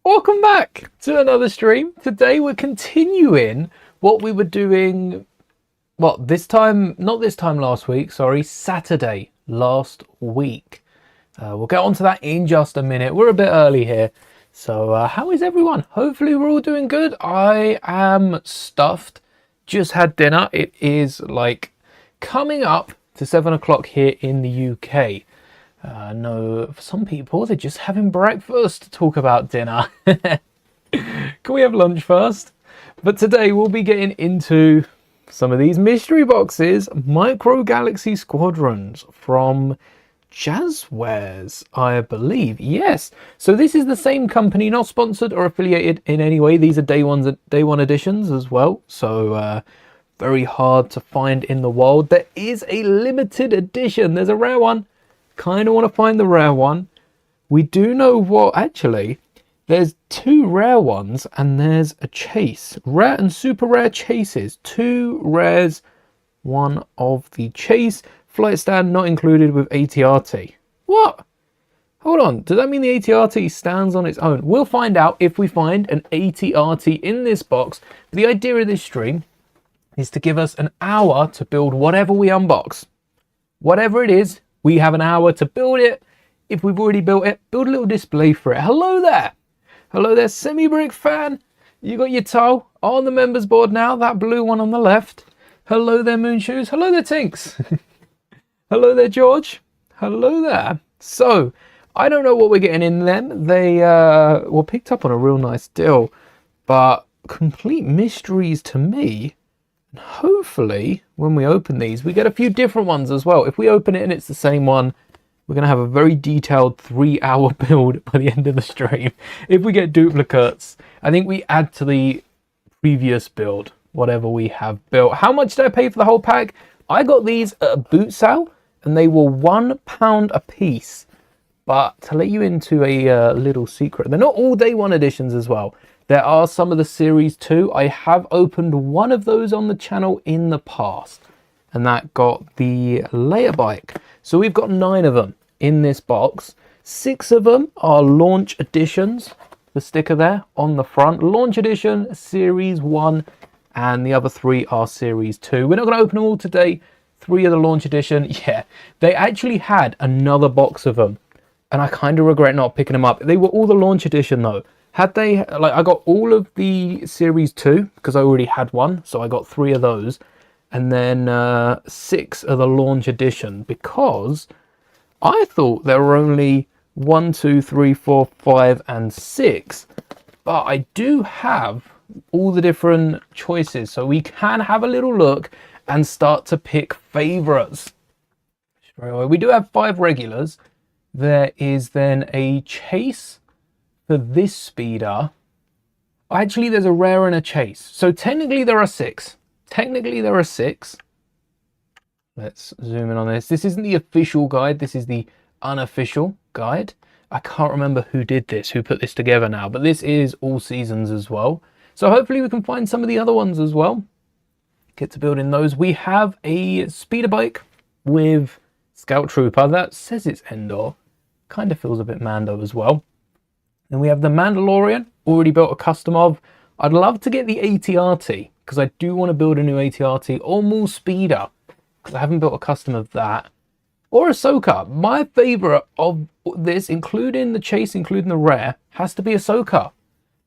Welcome back to another stream. Today we're continuing what we were doing, not this time last week, sorry, Saturday last week. We'll get onto that in just a minute. We're a bit early here. So how is everyone? Hopefully we're all doing good. I am stuffed. Just had dinner. It is like coming up to 7 o'clock here in the UK. No, for some people, they're just having breakfast to talk about dinner. Can we have lunch first? But today we'll be getting into some of these mystery boxes, Micro Galaxy Squadrons from Jazzwares, I believe. Yes. So this is the same company, not sponsored or affiliated in any way. These are day one editions as well. So very hard to find in the wild. There is a limited edition. There's a rare one. Kind of want to find the rare one. We do know what, actually, there's two rare ones and there's a chase. Rare and super rare chases. Two rares, one of the chase. Flight stand not included with ATRT. What? Hold on, does that mean the ATRT stands on its own? We'll find out if we find an ATRT in this box. The idea of this stream is to give us an hour to build whatever we unbox. Whatever it is, we have an hour to build it. If we've already built it, build a little display for it. Hello there. Hello there, Semi-Brick fan. You got your toe on the members board now, that blue one on the left. Hello there, Moonshoes. Hello there, Tinks. Hello there, George. Hello there. So, I don't know what we're getting in them. They were picked up on a real nice deal, but complete mysteries to me. And hopefully, when we open these, we get a few different ones as well. If we open it and it's the same one, we're going to have a very detailed 3-hour build by the end of the stream. If we get duplicates, I think we add to the previous build, whatever we have built. How much did I pay for the whole pack? I got these at a boot sale, and they were £1 a piece. But to let you into a little secret, they're not all day one editions as well. There are some of the series 2. I have opened one of those on the channel in the past, and that got the layer bike. So we've got 9 of them in this box. 6 of them are launch editions. The sticker there on the front, launch edition, series 1, and the other 3 are series 2. We're not going to open them all today. 3 of the launch edition. Yeah, they actually had another box of them, and I kind of regret not picking them up. They were all the launch edition though. Had they, like, I got all of the series 2 because I already had one, so I got 3 of those, and then 6 of the launch edition, because I thought there were only 1, 2, 3, 4, 5, and 6, but I do have all the different choices, so we can have a little look and start to pick favorites. We do have 5 regulars. There is then a chase for this speeder. Actually, there's a rare and a chase. So technically there are 6. Let's zoom in on this. This isn't the official guide. This is the unofficial guide. I can't remember who did this, who put this together now, but this is all seasons as well. So hopefully we can find some of the other ones as well. Get to building those. We have a speeder bike with Scout Trooper. That says it's Endor. Kind of feels a bit Mando as well. Then we have the Mandalorian, already built a custom of. I'd love to get the ATRT, because I do want to build a new ATRT, or more speeder, because I haven't built a custom of that. Or Ahsoka. My favourite of this, including the chase, including the rare, has to be Ahsoka.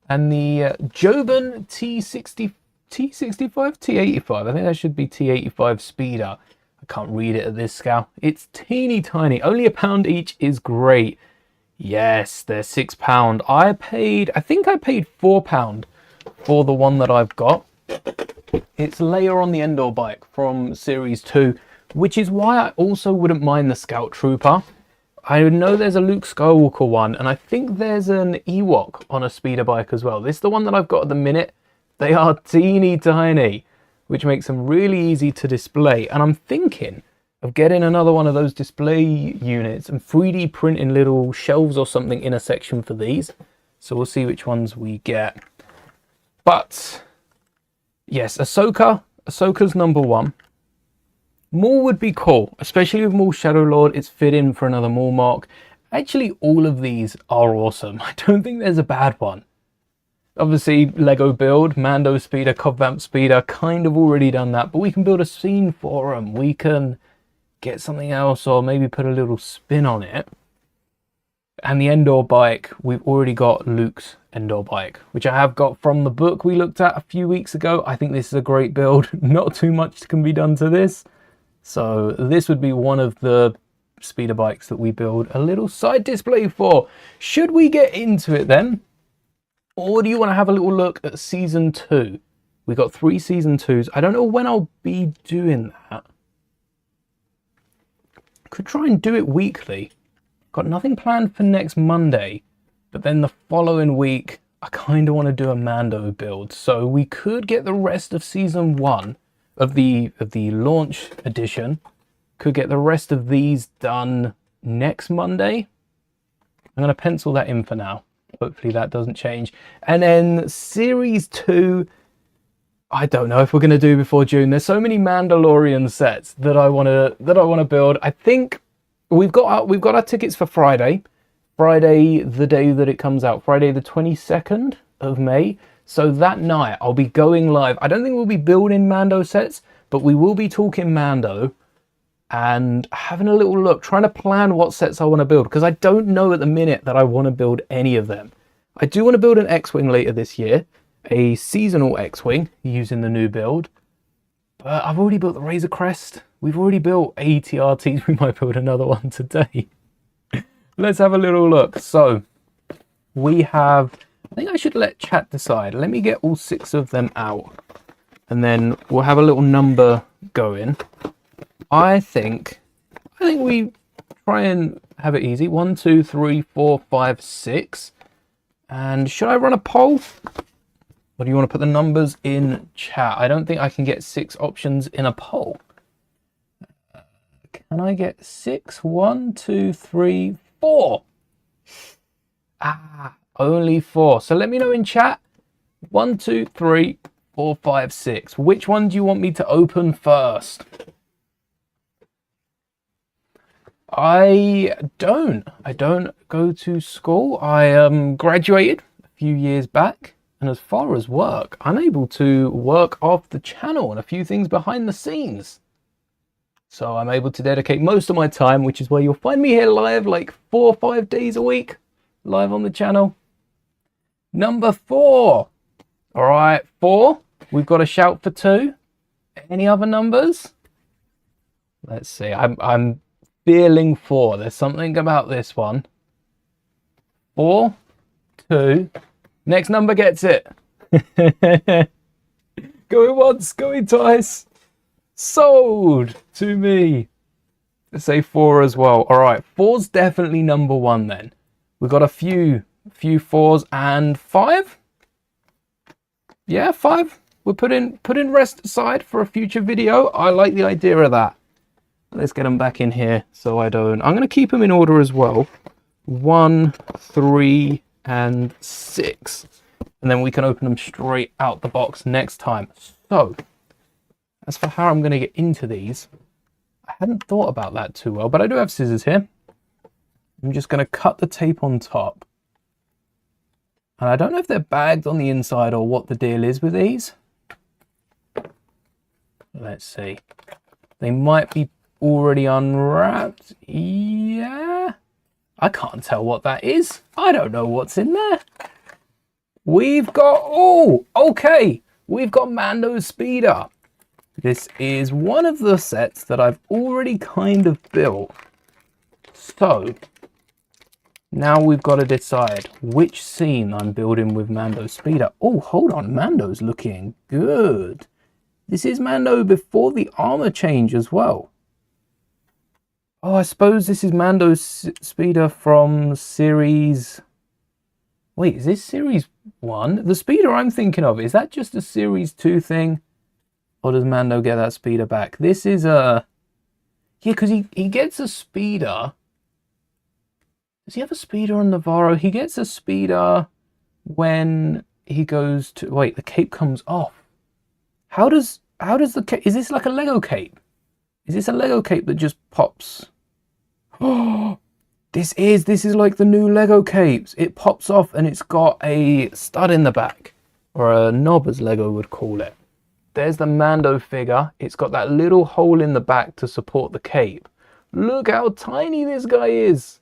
And the Joban T65, T85? I think that should be T85 speeder. I can't read it at this scale. It's teeny tiny. Only £1 each is great. Yes, they're £6. I think I paid £4 for the one that I've got. It's Leia on the Endor bike from series 2, which is why I also wouldn't mind the Scout Trooper. I know there's a Luke Skywalker one, and I think there's an Ewok on a speeder bike as well. This is the one that I've got at the minute. They are teeny tiny, which makes them really easy to display. And I'm thinking of getting another one of those display units and 3D printing little shelves or something in a section for these. So we'll see which ones we get. But yes, Ahsoka's number 1. Maul would be cool, especially with Maul Shadow Lord. It's fit in for another Maul mark. Actually, all of these are awesome. I don't think there's a bad one. Obviously, Lego build, Mando speeder, Cobb Vamp speeder, kind of already done that, but we can build a scene for them. We can get something else or maybe put a little spin on it. And the Endor bike, we've already got Luke's Endor bike, which I have got from the book we looked at a few weeks ago. I think this is a great build. Not too much can be done to this. So this would be one of the speeder bikes that we build a little side display for. Should we get into it then? Or do you want to have a little look at season 2? We got 3 season 2s. I don't know when I'll be doing that. Could try and do it weekly. Got nothing planned for next Monday, but then the following week I kind of want to do a Mando build. So we could get the rest of season 1 of the launch edition. Could get the rest of these done next Monday. I'm going to pencil that in for now. Hopefully that doesn't change. And then series 2, I don't know if we're going to do before June. There's so many Mandalorian sets that I want to build. I think we've got our tickets for Friday. Friday, the day that it comes out. Friday the 22nd of May. So that night I'll be going live. I don't think we'll be building Mando sets, but we will be talking Mando and having a little look, trying to plan what sets I want to build, because I don't know at the minute that I want to build any of them. I do want to build an X-Wing later this year, a seasonal X-Wing using the new build, but I've already built the Razor Crest. We've already built AT-RTs. We might build another one today. Let's have a little look. So we have, I think I should let chat decide. Let me get all 6 of them out and then we'll have a little number going. I think we try and have it easy. 1, 2, 3, 4, 5, 6. And should I run a poll? Or do you want to put the numbers in chat? I don't think I can get 6 options in a poll. Can I get 6? 1, 2, 3, 4. Only 4. So let me know in chat. 1, 2, 3, 4, 5, 6. Which one do you want me to open first? I don't go to school. I graduated a few years back, and as far as work, I'm able to work off the channel and a few things behind the scenes. So I'm able to dedicate most of my time, which is why you'll find me here live like 4 or 5 days a week, live on the channel. Number 4. All right, 4. We've got a shout for 2. Any other numbers? Let's see. I'm feeling 4. There's something about this one. 4, 2. Next number gets it. Going once, going twice. Sold to me. Let's say 4 as well. All right, 4's definitely number 1 then. We've got a few 4s and 5. Yeah, 5. We're putting rest aside for a future video. I like the idea of that. Let's get them back in here so I don't. I'm going to keep them in order as well. 1, 3, and 6. And then we can open them straight out the box next time. So, as for how I'm going to get into these, I hadn't thought about that too well, but I do have scissors here. I'm just going to cut the tape on top. And I don't know if they're bagged on the inside or what the deal is with these. Let's see. They might be already unwrapped. Yeah. I can't tell what that is. I don't know what's in there. We've got, oh, okay. We've got Mando's Speeder. This is one of the sets that I've already kind of built. So now we've got to decide which scene I'm building with Mando's Speeder. Oh, hold on. Mando's looking good. This is Mando before the armor change as well. Oh, I suppose this is Mando's Speeder from series... Wait, is this series 1? The Speeder I'm thinking of, is that just a series 2 thing? Or does Mando get that Speeder back? This is a... Yeah, because he gets a Speeder. Does he have a Speeder on Navarro? He gets a Speeder when he goes to... Wait, the cape comes off. How does the cape... Is this like a Lego cape? Is this a Lego cape that just pops? Oh, This is like the new Lego capes. It pops off and it's got a stud in the back, or a knob as Lego would call it. There's the Mando figure. It's got that little hole in the back to support the cape. Look how tiny this guy is.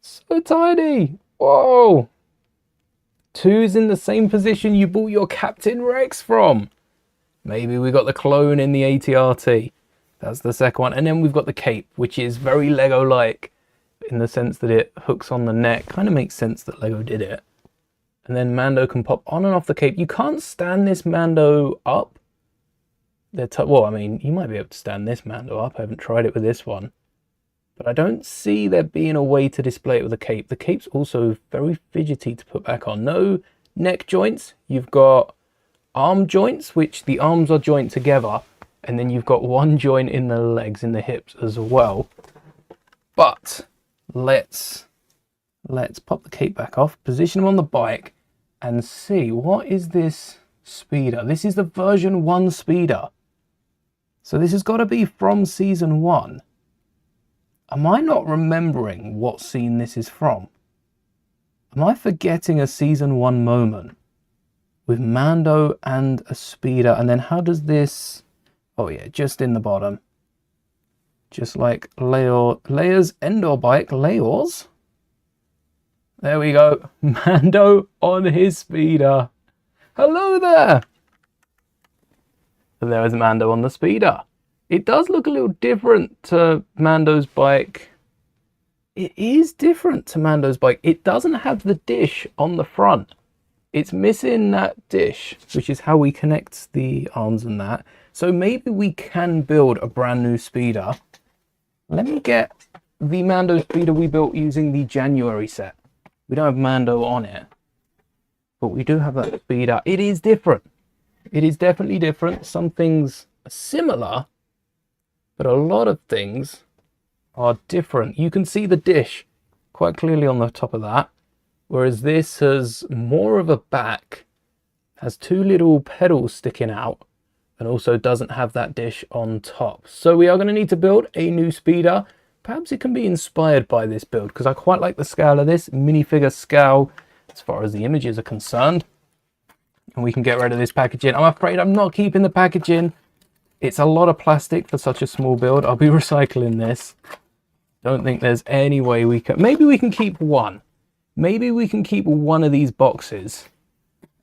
So tiny. Whoa. Two's in the same position you bought your Captain Rex from. Maybe we got the clone in the ATRT. That's the second one. And then we've got the cape, which is very Lego-like in the sense that it hooks on the neck. Kind of makes sense that Lego did it. And then Mando can pop on and off the cape. You can't stand this Mando up. Well, I mean, you might be able to stand this Mando up. I haven't tried it with this one. But I don't see there being a way to display it with a cape. The cape's also very fidgety to put back on. No neck joints. You've got arm joints, which the arms are joined together. And then you've got one joint in the legs, in the hips as well. But let's pop the cape back off, position him on the bike, and see, what is this speeder? This is the version 1 speeder. So this has got to be from season 1. Am I not remembering what scene this is from? Am I forgetting a season 1 moment with Mando and a speeder? And then how does this... Oh yeah, just in the bottom. Just like Leia's Endor bike. Leia's? There we go. Mando on his speeder. Hello there! There is Mando on the speeder. It does look a little different to Mando's bike. It is different to Mando's bike. It doesn't have the dish on the front. It's missing that dish, which is how we connect the arms and that. So maybe we can build a brand new speeder. Let me get the Mando speeder we built using the January set. We don't have Mando on it, but we do have that speeder. It is different. It is definitely different. Some things are similar, but a lot of things are different. You can see the dish quite clearly on the top of that, whereas this has more of a back, has 2 little pedals sticking out, and also doesn't have that dish on top. So we are going to need to build a new speeder. Perhaps it can be inspired by this build, because I quite like the scale of this minifigure scale as far as the images are concerned. And we can get rid of this packaging. I'm afraid I'm not keeping the packaging. It's a lot of plastic for such a small build. I'll be recycling this. Don't think there's any way we can... Maybe we can keep one. Maybe we can keep one of these boxes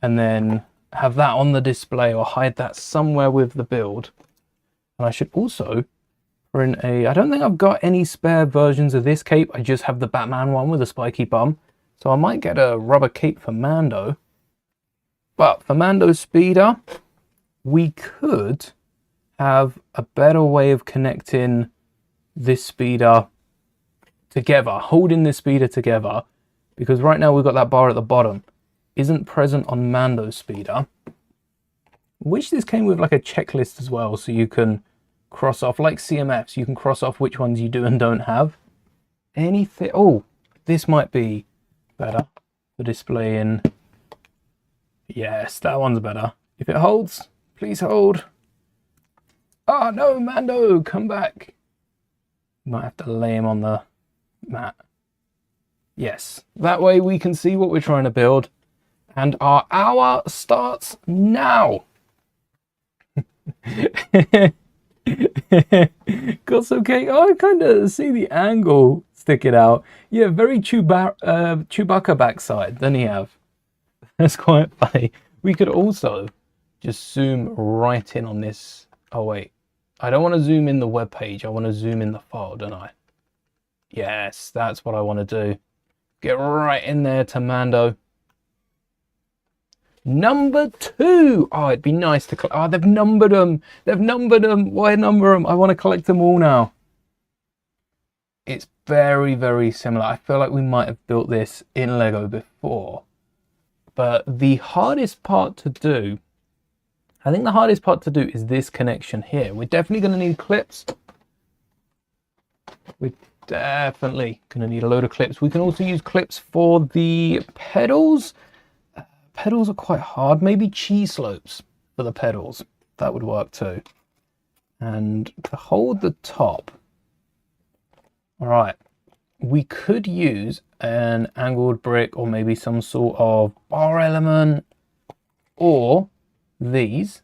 and then have that on the display, or hide that somewhere with the build. And I should also print I don't think I've got any spare versions of this cape. I just have the Batman one with a spiky bum. So I might get a rubber cape for Mando. But for Mando's speeder, we could have a better way of connecting this speeder together, holding this speeder together, because right now we've got that bar at the bottom. Isn't present on Mando's speeder. Wish this came with like a checklist as well, so you can cross off, like CMFs, you can cross off which ones you do and don't have. Anything... Oh, this might be better for displaying. Yes, that one's better. If it holds, please hold. Oh no, Mando, come back. Might have to lay him on the mat. Yes, that way we can see what we're trying to build. And our hour starts now. Got some cake. Oh, I kind of see the angle sticking out. Yeah, very Chewbacca backside. Doesn't he have? That's quite funny. We could also just zoom right in on this. Oh, wait. I don't want to zoom in the web page. I want to zoom in the file, don't I? Yes, that's what I want to do. Get right in there to Mando. Number 2. Oh, it'd be nice to collect. Oh, they've numbered them. They've numbered them. Why number them? I want to collect them all now. It's very, very similar. I feel like we might have built this in Lego before. But the hardest part to do, I think the hardest part to do is this connection here. We're definitely going to need clips. We're definitely going to need a load of clips. We can also use clips for the pedals. Pedals are quite hard. Maybe cheese slopes for the pedals. That would work too. And to hold the top. All right. we could use an angled brick or maybe some sort of bar element, or these,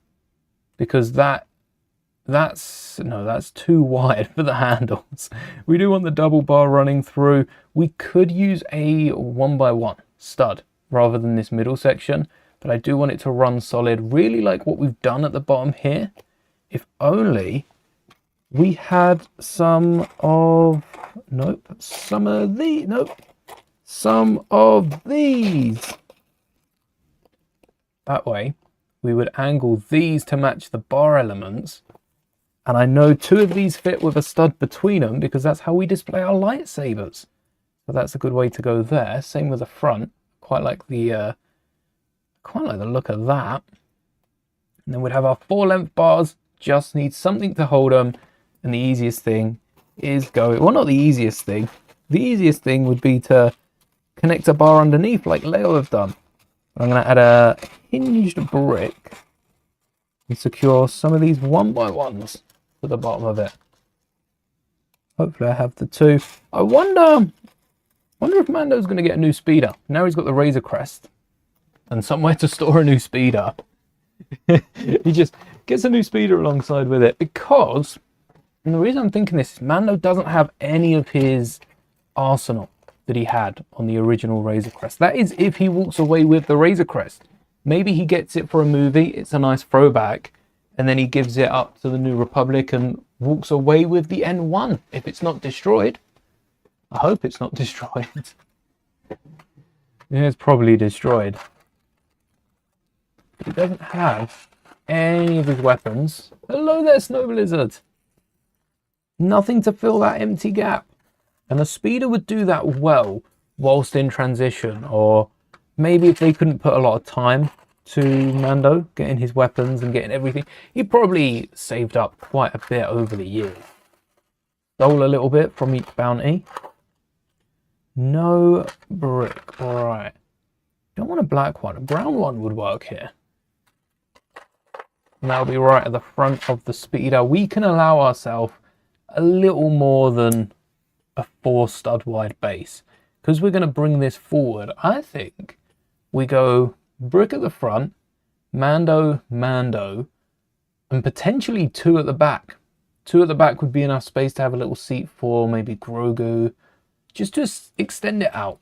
because that's too wide for the handles. We do want the double bar running through. We could use a 1x1 stud rather than this middle section, but I do want it to run solid, really like what we've done at the bottom here. If only we had some of these. That way we would angle these to match the bar elements. And I know 2 of these fit with a stud between them because that's how we display our lightsabers. So that's a good way to go there. Same with the front. Quite like the look of that. And then we'd have our 4-length bars. Just need something to hold them. And the easiest thing is not the easiest thing. The easiest thing would be to connect a bar underneath like Lego have done. I'm going to add a hinged brick and secure some of these 1x1s to the bottom of it. Hopefully I have the 2. I wonder if Mando's going to get a new speeder. Now he's got the Razor Crest and somewhere to store a new speeder. He just gets a new speeder alongside with it, because, and the reason I'm thinking this is Mando doesn't have any of his arsenal that he had on the original Razor Crest. That is if he walks away with the Razor Crest. Maybe he gets it for a movie, it's a nice throwback, and then he gives it up to the New Republic and walks away with the N1 if it's not destroyed. I hope it's not destroyed. Yeah, it's probably destroyed. But he doesn't have any of his weapons. Hello there, Snow Blizzard. Nothing to fill that empty gap. And the speeder would do that well whilst in transition, or maybe if they couldn't put a lot of time to Mando getting his weapons and getting everything, he probably saved up quite a bit over the years. Stole a little bit from each bounty. No brick. All right. Don't want a black one. A brown one would work here. And that'll be right at the front of the speeder. We can allow ourselves a little more than a 4 stud wide base, because we're going to bring this forward. I think we go brick at the front, Mando, and potentially 2 at the back. 2 at the back would be enough space to have a little seat for maybe Grogu, just to extend it out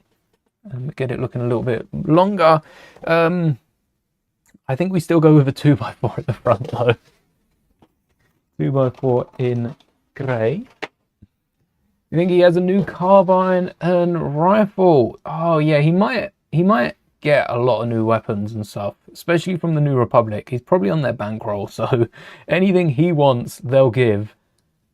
and get it looking a little bit longer. I think we still go with a 2x4 at the front though. 2x4 in grey. You think he has a new carbine and rifle? Oh yeah, he might get a lot of new weapons and stuff, especially from the New Republic. He's probably on their bankroll, so anything he wants, they'll give.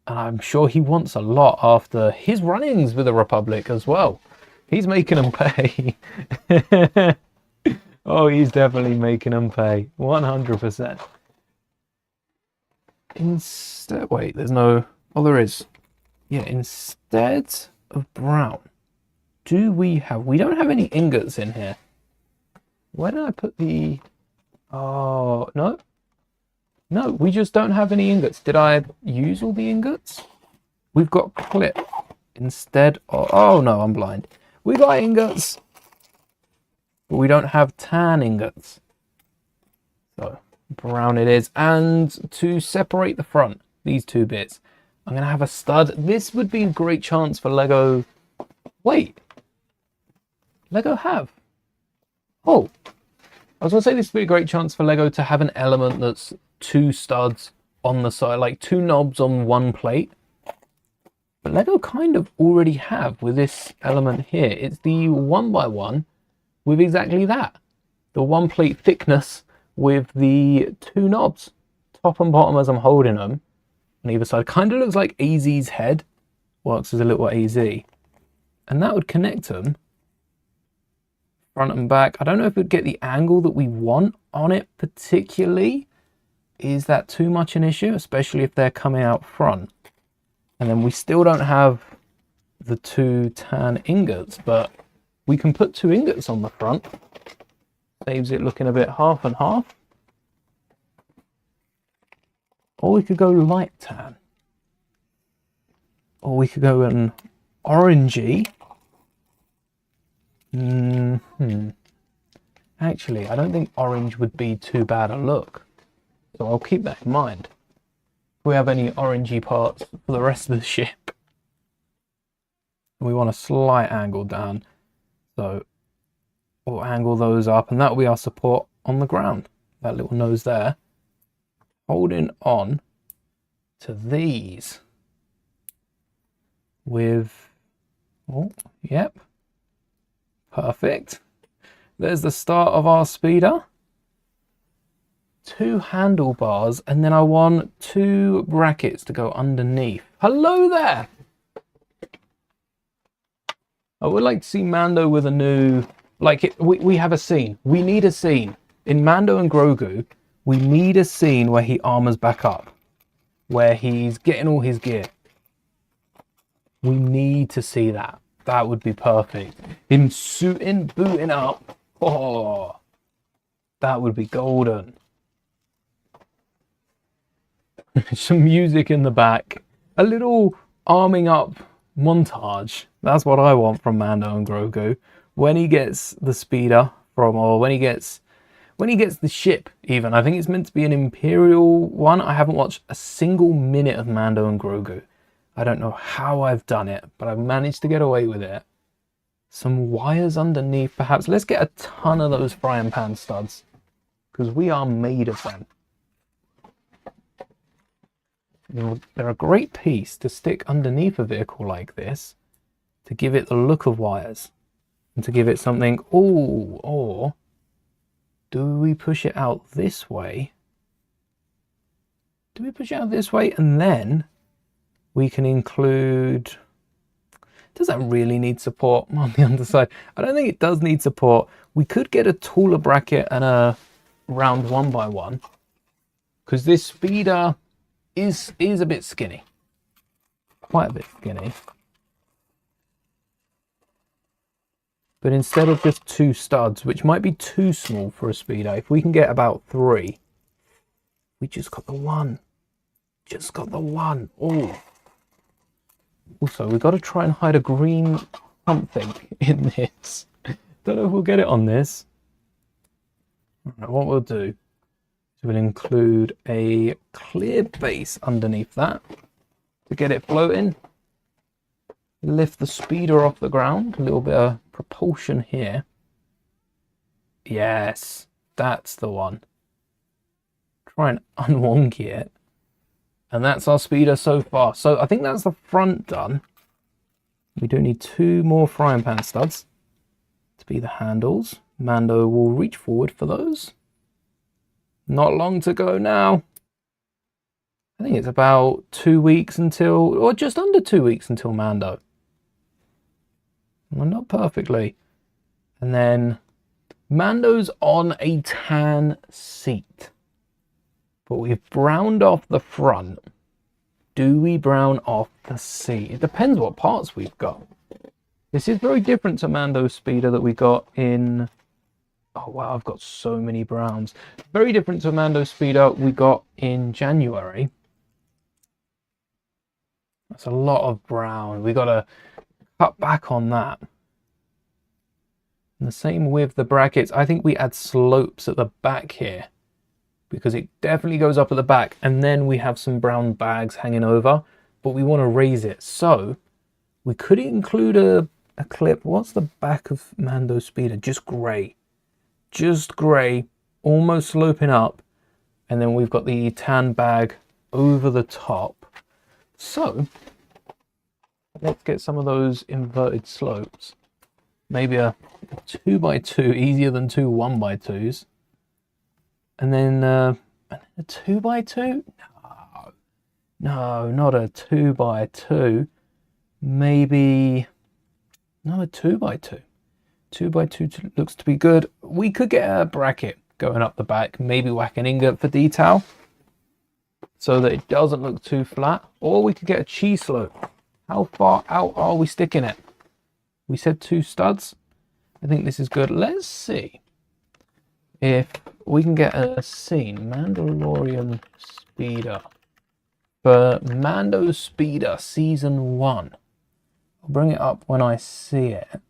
And I'm sure he wants a lot after his run-ins with the Republic as well. He's making them pay. Oh, he's definitely making them pay. 100%. Instead, wait, there's no... Oh, there is. Yeah, instead of brown, we don't have any ingots in here. Where did I put the... Oh, no. No, we just don't have any ingots. Did I use all the ingots? We've got clip instead of... Oh, no, I'm blind. We got ingots, but we don't have tan ingots. So, brown it is. And to separate the front, these 2 bits, I'm going to have a stud. This would be a great chance for Lego... Wait. Lego have... Oh. I was going to say this would be a great chance for Lego to have an element that's 2 studs on the side, like 2 knobs on 1 plate. But Lego kind of already have with this element here. It's the 1x1 with exactly that. The 1 plate thickness with the 2 knobs, top and bottom as I'm holding them. On either side. Kind of looks like AZ's head. Works as a little AZ. And that would connect them front and back. I don't know if it would get the angle that we want on it particularly. Is that too much an issue? Especially if they're coming out front. And then we still don't have the 2 tan ingots, but we can put 2 ingots on the front. Saves it looking a bit half and half. Or we could go light tan. Or we could go an orangey. Actually, I don't think orange would be too bad a look. So I'll keep that in mind. If we have any orangey parts for the rest of the ship. We want a slight angle down. So we'll angle those up, and that will be our support on the ground. That little nose there. Holding on to these with, oh, yep, perfect. There's the start of our speeder. 2 handlebars, and then I want 2 brackets to go underneath. Hello there! I would like to see Mando with a new, we have a scene. We need a scene. In Mando and Grogu, we need a scene where he armors back up. Where he's getting all his gear. We need to see that. That would be perfect. Him suiting, booting up. Oh, that would be golden. Some music in the back. A little arming up montage. That's what I want from Mando and Grogu. When he gets the speeder from, or when he gets the ship even. I think it's meant to be an Imperial one. I haven't watched a single minute of Mando and Grogu. I don't know how I've done it, but I've managed to get away with it. Some wires underneath perhaps. Let's get a ton of those frying pan studs, because we are made of them. They're a great piece to stick underneath a vehicle like this to give it the look of wires and to give it something. Oh, or do we push it out this way? Do we push it out this way, and then we can include... Does that really need support on the underside? I don't think it does need support. We could get a taller bracket and a round 1x1, because this speeder is a bit skinny. Quite a bit skinny. But instead of just 2 studs, which might be too small for a speeder, if we can get about 3. We just got the 1. Just got the 1. Oh. Also, we've got to try and hide a green something in this. Don't know if we'll get it on this. Right, what we'll do is we'll include a clear base underneath that to get it floating. Lift the speeder off the ground. A little bit of propulsion here. Yes, that's the one. Try and unwonky it. And that's our speeder so far. So I think that's the front done. We do need 2 more frying pan studs to be the handles. Mando will reach forward for those. Not long to go now. I think it's about 2 weeks until, or just under 2 weeks until Mando. Well, not perfectly. And then Mando's on a tan seat. But we've browned off the front. Do we brown off the seat? It depends what parts we've got. This is very different to Mando's speeder that we got in... Oh wow, I've got so many browns. Very different to Mando's speeder we got in January. That's a lot of brown. We got to cut back on that. And the same with the brackets. I think we add slopes at the back here, because it definitely goes up at the back, and then we have some brown bags hanging over, but we want to raise it. So we could include a clip. What's the back of Mando's speeder? Just grey, almost sloping up, and then we've got the tan bag over the top. So let's get some of those inverted slopes. Maybe a 2x2, easier than 2 1x2s. And then a 2x2? No, not a 2x2. Maybe, no, a 2x2. 2x2 looks to be good. We could get a bracket going up the back, maybe whack an ingot for detail so that it doesn't look too flat. Or we could get a cheese slope. How far out are we sticking it? We said 2 studs. I think this is good. Let's see if we can get a scene. Mandalorian speeder. For Mando Speeder Season 1. I'll bring it up when I see it.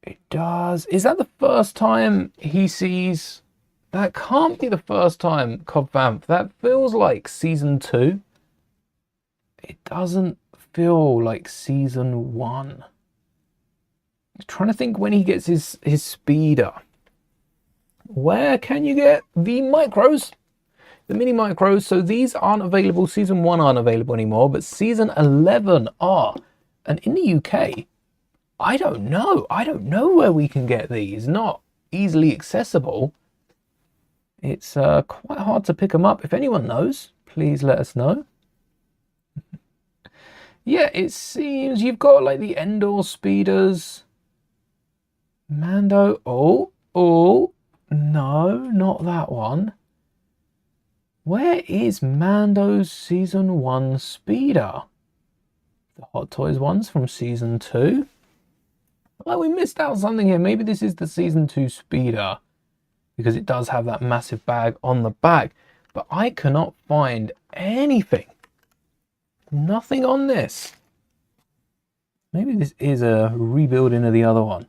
It does. Is that the first time he sees? That can't be the first time, Cobb Vanth. That feels like season 2. It doesn't feel like season 1. I'm trying to think when he gets his speeder. Where can you get the micros? The mini micros. So these aren't available. Season 1 aren't available anymore, but season 11 are. And in the UK, I don't know. I don't know where we can get these. Not easily accessible. It's quite hard to pick them up. If anyone knows, please let us know. Yeah, it seems you've got like the Endor speeders. Mando. Oh, no, not that one. Where is Mando's season 1 speeder? The Hot Toys ones from season 2. Well, we missed out something here. Maybe this is the season 2 speeder, because it does have that massive bag on the back. But I cannot find anything. Nothing on this. Maybe this is a rebuilding of the other one.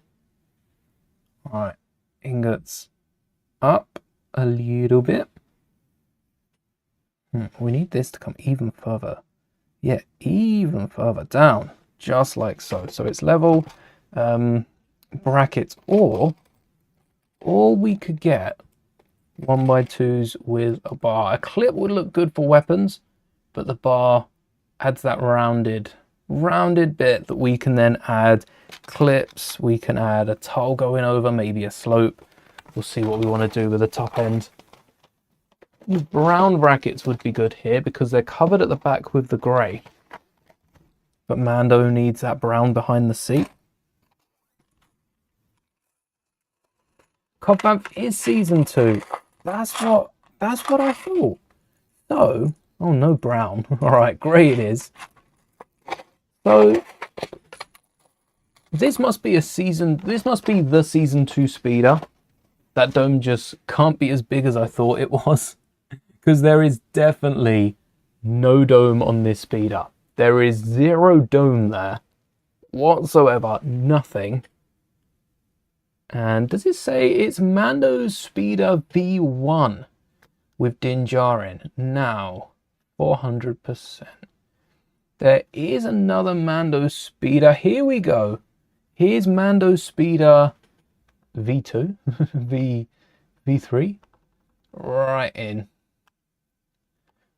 Alright, ingots up a little bit. We need this to come even further. Yeah, even further down. Just like so. So it's level, brackets, or we could get 1x2s with a bar. A clip would look good for weapons, but the bar adds that rounded bit that we can then add clips. We can add a tile going over, maybe a slope. We'll see what we want to do with the top end. Brown brackets would be good here because they're covered at the back with the grey. But Mando needs that brown behind the seat. Cobb Vanth is season 2. That's what I thought. So, oh no, brown. All right, grey it is. So this must be the season 2 speeder. That dome just can't be as big as I thought it was, because there is definitely no dome on this speeder. There is 0 dome there whatsoever, nothing. And does it say it's Mando's speeder V1 with Din Djarin? Now, 400%. There is another Mando speeder. Here we go. Here's Mando speeder V2, V3, right in.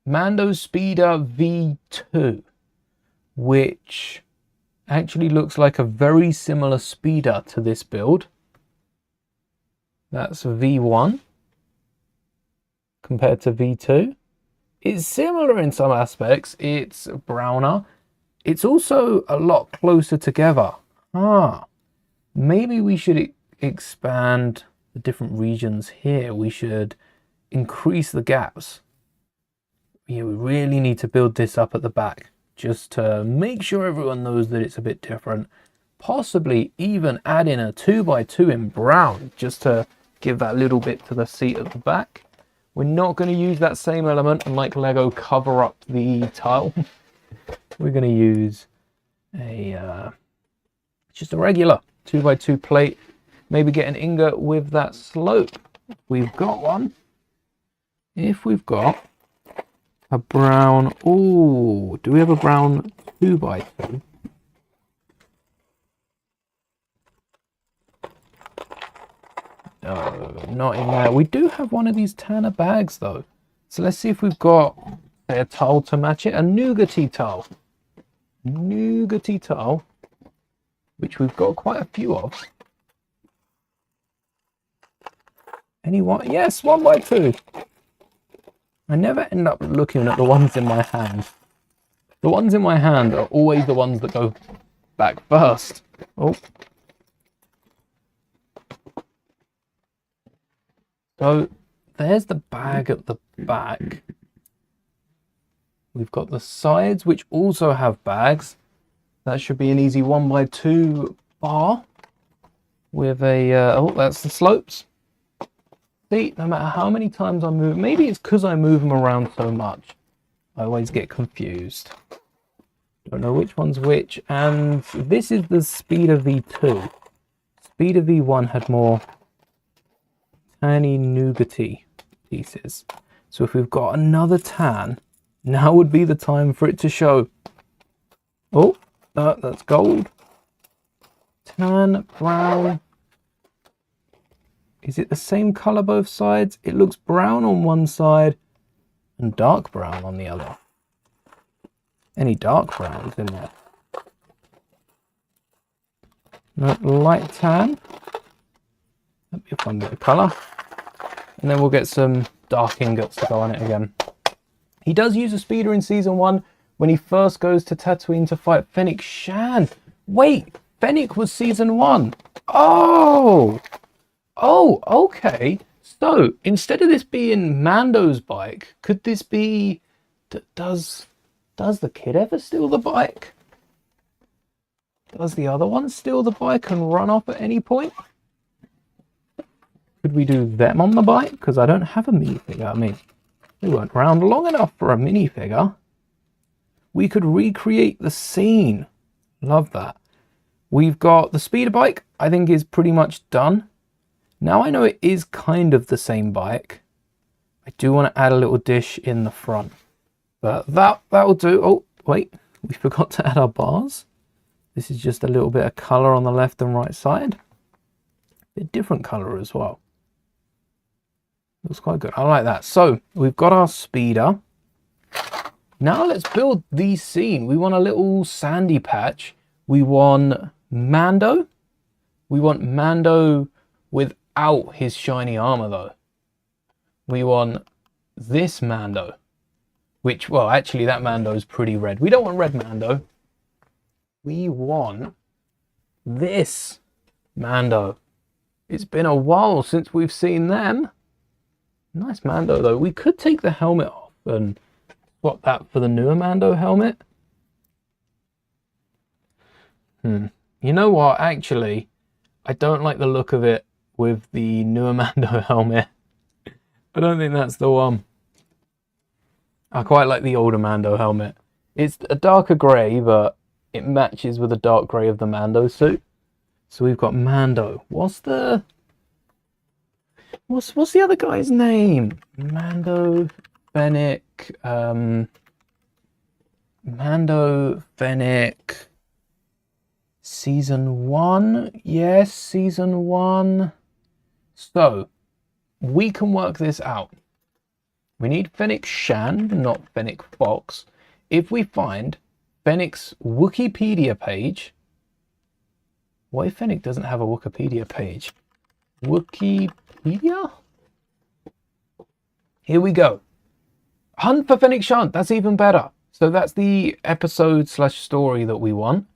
Mando speeder V2, which actually looks like a very similar speeder to this build. That's V1 compared to V2. It's similar in some aspects. It's browner. It's also a lot closer together. Maybe we should expand the different regions here. We should increase the gaps. Yeah, we really need to build this up at the back just to make sure everyone knows that it's a bit different. Possibly even add in a 2x2 in brown just to give that little bit to the seat at the back. We're not going to use that same element and like Lego cover up the tile. We're going to use just a regular 2x2 plate. Maybe get an ingot with that slope. We've got one. If we've got a brown, do we have a brown 2x2? No, not in there. We do have one of these Tanner bags though. So let's see if we've got a tile to match it. A nougaty tile. Nougaty tile, which we've got quite a few of. Anyone? Yes, 1x2. I never end up looking at the ones in my hand. The ones in my hand are always the ones that go back first. Oh. So there's the bag at the back. We've got the sides, which also have bags. That should be an easy 1x2 bar with a, that's the slopes. See, no matter how many times I move, maybe it's because I move them around so much, I always get confused. Don't know which one's which. And this is the Speeder V2. Speeder V1 had more tiny nougaty pieces. So if we've got another tan, now would be the time for it to show. Oh, that's gold. Tan, brown. Is it the same color both sides? It looks brown on one side and dark brown on the other. Any dark browns in there? No, light tan. That'd be a fun bit of color. And then we'll get some dark ingots to go on it again. He does use a speeder in season 1 when he first goes to Tatooine to fight Fennec Shan. Wait, Fennec was season 1. Oh, okay. So instead of this being Mando's bike, could this be? Does the kid ever steal the bike? Does the other one steal the bike and run off at any point? Could we do them on the bike? Because I don't have a minifigure. I mean, they weren't around long enough for a minifigure. We could recreate the scene. Love that. We've got the speeder bike, I think is pretty much done. Now I know it is kind of the same bike. I do want to add a little dish in the front. But that'll do. Oh, wait, we forgot to add our bars. This is just a little bit of colour on the left and right side. A different colour as well. Looks quite good. I like that. So we've got our speeder. Now let's build the scene. We want a little sandy patch. We want Mando. We want Mando without his shiny armor though. We want this Mando. Which, well, actually that Mando is pretty red. We don't want red Mando. We want this Mando. It's been a while since we've seen them. Nice Mando though. We could take the helmet off and swap that for the newer Mando helmet. You know what? Actually, I don't like the look of it with the newer Mando helmet. I don't think that's the one. I quite like the older Mando helmet. It's a darker grey, but it matches with the dark grey of the Mando suit. So we've got Mando. What's the other guy's name? Mando, Fennec, Mando, Fennec. Season 1, yes, season 1. So we can work this out. We need Fennec Shan, not Fennec Fox. If we find Fennec's Wikipedia page. What if Fennec doesn't have a Wikipedia page? Wikipedia? Here we go. Hunt for Fennec Shan. That's even better. So that's the episode/story that we want.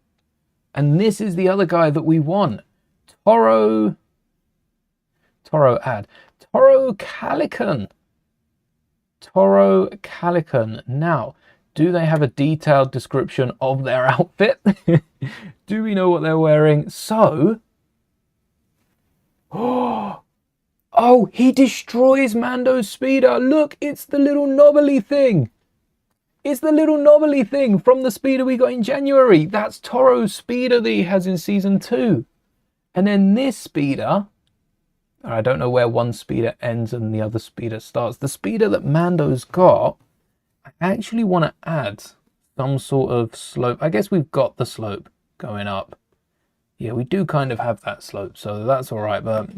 And this is the other guy that we want. Toro Calican. Toro Calican. Now, do they have a detailed description of their outfit? Do we know what they're wearing? So, oh, he destroys Mando's speeder. Look, it's the little knobbly thing. It's the little knobbly thing from the speeder we got in January. That's Toro's speeder that he has in season 2. And then this speeder, I don't know where one speeder ends and the other speeder starts. The speeder that Mando's got, I actually want to add some sort of slope. I guess we've got the slope going up. Yeah, we do kind of have that slope, so that's all right. But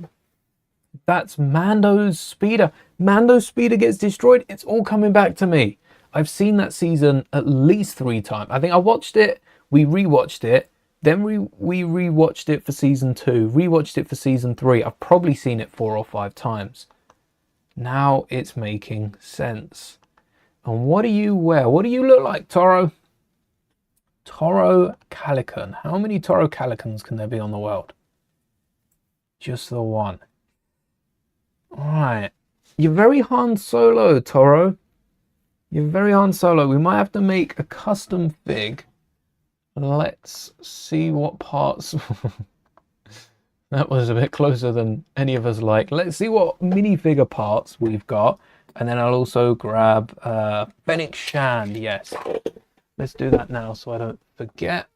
that's Mando's speeder. Mando's speeder gets destroyed. It's all coming back to me. I've seen that season at least 3 times. I think I watched it, we rewatched it, then we rewatched it for season 2, rewatched it for season 3. I've probably seen it 4 or 5 times. Now it's making sense. And what do you wear? What do you look like, Toro? Toro Calican. How many Toro Calicans can there be on the world? Just the one. Alright. You're very Han Solo, Toro. You're very Han Solo. We might have to make a custom fig. Let's see what parts... That was a bit closer than any of us like. Let's see what minifigure parts we've got. And then I'll also grab Fennec Shan, yes. let's do that now so I don't forget.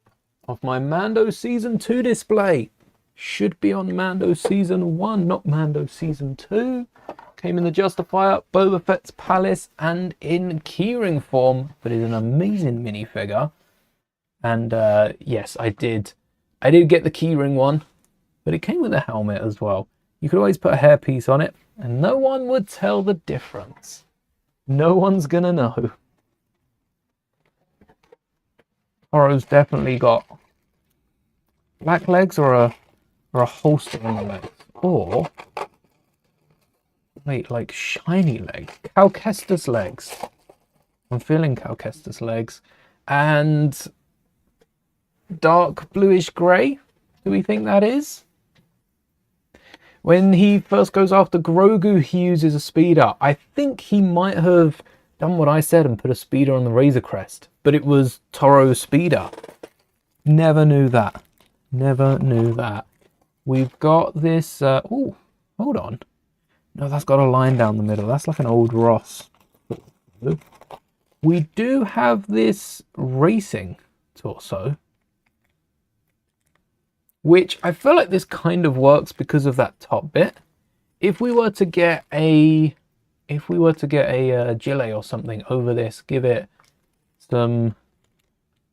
Of my Mando Season 2 display. Should be on Mando Season 1, not Mando Season 2. Came in the Justifier, Boba Fett's Palace, and in keyring form, but is an amazing minifigure. And yes, I did get the keyring one, but it came with a helmet as well. You could always put a hairpiece on it, and no one would tell the difference. No one's gonna know. Toro's definitely got black legs or a holster on the legs. Or wait, like shiny legs. Cal Kestis legs. I'm feeling Cal Kestis legs. And dark bluish grey. Do we think that is? When he first goes after Grogu, he uses a speeder. I think he might have done what I said and put a speeder on the Razor Crest, but it was Toro's speeder. Never knew that. Never knew that. We've got this... oh, hold on. No, that's got a line down the middle. That's like an old Ross. We do have this racing torso, which I feel like this kind of works because of that top bit. If we were to get a gilet or something over this, give it some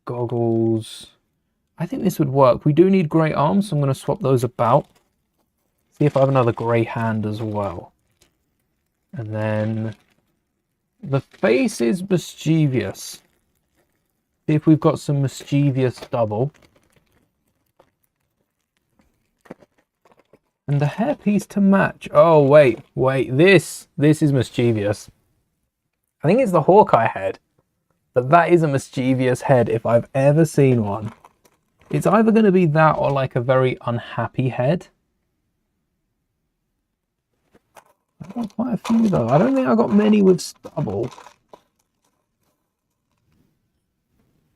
goggles, I think this would work. We do need grey arms, so I'm going to swap those about. See if I have another grey hand as well. And then the face is mischievous. See if we've got some mischievous double. And the hairpiece to match. Oh, wait. This is mischievous. I think it's the Hawkeye head. But that is a mischievous head if I've ever seen one. It's either going to be that or like a very unhappy head. I've got quite a few though. I don't think I got many with stubble.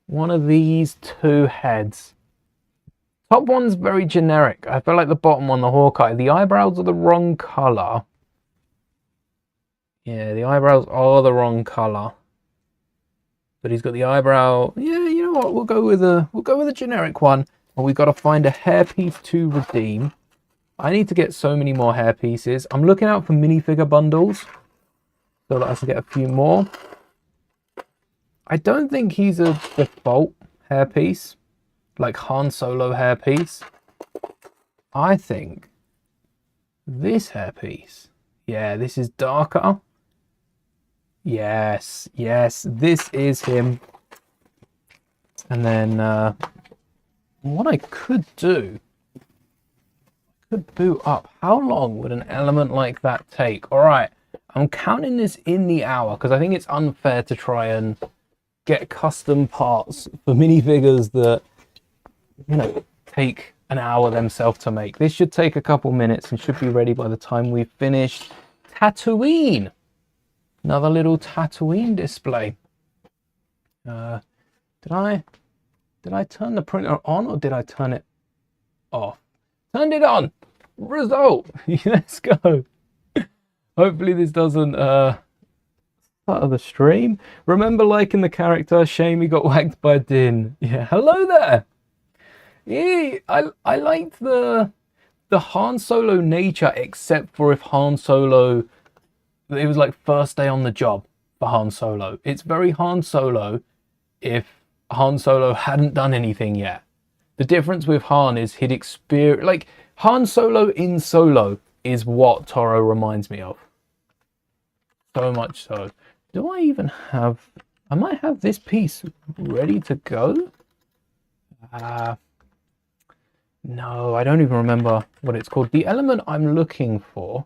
One of these two heads. Top one's very generic. I feel like the bottom one, the Hawkeye, the eyebrows are the wrong colour. Yeah, the eyebrows are the wrong colour. But he's got the eyebrow. Yeah, you know what? We'll go with a generic one. And we've got to find a hairpiece to redeem. I need to get so many more hairpieces. I'm looking out for minifigure bundles so that I can get a few more. I don't think he's a default hairpiece, like Han Solo hairpiece. I think this hairpiece, yeah, this is darker. Yes, this is him. And then what I could do, I could boot up. How long would an element like that take? All right, I'm counting this in the hour because I think it's unfair to try and get custom parts for minifigures that, you know, take an hour themselves to make. This should take a couple minutes and should be ready by the time we've finished Tatooine. Another little Tatooine display. Did I turn the printer on or did I turn it off? Turned it on. Result. Let's go. Hopefully this doesn't part of the stream. Remember liking the character. Shame he got whacked by Din. Yeah. Hello there. Yeah, I liked the Han Solo nature, except for if Han Solo, it was like first day on the job for Han Solo. It's very Han Solo if Han Solo hadn't done anything yet. The difference with Han is he'd experience, like Han Solo in Solo is what Toro reminds me of. So much so. Do I even have, I might have this piece ready to go. No, I don't even remember what it's called. The element I'm looking for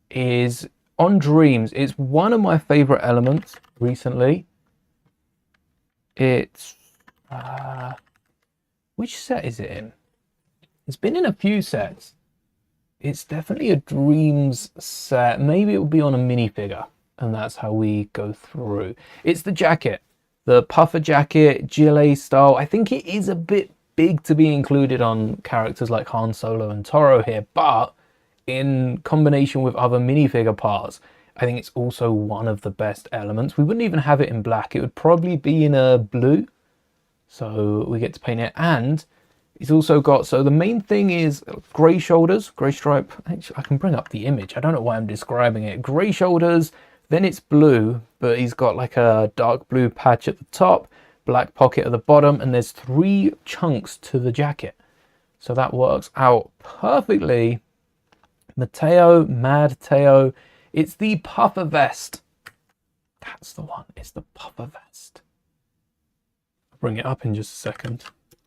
is on Dreams. It's one of my favorite elements recently. It's which set is it in? It's been in a few sets. It's definitely a Dreams set. Maybe it will be on a minifigure, and that's how we go through. It's the jacket, the puffer jacket, gilet style. I think it is a bit big to be included on characters like Han Solo and Toro here, but in combination with other minifigure parts, I think it's also one of the best elements. We wouldn't even have it in black. It would probably be in a blue So we get to paint it, and he's also got, so the main thing is grey shoulders, grey stripe. Actually, I can bring up the image. I don't know why I'm describing it. Grey shoulders, then it's blue, but he's got like a dark blue patch at the top, black pocket at the bottom, and there's 3 chunks to the jacket. So that works out perfectly. Mateo, Mad Teo. It's the puffer vest. That's the one. It's the puffer vest. I'll bring it up in just a second.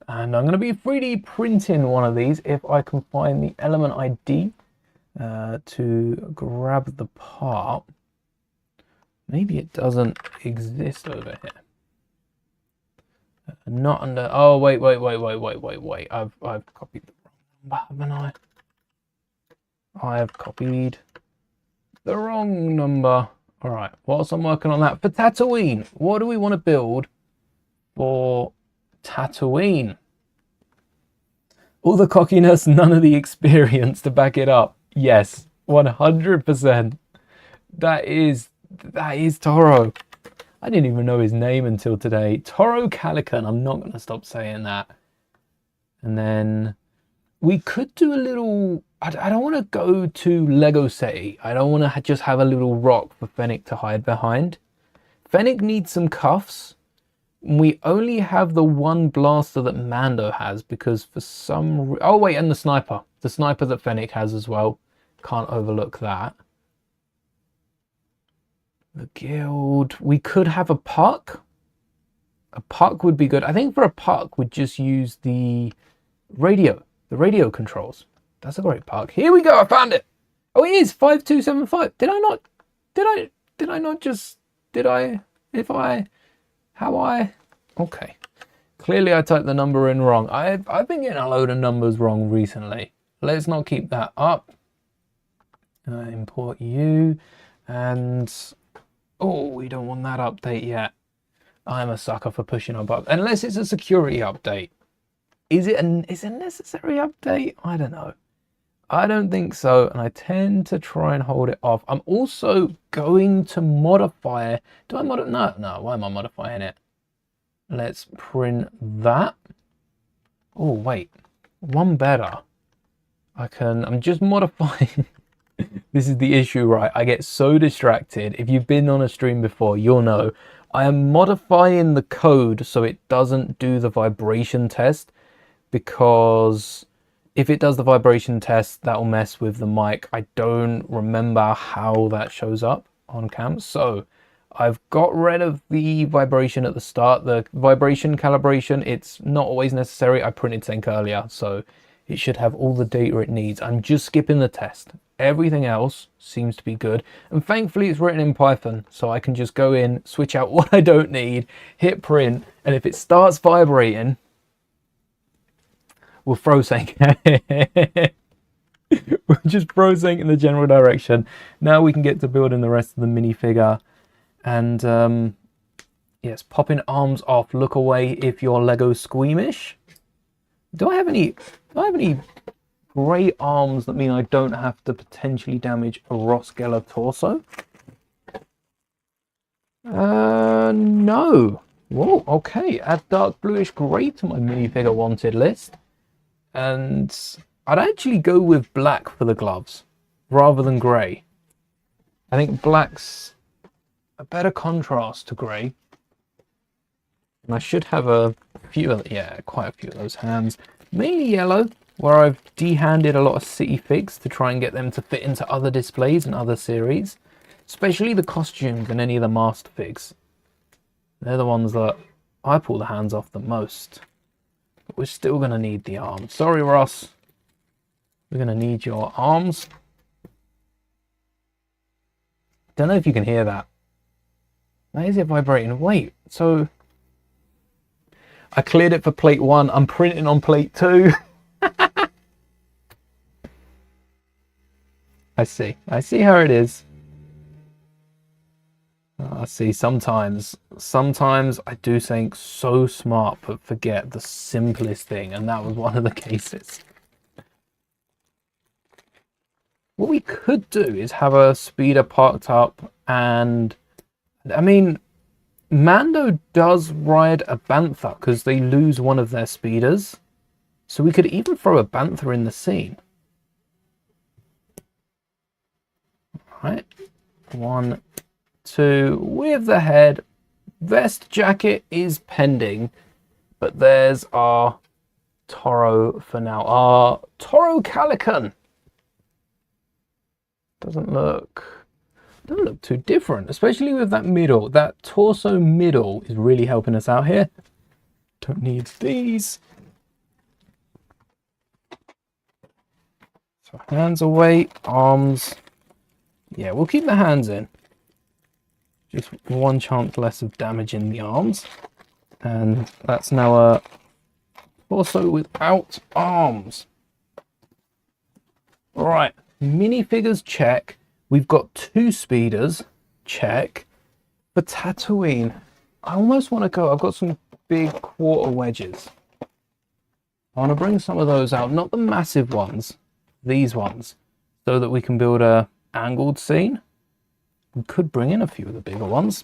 And I'm going to be 3D printing one of these if I can find the element ID to grab the part. Maybe it doesn't exist over here. Not under. Oh wait. I've copied the wrong number, haven't I? I've copied the wrong number. All right. Whilst I'm working on that, for Tatooine, what do we want to build for Tatooine? All the cockiness, none of the experience to back it up. Yes, 100%. That is Toro. I didn't even know his name until today. Toro Calican. I'm not going to stop saying that. And then we could do a little... I don't want to go to Lego City. I don't want to just have a little rock for Fennec to hide behind. Fennec needs some cuffs. We only have the one blaster that Mando has because for some... Oh, wait, and the sniper. The sniper that Fennec has as well. Can't overlook that. The guild. We could have a puck. A puck would be good. I think for a puck, we'd just use the radio. The radio controls. That's a great puck. Here we go. I found it. Oh, it is 5275. Did I not? Okay. Clearly I typed the number in wrong. I've been getting a load of numbers wrong recently. Let's not keep that up. Import you. And... oh, we don't want that update yet. I'm a sucker for pushing up. Unless it's a security update. Is it a necessary update? I don't know. I don't think so. And I tend to try and hold it off. I'm also going to modify. Do I modify? No. Why am I modifying it? Let's print that. Oh, wait. One better. I'm just modifying. This is the issue, right? I get so distracted. If you've been on a stream before, you'll know. I am modifying the code so it doesn't do the vibration test, because if it does the vibration test, that will mess with the mic. I don't remember how that shows up on cam. So I've got rid of the vibration at the start. The vibration calibration, it's not always necessary. I printed sync earlier, so it should have all the data it needs. I'm just skipping the test. Everything else seems to be good. And thankfully it's written in Python, so I can just go in, switch out what I don't need, hit print, and if it starts vibrating, we'll throw sync. We'll just throw sync in the general direction. Now we can get to building the rest of the minifigure. And yes, popping arms off, look away if you're Lego squeamish. Do I have any grey arms that mean I don't have to potentially damage a Ross Geller torso? No. Whoa, okay. Add dark bluish grey to my minifigure wanted list. And I'd actually go with black for the gloves rather than grey. I think black's a better contrast to grey. And I should have a few, quite a few of those hands. Mainly yellow, where I've de-handed a lot of city figs to try and get them to fit into other displays and other series. Especially the costumes and any of the master figs. They're the ones that I pull the hands off the most. But we're still going to need the arms. Sorry, Ross. We're going to need your arms. Don't know if you can hear that. Why is it vibrating? Wait, so... I cleared it for plate 1. I'm printing on plate 2. I see how it is. I see sometimes I do something so smart but forget the simplest thing, and that was one of the cases. What we could do is have a speeder parked up, and I mean, Mando does ride a bantha because they lose one of their speeders. So we could even throw a bantha in the scene. Right. 1, 2, with the head. Vest jacket is pending. But there's our Toro for now. Our Toro Calican. Doesn't look too different, especially with that middle. That torso middle is really helping us out here. Don't need these. So hands away, arms. Yeah, we'll keep the hands in. Just one chance less of damaging the arms. And that's now a torso without arms. All right, minifigures check. We've got 2 speeders, check. For Tatooine, I almost want to go, I've got some big quarter wedges. I want to bring some of those out, not the massive ones, these ones, so that we can build a angled scene. We could bring in a few of the bigger ones.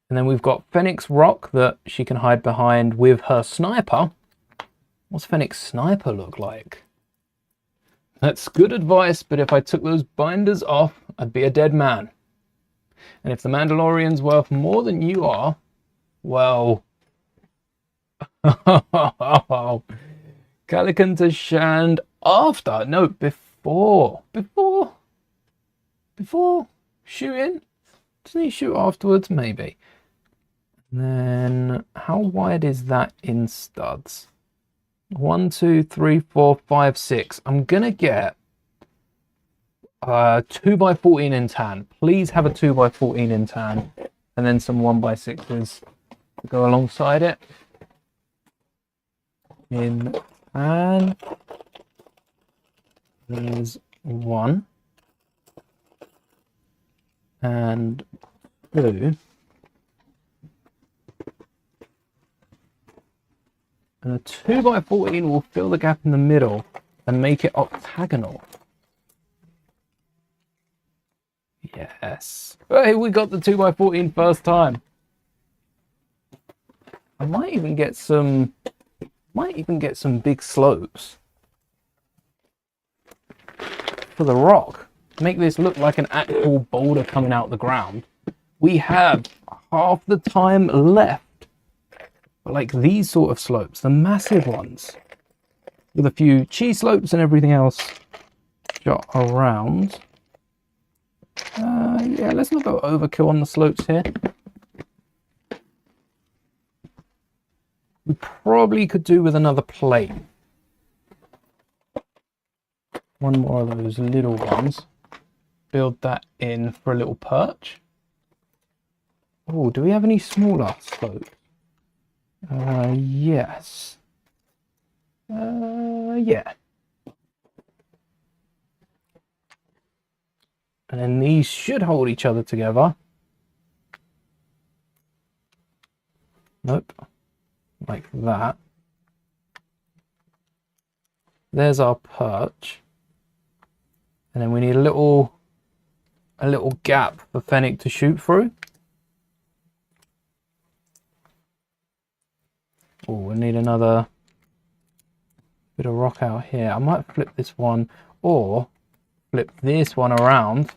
And then we've got Fennec's rock that she can hide behind with her sniper. What's Fennec's sniper look like? That's good advice, but if I took those binders off, I'd be a dead man. And if the Mandalorian's worth more than you are, well... Calican to Shand after, no, before shooting. Doesn't he shoot afterwards? Maybe. And then, how wide is that in studs? 1, 2, 3, 4, 5, 6. I'm gonna get 2x14 in tan. Please have a 2x14 in tan, and then some 1x6s to go alongside it. In tan, there's 1 and 2. And a 2x14 will fill the gap in the middle and make it octagonal. Yes. Hey, we got the 2x14 first time. I might even get some big slopes for the rock. Make this look like an actual boulder coming out the ground. We have half the time left. Like these sort of slopes, the massive ones, with a few cheese slopes and everything else shot around. Yeah, let's not go overkill on the slopes here. We probably could do with another plate. One more of those little ones. Build that in for a little perch. Oh, do we have any smaller slopes? Yes. Yeah. And then these should hold each other together. Nope. Like that. There's our perch. And then we need a little gap for Fennec to shoot through. Oh, we need another bit of rock out here. I might flip this one or flip this one around.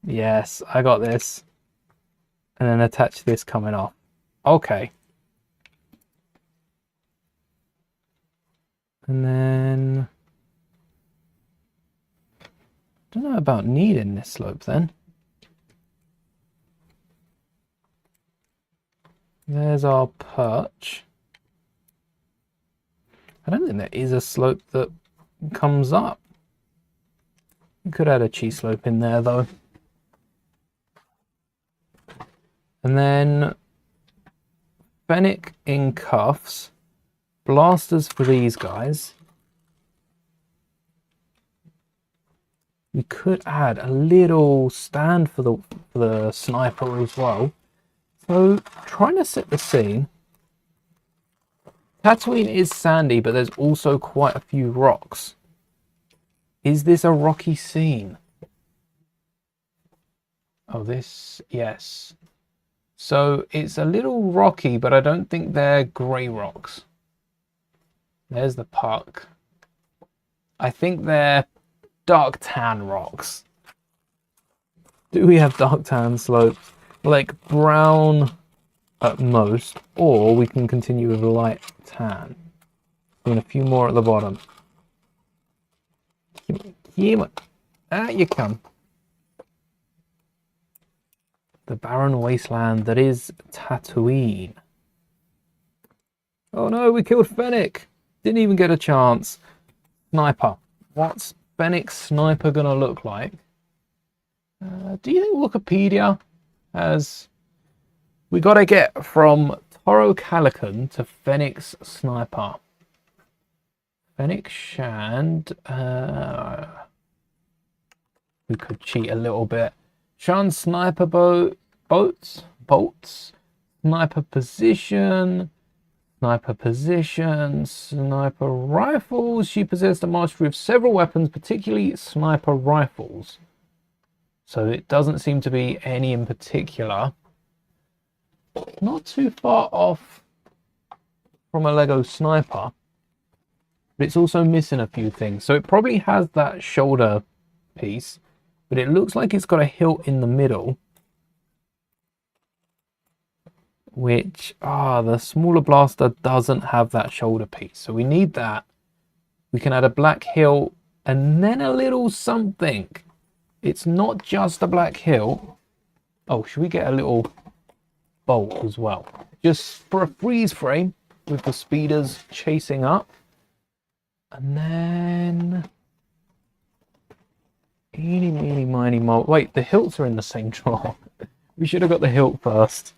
Yes, I got this. And then attach this coming off. Okay. And then... I don't know about needing this slope then. There's our perch. I don't think there is a slope that comes up. You could add a cheese slope in there though. And then Fennec in cuffs. Blasters for these guys. We could add a little stand for the sniper as well. So, trying to set the scene. Tatooine is sandy, but there's also quite a few rocks. Is this a rocky scene? Oh, this, yes. So it's a little rocky, but I don't think they're grey rocks. There's the puck. I think they're dark tan rocks. Do we have dark tan slopes? Like brown at most, or we can continue with light tan. And a few more at the bottom. Here, out you come. The barren wasteland that is Tatooine. Oh no, we killed Fennec. Didn't even get a chance. Sniper. What's Fennec's sniper gonna look like? Do you think Wikipedia has... We gotta get from Toro Calican to Fennec's sniper. Fennec Shand. We could cheat a little bit. Shan sniper bolts, sniper position, sniper rifles. She possessed a mastery of several weapons, particularly sniper rifles. So it doesn't seem to be any in particular. Not too far off from a Lego sniper, but it's also missing a few things. So it probably has that shoulder piece, but it looks like it's got a hilt in the middle, which, the smaller blaster doesn't have that shoulder piece. So we need that. We can add a black hilt and then a little something. It's not just a black hilt. Oh, should we get a little bolt as well? Just for a freeze frame with the speeders chasing up. And then... Eeny, meeny, miny, mo. Wait, the hilts are in the same drawer. We should have got the hilt first.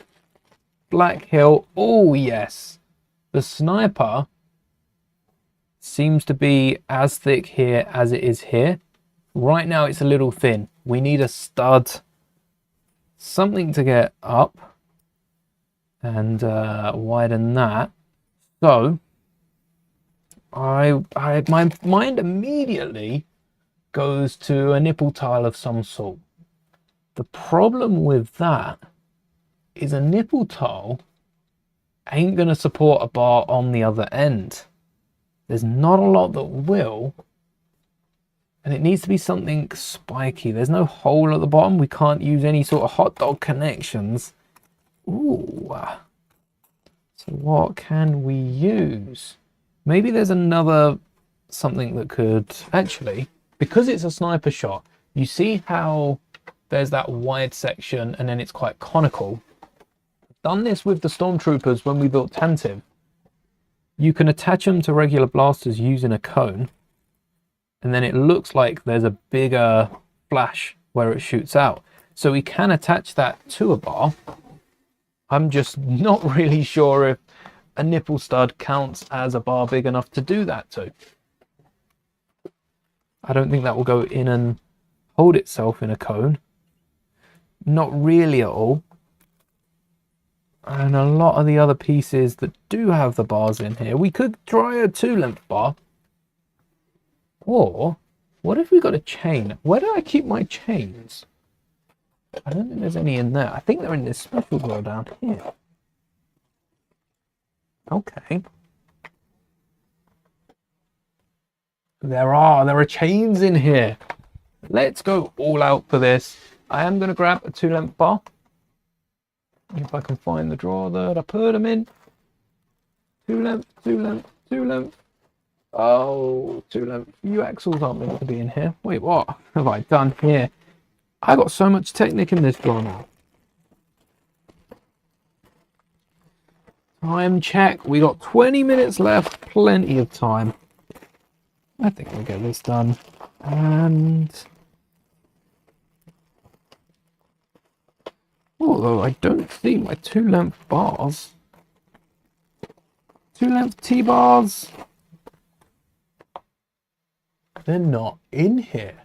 Black hilt. Oh, yes. The sniper seems to be as thick here as it is here. Right now, it's a little thin. We need a stud. Something to get up and widen that. So, my mind immediately goes to a nipple tile of some sort. The problem with that is a nipple tile ain't going to support a bar on the other end. There's not a lot that will, and it needs to be something spiky. There's no hole at the bottom. We can't use any sort of hot dog connections. Ooh. So what can we use? Maybe there's another something that could actually... Because it's a sniper shot, you see how there's that wide section and then it's quite conical. I've done this with the stormtroopers when we built Tantive. You can attach them to regular blasters using a cone, and then it looks like there's a bigger flash where it shoots out. So we can attach that to a bar. I'm just not really sure if a nipple stud counts as a bar big enough to do that to. I don't think that will go in and hold itself in a cone. Not really at all. And a lot of the other pieces that do have the bars in here, we could try a 2-length bar. Or, what if we got a chain? Where do I keep my chains? I don't think there's any in there. I think they're in this special drawer down here. Okay. There are chains in here. Let's go all out for this. I am going to grab a 2-length bar. If I can find the drawer that I put them in. 2-length, 2-length, 2-length. Oh, 2-length. You axles aren't meant to be in here. Wait, what have I done here? I got so much Technic in this drawer now. Time check. We got 20 minutes left. Plenty of time. I think we'll get this done. And although I don't see my 2-length bars. 2-length T-bars. They're not in here.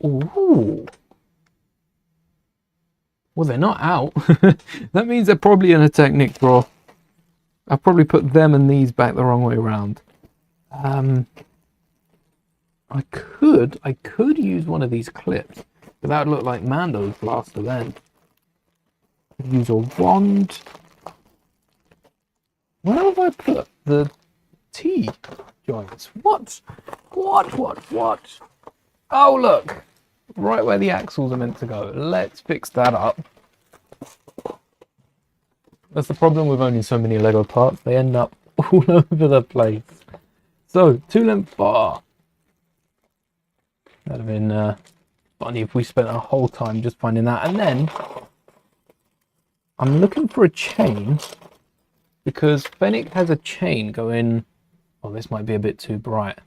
Ooh. Well, they're not out. That means they're probably in a Technic drawer. I've probably put them and these back the wrong way around. I could use one of these clips. But that would look like Mando's blaster then. Use a wand. Where have I put the T joints? What? Oh, look. Right where the axles are meant to go. Let's fix that up. That's the problem with owning so many Lego parts. They end up all over the place. So, 2-length bar. That'd have been funny if we spent our whole time just finding that. And then, I'm looking for a chain, because Fennec has a chain going... Oh, this might be a bit too bright.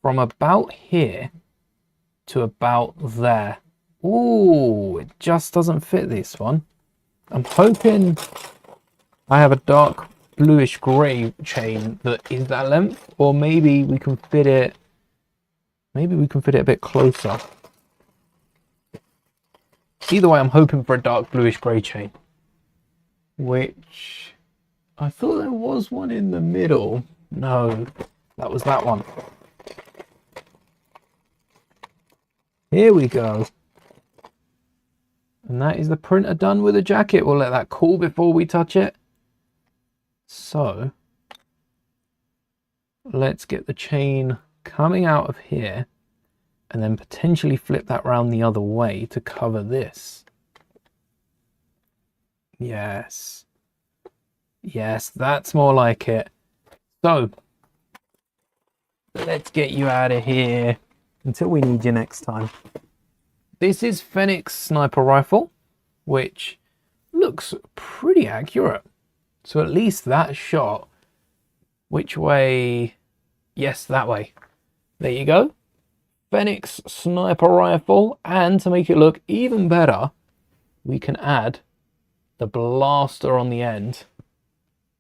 From about here to about there. Ooh, it just doesn't fit this one. I'm hoping I have a dark bluish grey chain that is that length, or maybe we can fit it. Maybe we can fit it a bit closer. Either way, I'm hoping for a dark bluish grey chain, which I thought there was one in the middle. No, that was that one. Here we go. And that is the printer done with the jacket. We'll let that cool before we touch it. So, let's get the chain coming out of here and then potentially flip that round the other way to cover this. Yes. Yes, that's more like it. So, let's get you out of here until we need you next time. This is Fennec's sniper rifle, which looks pretty accurate. So at least that shot, which way? Yes, that way. There you go. Fennec's sniper rifle, and to make it look even better, we can add the blaster on the end.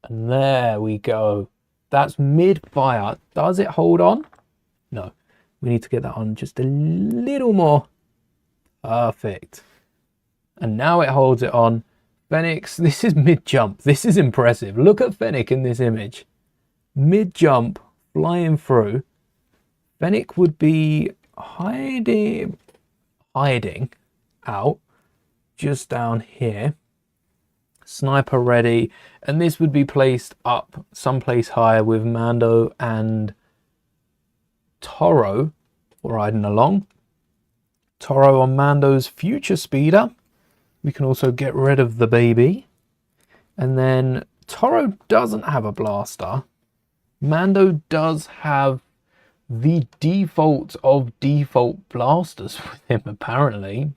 And there we go. That's mid-fire. Does it hold on? No. We need to get that on just a little more. Perfect. And now it holds it on. Fennec's, this is mid-jump. This is impressive. Look at Fennec in this image. Mid-jump, flying through. Fennec would be hiding out just down here. Sniper ready. And this would be placed up someplace higher with Mando and Toro riding along. Toro on Mando's future speeder. We can also get rid of the baby. And then Toro doesn't have a blaster. Mando does have the default of default blasters with him, apparently.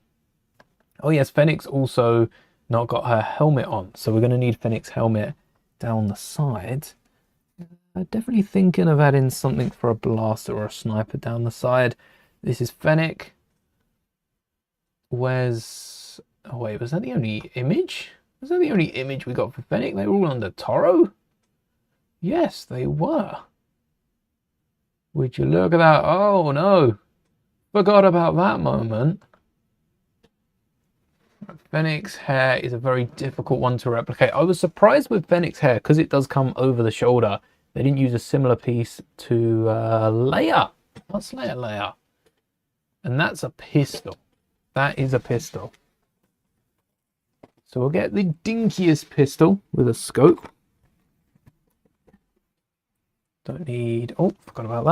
Oh yes, Fennec's also not got her helmet on, so we're going to need Fennec's helmet down the side. Definitely thinking of adding something for a blaster or a sniper down the side. This is Fennec. Where's... Oh wait, was that the only image? Was that the only image we got for Fennec? They were all under Toro? Yes, they were. Would you look at that? Oh no. Forgot about that moment. Fennec's hair is a very difficult one to replicate. I was surprised with Fennec's hair because it does come over the shoulder. They didn't use a similar piece to Leia. What's Leia? And that's a pistol. That is a pistol. So we'll get the dinkiest pistol with a scope. Don't need... Oh, forgot about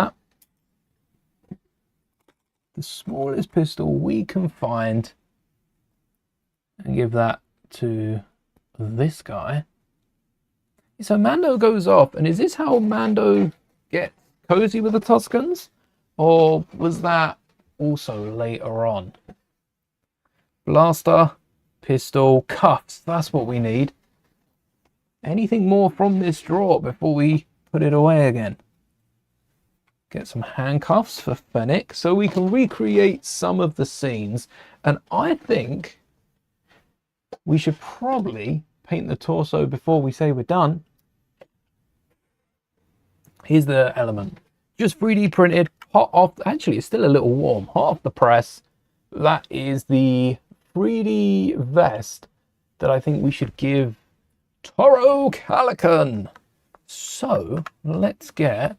that. The smallest pistol we can find. And give that to this guy. So Mando goes off. And is this how Mando gets cozy with the Tuscans? Or was that also later on? Blaster, pistol, cuffs. That's what we need. Anything more from this drawer before we put it away again? Get some handcuffs for Fennec so we can recreate some of the scenes. And I think we should probably paint the torso before we say we're done. Here's the element. Just 3D printed, hot off. Actually, it's still a little warm. Hot off the press. That is the 3D vest that I think we should give Toro Calican. So let's get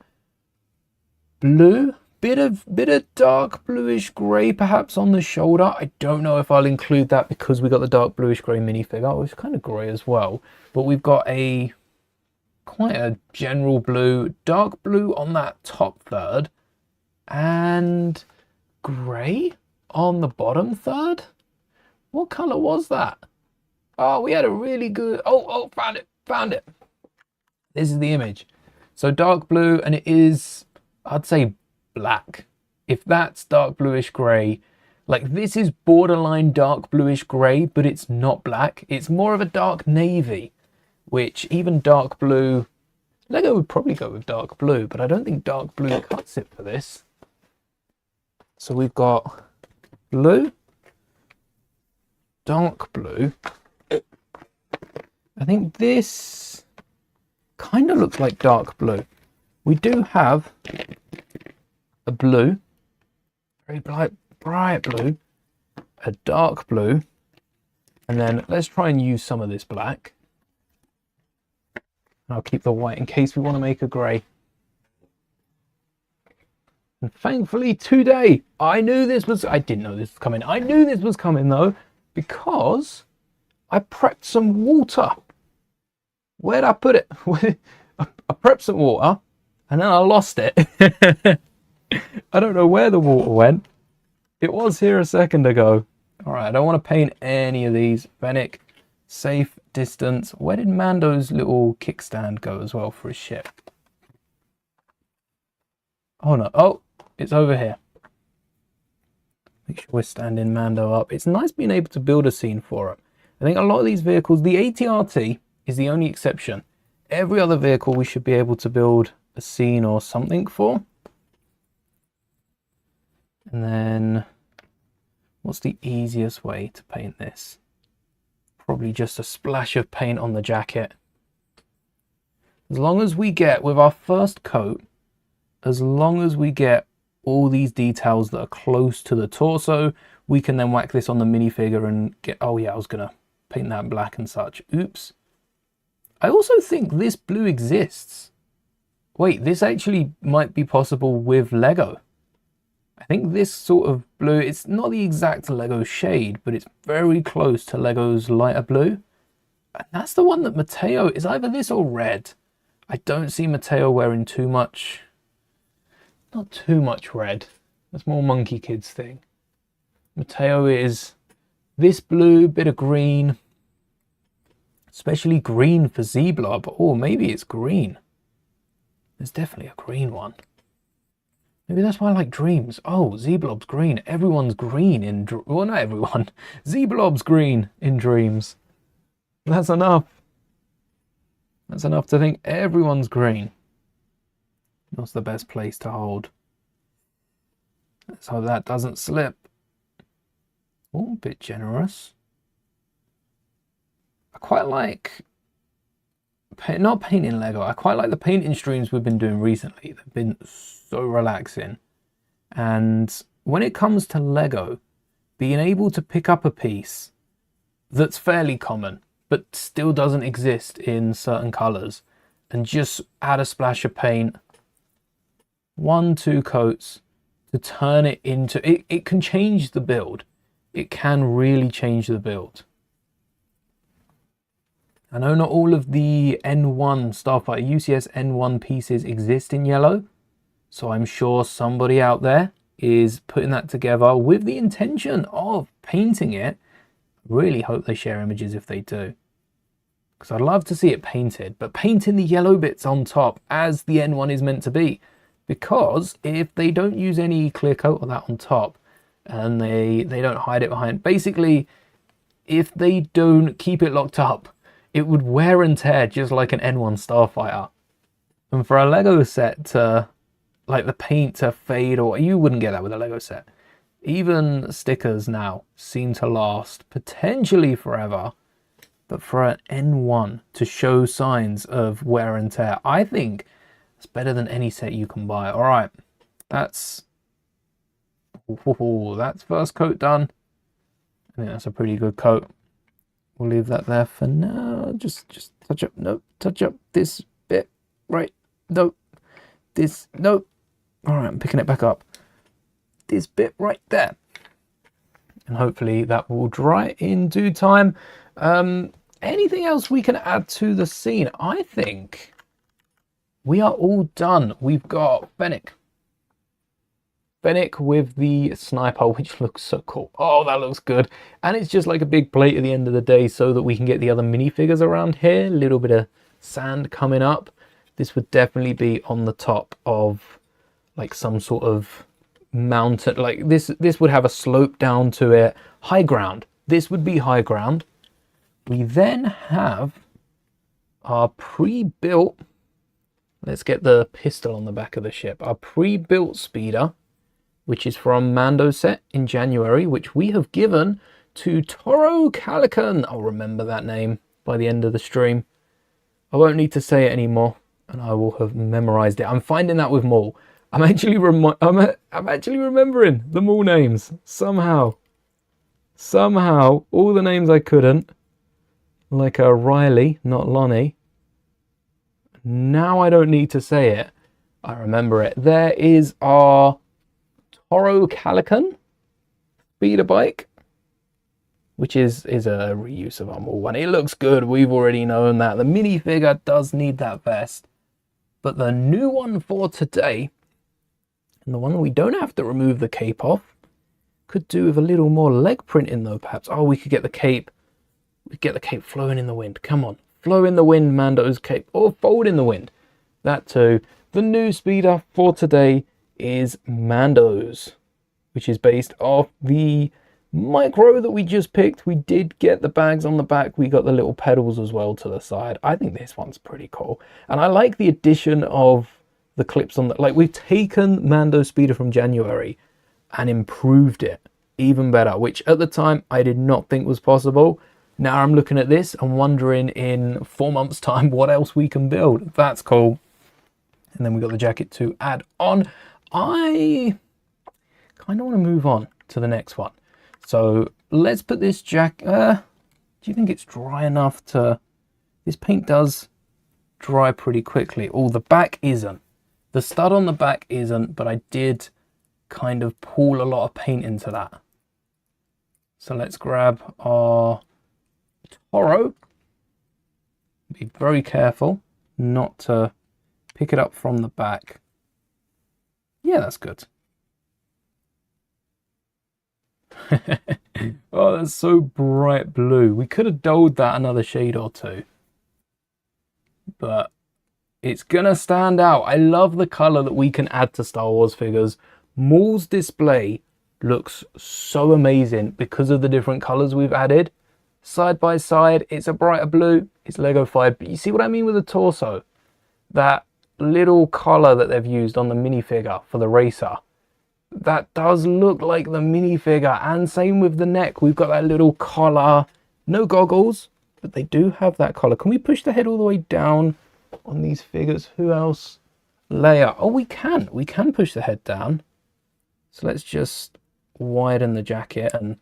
blue bit of dark bluish grey perhaps on the shoulder. I don't know if I'll include that because we got the dark bluish grey minifigure, which is kind of grey as well. But we've got quite a general blue, dark blue on that top third, and grey on the bottom third. What colour was that? Oh, we had a really good... Oh, found it. This is the image. So dark blue, and it is, I'd say, black. If that's dark bluish grey, like this is borderline dark bluish grey, but it's not black. It's more of a dark navy, which even dark blue... Lego would probably go with dark blue, but I don't think dark blue cuts it for this. So we've got blue, dark blue. I think this kind of looks like dark blue. We do have a blue, very bright blue, a dark blue, and then let's try and use some of this black. And I'll keep the white in case we want to make a grey. And thankfully today, I didn't know this was coming. I knew this was coming though, because I prepped some water. Where'd I put it? I prepped some water and then I lost it. I don't know where the water went. It was here a second ago. All right, I don't want to paint any of these. Fennec, safe distance. Where did Mando's little kickstand go as well for his ship? Oh no, oh, it's over here. Make sure we're standing Mando up. It's nice being able to build a scene for it. I think a lot of these vehicles, the AT-RT is the only exception. Every other vehicle we should be able to build a scene or something for. And then, what's the easiest way to paint this? Probably just a splash of paint on the jacket. As long as we get, with our first coat, as long as we get all these details that are close to the torso, we can then whack this on the minifigure and get, oh yeah, I was gonna paint that black and such. Oops. I also think this blue exists. Wait, this actually might be possible with Lego. I think this sort of blue, it's not the exact Lego shade, but it's very close to Lego's lighter blue. And that's the one that Mateo is either this or red. I don't see Mateo wearing too much, not too much red. That's more Monkey Kids thing. Mateo is this blue, bit of green, especially green for Z-Blob. Oh, maybe it's green. There's definitely a green one. Maybe that's why I like Dreams. Oh, Z-Blob's green. Everyone's green in... Well, not everyone. Z-Blob's green in Dreams. That's enough. That's enough to think everyone's green. That's the best place to hold. Let's hope that doesn't slip. Oh, a bit generous. I quite like... Not painting Lego. I quite like the painting streams we've been doing recently. They've been so relaxing. And when it comes to Lego, being able to pick up a piece that's fairly common, but still doesn't exist in certain colors, and just add a splash of paint, 1-2 coats, to turn it into... It can change the build. It can really change the build. I know not all of the N1 Starfighter UCS N1 pieces exist in yellow, so I'm sure somebody out there is putting that together with the intention of painting it. Really hope they share images if they do, because I'd love to see it painted, but painting the yellow bits on top as the N1 is meant to be, because if they don't use any clear coat of that on top and they don't hide it behind, basically if they don't keep it locked up, it would wear and tear just like an N1 Starfighter. And for a Lego set to, like the paint to fade, or you wouldn't get that with a Lego set. Even stickers now seem to last potentially forever, but for an N1 to show signs of wear and tear, I think it's better than any set you can buy. All right, that's first coat done. I think that's a pretty good coat. We'll leave that there for now. Just touch up. Nope. Touch up this bit. Right. Nope. This. Nope. All right. I'm picking it back up. this bit right there. And hopefully that will dry in due time. Anything else we can add to the scene? I think we are all done. We've got Fennec with the sniper, which looks so cool. Oh, that looks good. And it's just like a big plate at the end of the day so that we can get the other minifigures around here. A little bit of sand coming up. This would definitely be on the top of like some sort of mountain. Like this would have a slope down to it. High ground. This would be high ground. We then have our pre-built, let's get the pistol on the back of the ship, our pre-built speeder, which is from Mando set in January, which we have given to Toro Calican. I'll remember that name by the end of the stream. I won't need to say it anymore, and I will have memorized it. I'm finding that with Maul. I'm actually remembering the Maul names somehow. Somehow, all the names I couldn't. Like a Riley, not Lonnie. Now I don't need to say it. I remember it. There is our Toro Calican speeder bike, which is a reuse of our Maul one. It looks good. We've already known that. The minifigure does need that vest. But the new one for today, and the one that we don't have to remove the cape off, could do with a little more leg printing though, perhaps. Oh, we could get the cape. We get the cape flowing in the wind. Come on. Flow in the wind, Mando's cape. Or fold in the wind. That too. The new speeder for today is Mando's, which is based off the micro that we just picked. We did get the bags on the back. We got the little pedals as well to the side. I think this one's pretty cool. And I like the addition of the clips on the... Like, we've taken Mando's speeder from January and improved it even better, which at the time I did not think was possible. Now I'm looking at this and wondering in 4 months' time what else we can build. That's cool. And then we got the jacket to add on. I kind of want to move on to the next one. So let's put this jacket... do you think it's dry enough to... This paint does dry pretty quickly. Oh, the back isn't. The stud on the back isn't, but I did kind of pull a lot of paint into that. So let's grab our Toro. Be very careful not to pick it up from the back. Yeah, that's good. Oh, that's so bright blue. We could have dulled that another shade or two, but it's gonna stand out. I love the color that we can add to Star Wars figures. Maul's display looks so amazing because of the different colors we've added. Side by side, it's a brighter blue, it's Lego-fied, but you see what I mean with the torso? That little collar that they've used on the minifigure for the racer, that does look like the minifigure. And same with the neck, we've got that little collar. No goggles, but they do have that collar. Can we push the head all the way down on these figures? Who else? Leia. Oh, we can push the head down. So let's just widen the jacket and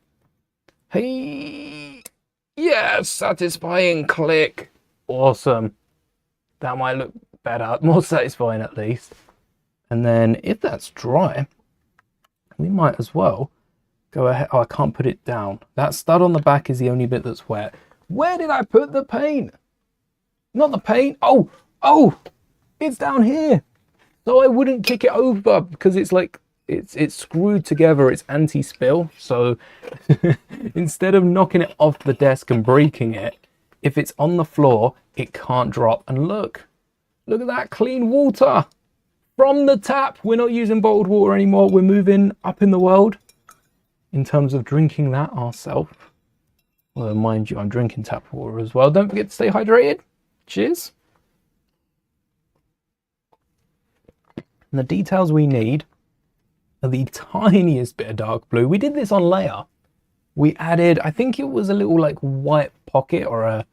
hey, yes, satisfying click. Awesome. That might look better, more satisfying at least. And then if that's dry, we might as well go ahead. Oh, I can't put it down. That stud on the back is the only bit that's wet. Where did I put the paint? Not the paint. Oh, it's down here. So I wouldn't kick it over because it's like, it's screwed together. It's anti-spill. So instead of knocking it off the desk and breaking it, if it's on the floor, it can't drop. And look at that clean water from the tap. We're not using bottled water anymore. We're moving up in the world in terms of drinking that ourselves. Well, mind you, I'm drinking tap water as well. Don't forget to stay hydrated. Cheers. And the details we need are the tiniest bit of dark blue. We did this on Leia. We added, I think it was a little like white pocket or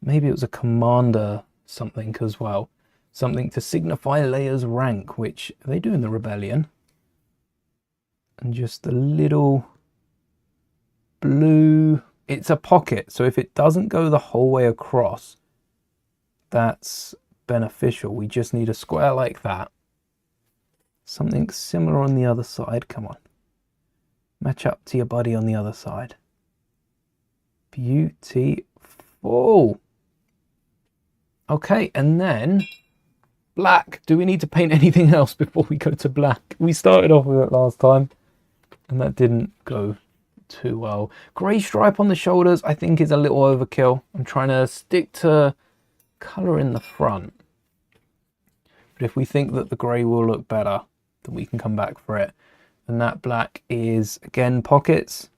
maybe it was a commander something as well. Something to signify Leia's rank, which they do in the Rebellion. And just a little blue, it's a pocket. So if it doesn't go the whole way across, that's beneficial. We just need a square like that. something similar on the other side. Come on. Match up to your buddy on the other side. Beautiful. Okay, and then black. Do we need to paint anything else before we go to black? We started off with it last time, and that didn't go too well. Grey stripe on the shoulders, I think, is a little overkill. I'm trying to stick to colour in the front. But if we think that the grey will look better, then we can come back for it. And that black is, again, pockets.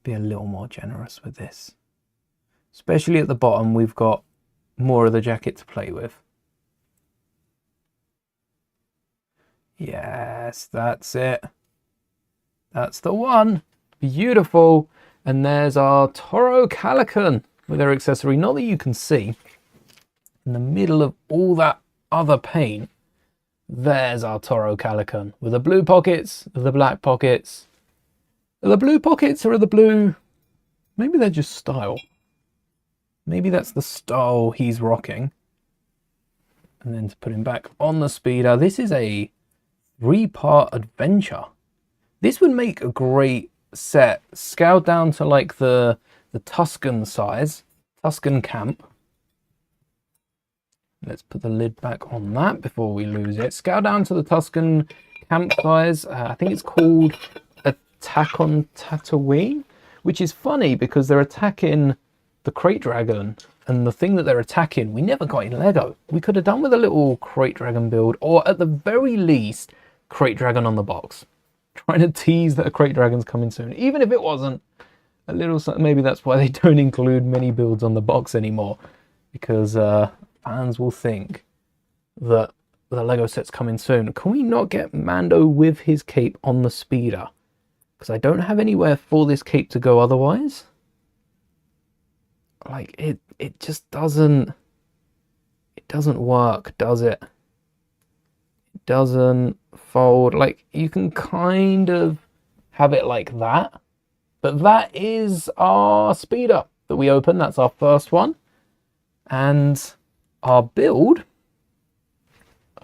Be a little more generous with this. Especially at the bottom, we've got more of the jacket to play with. Yes, that's it. That's the one. Beautiful. And there's our Toro Calican with their accessory. Not that you can see. In the middle of all that other paint, there's our Toro Calican with the blue pockets, the black pockets. Are the blue pockets or are the blue? Maybe they're just style. Maybe that's the style he's rocking. And then to put him back on the speeder, this is a 3-part adventure. This would make a great set, scaled down to like the Tuscan size, Tuscan camp. Let's put the lid back on that before we lose it. Scale down to the Tuscan camp size. I think it's called Attack on Tatooine, which is funny because they're attacking the Crate Dragon, and the thing that they're attacking, we never got in Lego. We could have done with a little Crate Dragon build, or at the very least, Crate Dragon on the box. Trying to tease that a Crate Dragon's coming soon. Even if it wasn't, a little, maybe that's why they don't include mini builds on the box anymore, because fans will think that the Lego set's coming soon. Can we not get Mando with his cape on the speeder? Because I don't have anywhere for this cape to go otherwise. Like, it just doesn't work, does it? It doesn't fold. Like, you can kind of have it like that, but that is our speeder that we open. That's our first one. And our build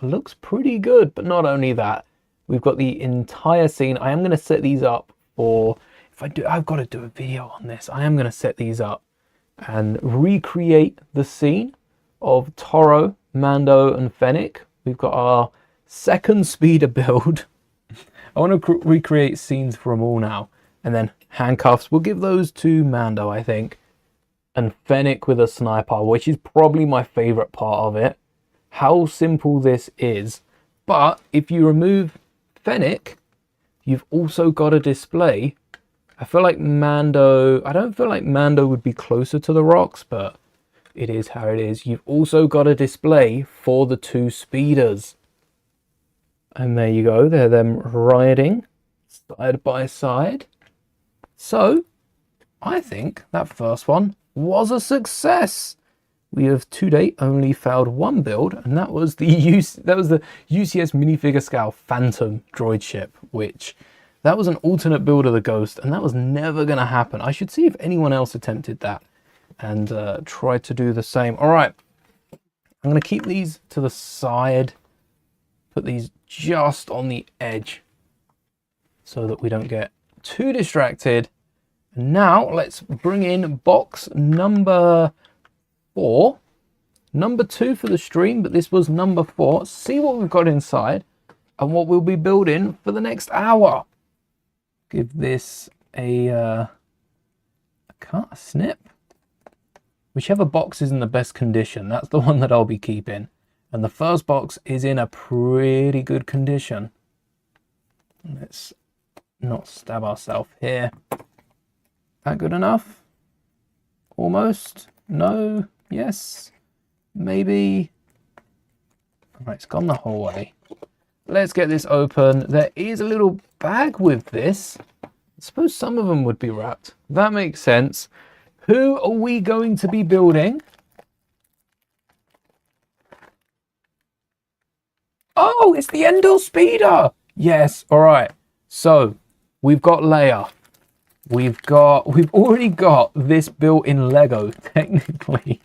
looks pretty good, but not only that, we've got the entire scene. I am going to set these up for, I've got to do a video on this. I am going to set these up and recreate the scene of Toro, Mando, and Fennec. We've got our second speeder build. I want to recreate scenes for them all now. And then handcuffs, we'll give those to Mando, I think. And Fennec with a sniper, which is probably my favorite part of it. How simple this is. But if you remove Fennec, you've also got a display. I feel like Mando, I don't feel like Mando would be closer to the rocks, but it is how it is. You've also got a display for the two speeders. And there you go, they're them riding side by side. So I think that first one was a success. We have to date only failed one build, and that was the UCS minifigure scale Phantom droid ship, which that was an alternate build of the Ghost, and that was never going to happen. I should see if anyone else attempted that and tried to do the same. All right, I'm going to keep these to the side, put these just on the edge so that we don't get too distracted. And now let's bring in box number 4. Number 2 for the stream, but this was number 4. See what we've got inside and what we'll be building for the next hour. Give this a cut, a snip. Whichever box is in the best condition, that's the one that I'll be keeping. And the first box is in a pretty good condition. Let's not stab ourselves here. That good enough? Almost? No? Yes? Maybe? Alright, it's gone the whole way. Let's get this open. There is a little bag with this. I suppose some of them would be wrapped. That makes sense. Who are we going to be building? Oh, it's the Endor Speeder! Yes, alright. So, we've got Leia. We've already got this built in Lego, technically.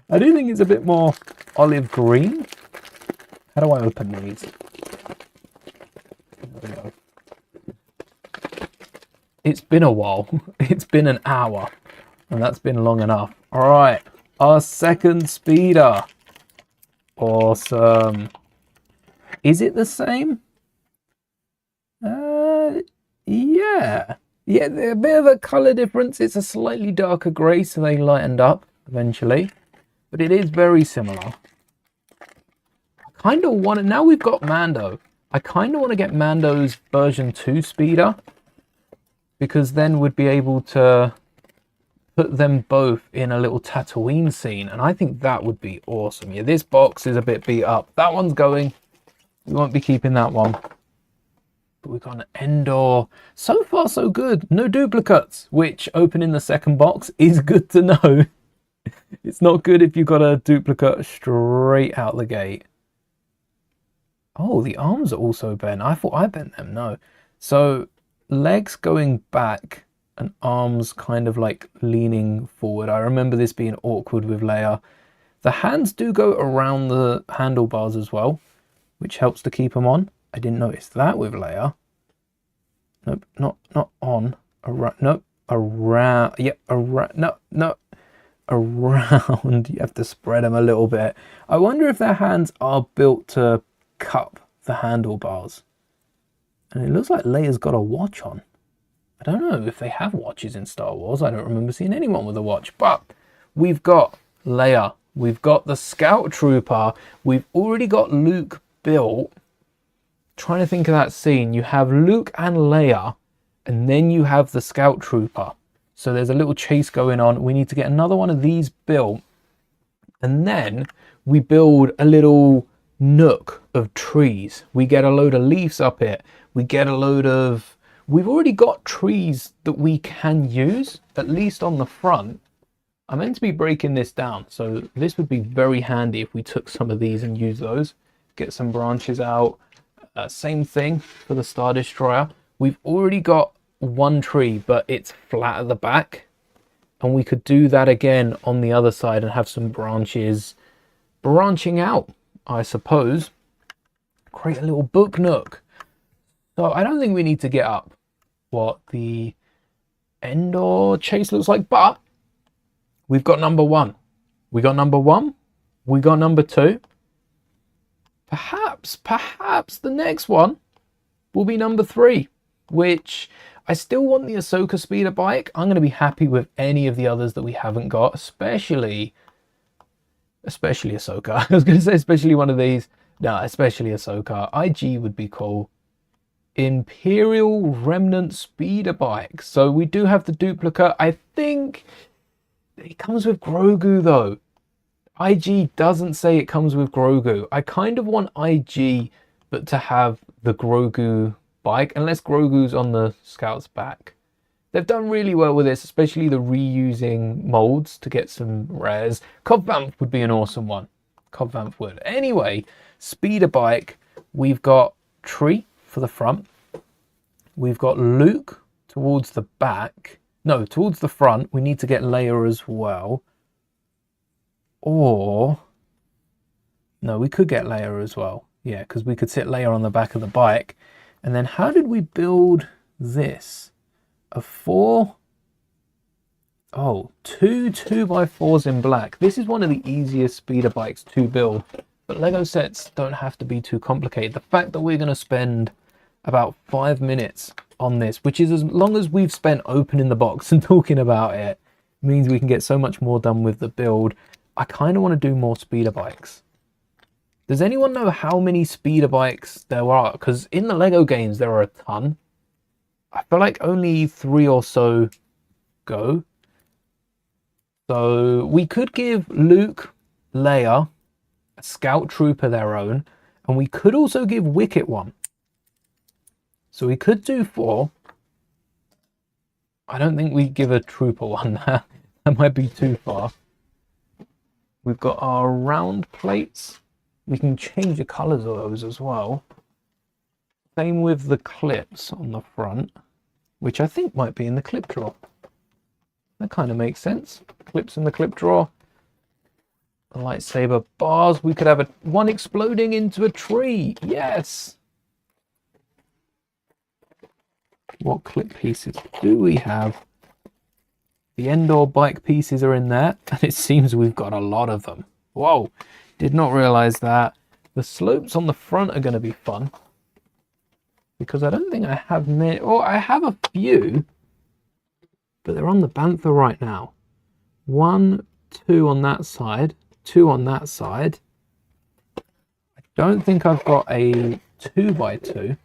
I do think it's a bit more olive green. How do I open these? There we go. It's been a while. It's been an hour. And that's been long enough. All right. Our second speeder. Awesome. Is it the same? Yeah. Yeah, a bit of a color difference. It's a slightly darker gray, so they lightened up eventually. But it is very similar. I kind of want to... Now we've got Mando. I kind of want to get Mando's version 2 speeder. Because then we'd be able to put them both in a little Tatooine scene. And I think that would be awesome. Yeah, this box is a bit beat up. That one's going. We won't be keeping that one. But we've got an Endor. So far, so good. No duplicates, which opening the second box is good to know. It's not good if you've got a duplicate straight out the gate. Oh, the arms are also bent. I thought I bent them. No. So legs going back and arms kind of like leaning forward. I remember this being awkward with Leia. The hands do go around the handlebars as well, which helps to keep them on. I didn't notice that with Leia. Nope, not on. Around, nope, around. Yep, around. No, around. You have to spread them a little bit. I wonder if their hands are built to cup the handlebars. And it looks like Leia's got a watch on. I don't know if they have watches in Star Wars. I don't remember seeing anyone with a watch. But we've got Leia. We've got the Scout Trooper. We've already got Luke built. Trying to think of that scene. You have Luke and Leia. And then you have the Scout Trooper. So there's a little chase going on. We need to get another one of these built. And then we build a little nook of trees. We get a load of leaves up it. We get a load of... We've already got trees that we can use, at least on the front. I'm meant to be breaking this down, so this would be very handy if we took some of these and used those. Get some branches out. Same thing for the Star Destroyer. We've already got one tree, but it's flat at the back. And we could do that again on the other side and have some branches branching out, I suppose. Create a little book nook. So I don't think we need to get up what the Endor chase looks like, but we've got number one. We got number one. We got number two. Perhaps the next one will be number three, which I still want the Ahsoka speeder bike. I'm going to be happy with any of the others that we haven't got, especially Ahsoka. I was going to say especially one of these. No, especially Ahsoka. IG would be cool. Imperial Remnant speeder bike. So we do have the duplicate. I think it comes with Grogu though. IG doesn't say it comes with Grogu. I kind of want IG but to have the Grogu bike, unless Grogu's on the Scout's back. They've done really well with this, especially the reusing molds to get some rares. Cobb Vanth would be an awesome one. Cobb Vanth would. Anyway, speeder bike. We've got tree for the front. We've got Luke towards the back. No, towards the front. We need to get Leia as well. Or... no, we could get Leia as well. Yeah, because we could sit Leia on the back of the bike. And then how did we build this? A four... oh, two 2x4s in black. This is one of the easiest speeder bikes to build. But Lego sets don't have to be too complicated. The fact that we're going to spend about 5 minutes on this, which is as long as we've spent opening the box and talking about it, means we can get so much more done with the build. I kind of want to do more speeder bikes. Does anyone know how many speeder bikes there are? Because in the Lego games, there are a ton. I feel like only 3 or so go. So we could give Luke, Leia, a Scout Trooper their own. And we could also give Wicket one. So we could do 4. I don't think we give a Trooper one. That might be too far. We've got our round plates. We can change the colours of those as well. Same with the clips on the front, which I think might be in the clip drawer. That kind of makes sense. Clips in the clip drawer. The lightsaber bars. We could have one exploding into a tree. Yes. What clip pieces do we have? The Endor bike pieces are in there, and it seems we've got a lot of them. Whoa, did not realize that. The slopes on the front are going to be fun, because I don't think I have many, or I have a few, but they're on the Bantha right now. 1, 2 on that side, 2 on that side. I don't think I've got a 2x2.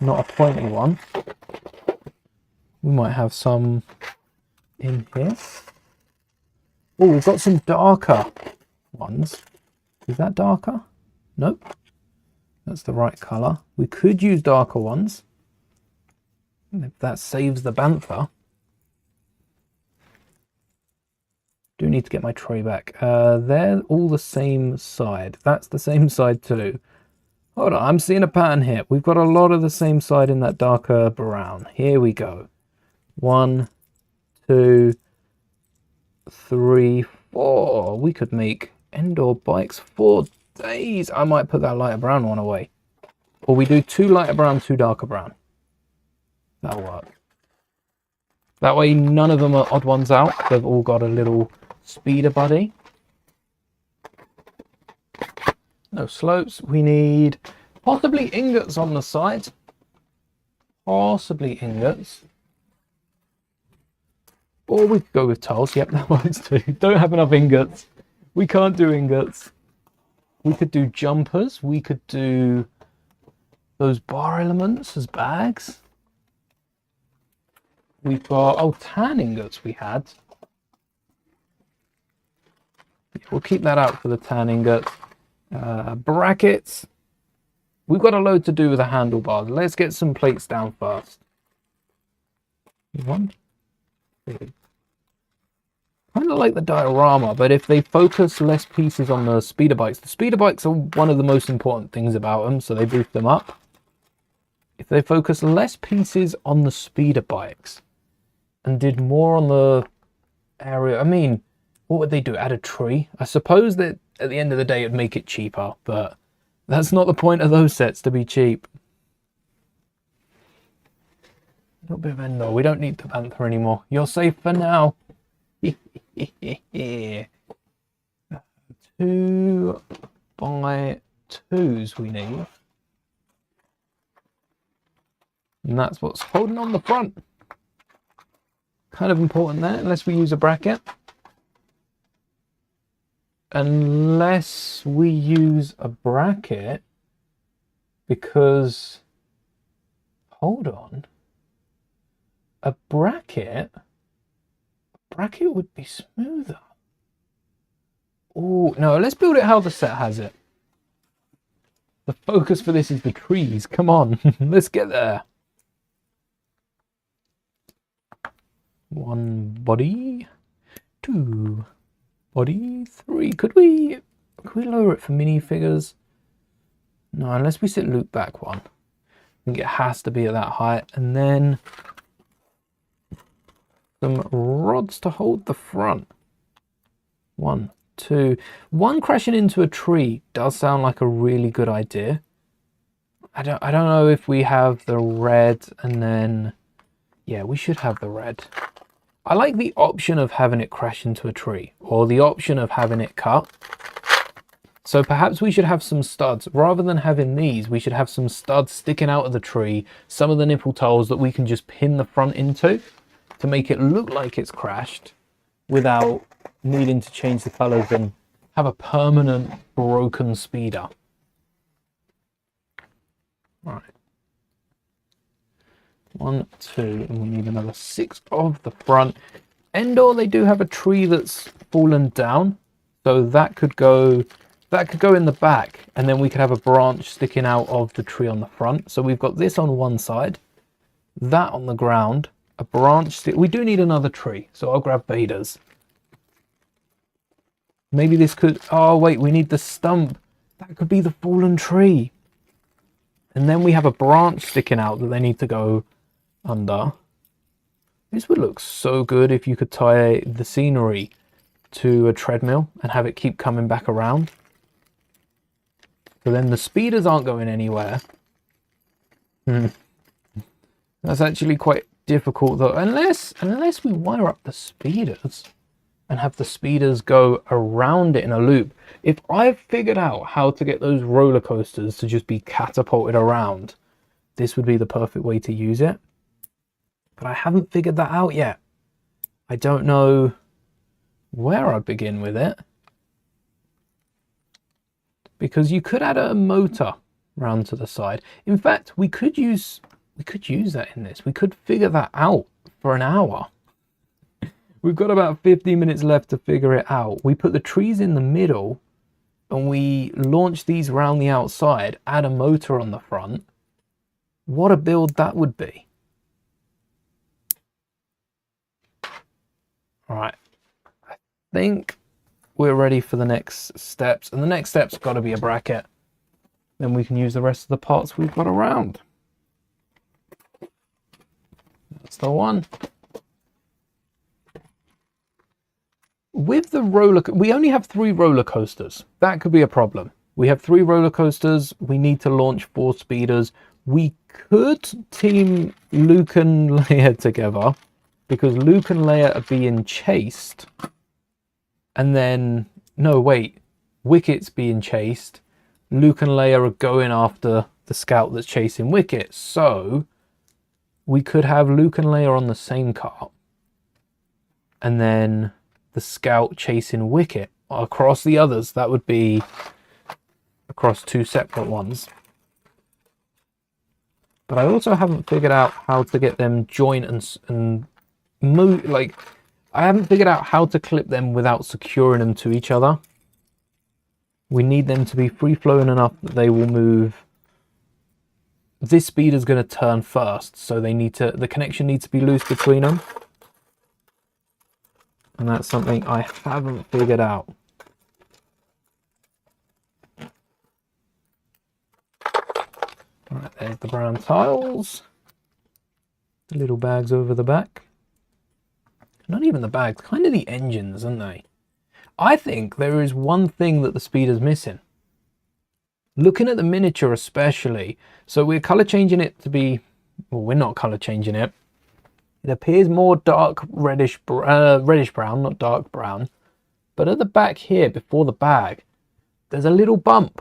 Not a pointy one. We might have some in here. Oh, we've got some darker ones. Is that darker? Nope. That's the right colour. We could use darker ones. If that saves the Bantha. Do need to get my tray back. They're all the same side. That's the same side too. Hold on, I'm seeing a pattern here. We've got a lot of the same side in that darker brown. Here we go. 1, 2, 3, 4. We could make Endor bikes for days. I might put that lighter brown one away. Or we do 2 lighter brown, 2 darker brown. That'll work. That way none of them are odd ones out. They've all got a little speeder buddy. No slopes. We need possibly ingots on the side. Possibly ingots. Or we could go with tiles. Yep, that works too. Don't have enough ingots. We can't do ingots. We could do jumpers. We could do those bar elements as bags. We've got, tan ingots we had. We'll keep that out for the tan ingots. Brackets. We've got a load to do with the handlebars. Let's get some plates down first. 1, 2. Kind of like the diorama, but if they focus less pieces on the speeder bikes are one of the most important things about them, so they boost them up. If they focus less pieces on the speeder bikes and did more on the area, I mean, what would they do? Add a tree? I suppose that at the end of the day it'd make it cheaper, but that's not the point of those sets, to be cheap. A little bit of Endor. We don't need the Bantha anymore. You're safe for now. 2 by 2s we need. And that's what's holding on the front. Kind of important there, unless we use a bracket. Unless we use a bracket, because, hold on, a bracket would be smoother. Oh, no, let's build it how the set has it. The focus for this is the trees. Come on, let's get there. 1 body, 2 body, 3. Could we lower it for minifigures? No, unless we sit loop back one. I think it has to be at that height. And then some rods to hold the front. 1, 2. 1 crashing into a tree does sound like a really good idea. I don't know if we have the red, and then yeah, we should have the red. I like the option of having it crash into a tree, or the option of having it cut. So perhaps we should have some studs. Rather than having these, we should have some studs sticking out of the tree, some of the nipple tiles that we can just pin the front into to make it look like it's crashed without needing to change the colors and have a permanent broken speeder. Right. 1, 2, and we need another 6 of the front. Endor, they do have a tree that's fallen down, so that could go in the back, and then we could have a branch sticking out of the tree on the front. So we've got this on one side, that on the ground, a branch. We do need another tree, so I'll grab Vader's. Maybe this could, oh wait, we need the stump. That could be the fallen tree. And then we have a branch sticking out that they need to go under. This would look so good if you could tie the scenery to a treadmill and have it keep coming back around. So then the speeders aren't going anywhere. That's actually quite difficult though, unless we wire up the speeders and have the speeders go around it in a loop. If I've figured out how to get those roller coasters to just be catapulted around, this would be the perfect way to use it. But I haven't figured that out yet. I don't know where I'd begin with it. Because you could add a motor round to the side. In fact, we could use that in this. We could figure that out for an hour. We've got about 15 minutes left to figure it out. We put the trees in the middle and we launch these around the outside, add a motor on the front. What a build that would be. All right, I think we're ready for the next steps. And the next step's got to be a bracket. Then we can use the rest of the parts we've got around. That's the one. With the we only have 3 roller coasters. That could be a problem. We have 3 roller coasters. We need to launch 4 speeders. We could team Luke and Leia together, because Luke and Leia are being chased. And then, no, wait, Wicket's being chased. Luke and Leia are going after the scout that's chasing Wicket. So we could have Luke and Leia on the same cart. And then the scout chasing Wicket across the others. That would be across 2 separate ones. But I also haven't figured out how to get them joint and move. Like, I haven't figured out how to clip them without securing them to each other. We need them to be free-flowing enough that they will move. This speeder's going to turn first, so the connection needs to be loose between them. And that's something I haven't figured out. All right, there's the brown tiles. The little bags over the back. Not even the bags, kind of the engines, aren't they? I think there is one thing that the speeder's missing. Looking at the miniature especially, so we're colour changing it to be, well, we're not colour changing it. It appears more dark reddish brown, not dark brown. But at the back here, before the bag, there's a little bump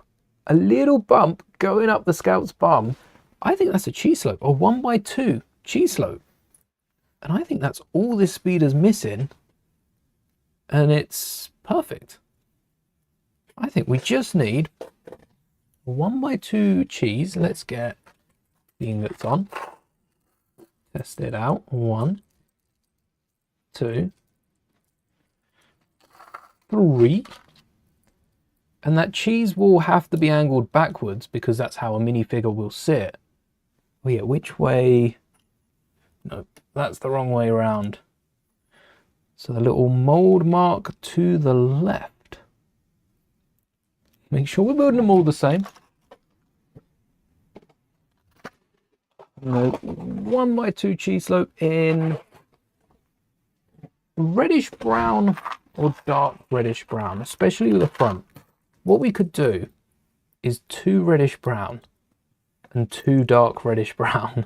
going up the scout's bum. I think that's a cheese slope, a 1x2 cheese slope. And I think that's all this speeder's missing. And it's perfect. I think we just need a 1x2 cheese. Let's get the ingots on. Test it out. 1, 2, 3. And that cheese will have to be angled backwards because that's how a minifigure will sit. Oh yeah, which way? No, that's the wrong way around. So the little mold mark to the left. Make sure we're building them all the same. 1x2 cheese slope in reddish brown or dark reddish brown, especially with the front. What we could do is 2 reddish brown and 2 dark reddish brown.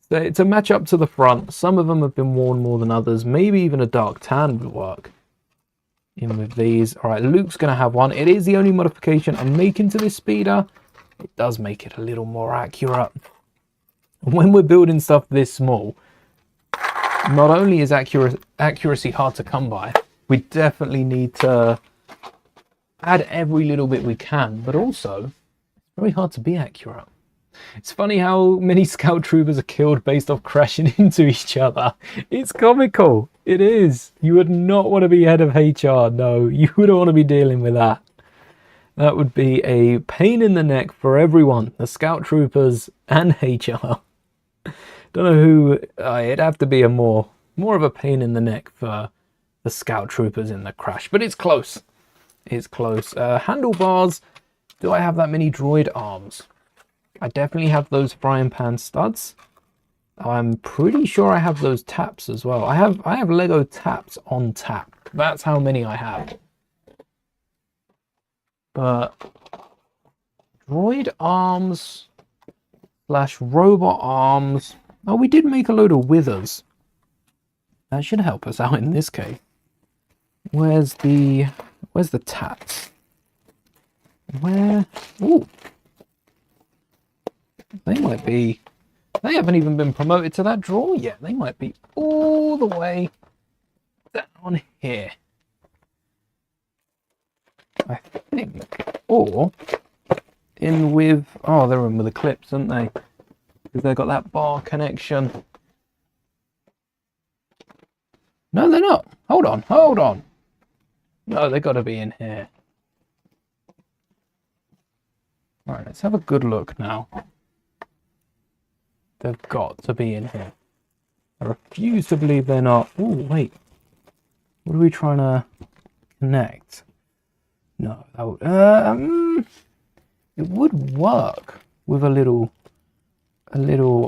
So to match up to the front, some of them have been worn more than others. Maybe even a dark tan would work in with these. All right, Luke's going to have one. It is the only modification I'm making to this speeder. It does make it a little more accurate. When we're building stuff this small, not only is accuracy hard to come by, we definitely need to add every little bit we can, but also it's very hard to be accurate. It's funny how many scout troopers are killed based off crashing into each other. It's comical. It is. You would not want to be head of HR. No, you wouldn't want to be dealing with that. That would be a pain in the neck for everyone, the scout troopers and HR. Don't know who. It'd have to be a more of a pain in the neck for the scout troopers in the crash, but it's close. It's close. Handlebars. Do I have that many droid arms? I definitely have those frying pan studs. I'm pretty sure I have those taps as well. I have Lego taps on tap. That's how many I have. But droid arms / robot arms. Oh, we did make a load of withers. That should help us out in this case. Where's the taps? Where? Ooh. They might be. They haven't even been promoted to that drawer yet. They might be all the way down here, I think. Or in with, oh, they're in with the clips, aren't they? Because they've got that bar connection. No, they're not. Hold on. No, they've got to be in here. All right, let's have a good look now. They've got to be in here. I refuse to believe they're not. Oh, wait. What are we trying to connect? No, that would, it would work with a little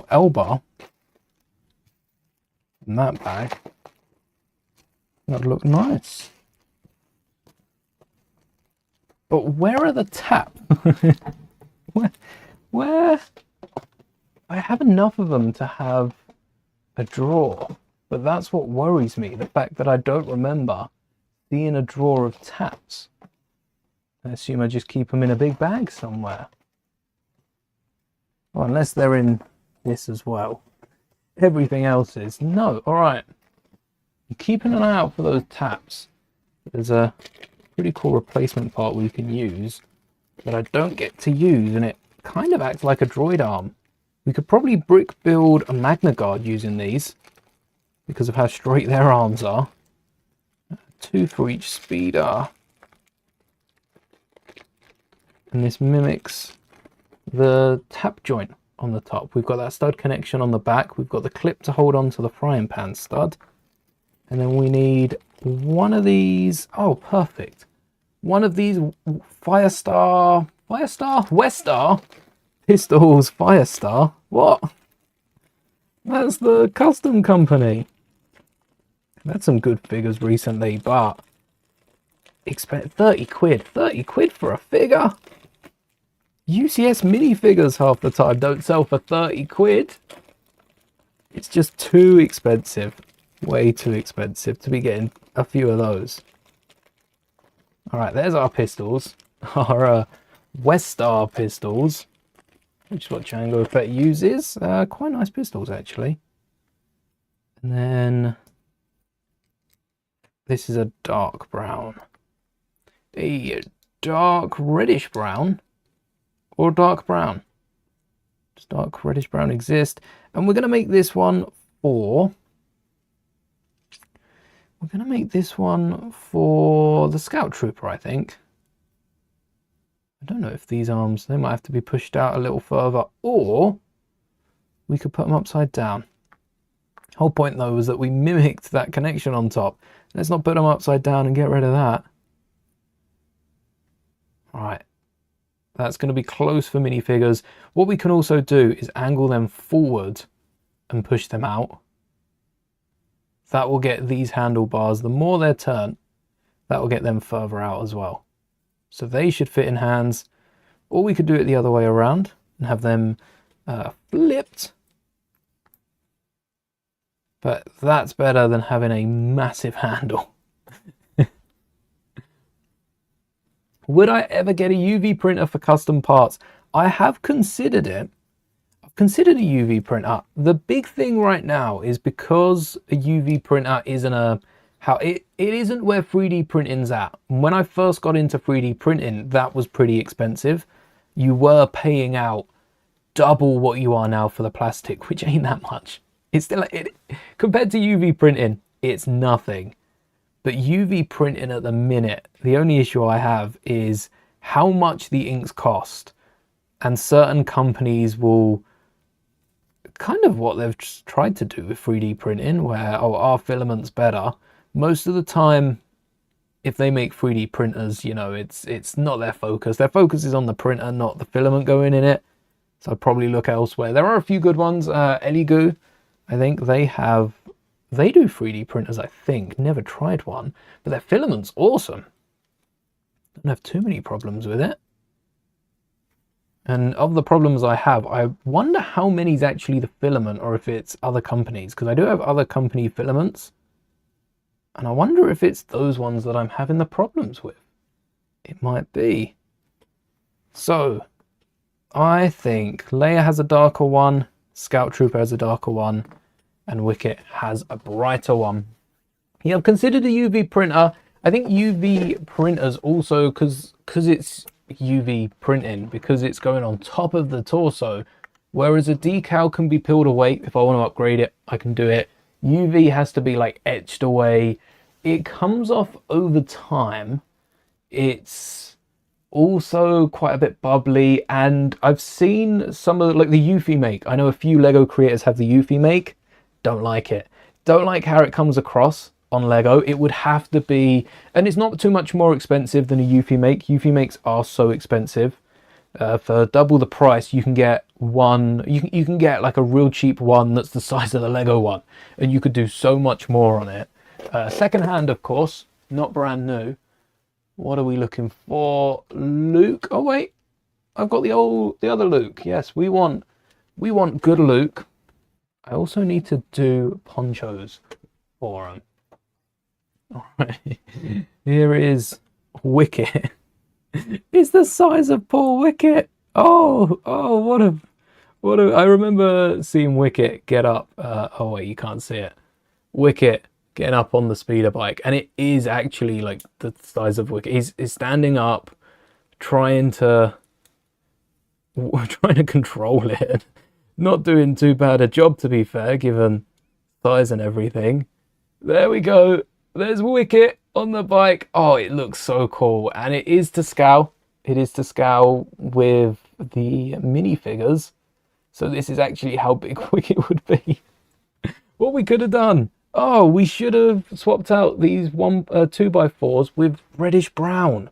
L bar in that bag. That'd look nice. But where are the taps? where? I have enough of them to have a drawer, but that's what worries me, the fact that I don't remember seeing a drawer of taps. I assume I just keep them in a big bag somewhere. Well, unless they're in this as well. Everything else is. No, alright. I'm keeping an eye out for those taps. There's a pretty cool replacement part we can use that I don't get to use, and it kind of acts like a droid arm. We could probably brick build a Magna Guard using these because of how straight their arms are. 2 for each speeder. And this mimics the tap joint on the top. We've got that stud connection on the back. We've got the clip to hold on to the frying pan stud. And then we need one of these. Oh, perfect. One of these Westar pistols. Firestar. What? That's the custom company. I've had some good figures recently, but expect 30 quid. 30 quid for a figure? UCS minifigures half the time don't sell for 30 quid. It's just too expensive. Way too expensive to be getting a few of those. Alright, there's our pistols. Our Westar pistols. Which is what Django Fett uses. Quite nice pistols, actually. And then this is a dark brown. A dark reddish brown. Or dark brown. Does dark reddish brown exist? And we're going to make this one for... We're going to make this one for the Scout Trooper, I think. I don't know if these arms, they might have to be pushed out a little further, or we could put them upside down. Whole point though was that we mimicked that connection on top. Let's not put them upside down and get rid of that. All right, that's going to be close for minifigures. What we can also do is angle them forward and push them out. That will get these handlebars, the more they're turned, that will get them further out as well. So they should fit in hands. Or we could do it the other way around and have them flipped. But that's better than having a massive handle. Would I ever get a UV printer for custom parts? I have considered it. I've considered a UV printer. The big thing right now is because a UV printer isn't it isn't where 3D printing's at. When I first got into 3D printing, that was pretty expensive. You were paying out double what you are now for the plastic, which ain't that much. It's still, compared to UV printing, it's nothing. But UV printing at the minute, the only issue I have is how much the inks cost. And certain companies will, kind of what they've tried to do with 3D printing, where, oh, our filament's better. Most of the time, if they make 3D printers, you know, it's not their focus. Their focus is on the printer, not the filament going in it. So I'd probably look elsewhere. There are a few good ones. Elegoo I think they do 3D printers, I think. Never tried one, but their filament's awesome. Don't have too many problems with it. And of the problems I have, I wonder how many is actually the filament or if it's other companies, because I do have other company filaments. And I wonder if it's those ones that I'm having the problems with. It might be. So, I think Leia has a darker one, Scout Trooper has a darker one, and Wicket has a brighter one. Yeah, I've considered a UV printer. I think UV printers also, because it's UV printing, because it's going on top of the torso, whereas a decal can be peeled away. If I want to upgrade it, I can do it. UV has to be like etched away. It comes off over time. It's also quite a bit bubbly, and I've seen some of like the Eufy make. I know a few Lego creators have the Eufy make. Don't like it. Don't like how it comes across on Lego. It would have to be, and it's not too much more expensive than a Eufy make. Eufy makes are so expensive. For double the price, you can get one. You can get like a real cheap one that's the size of the Lego one, and you could do so much more on it. Second hand, of course, not brand new. What are we looking for? Luke. Oh wait, I've got the other Luke. Yes, we want good Luke. I also need to do ponchos for him. All right, here is Wicket. It's the size of poor Wicket. Oh, what a! I remember seeing Wicket get up. Oh wait, you can't see it. Wicket getting up on the speeder bike, and it is actually like the size of Wicket. He's standing up, trying to control it. Not doing too bad a job, to be fair, given size and everything. There we go. There's Wicket on the bike. Oh, it looks so cool. And it is to scale. It is to scale with the minifigures. So this is actually how big Wicket would be. What we could have done. Oh, we should have swapped out these 2x4s with reddish brown.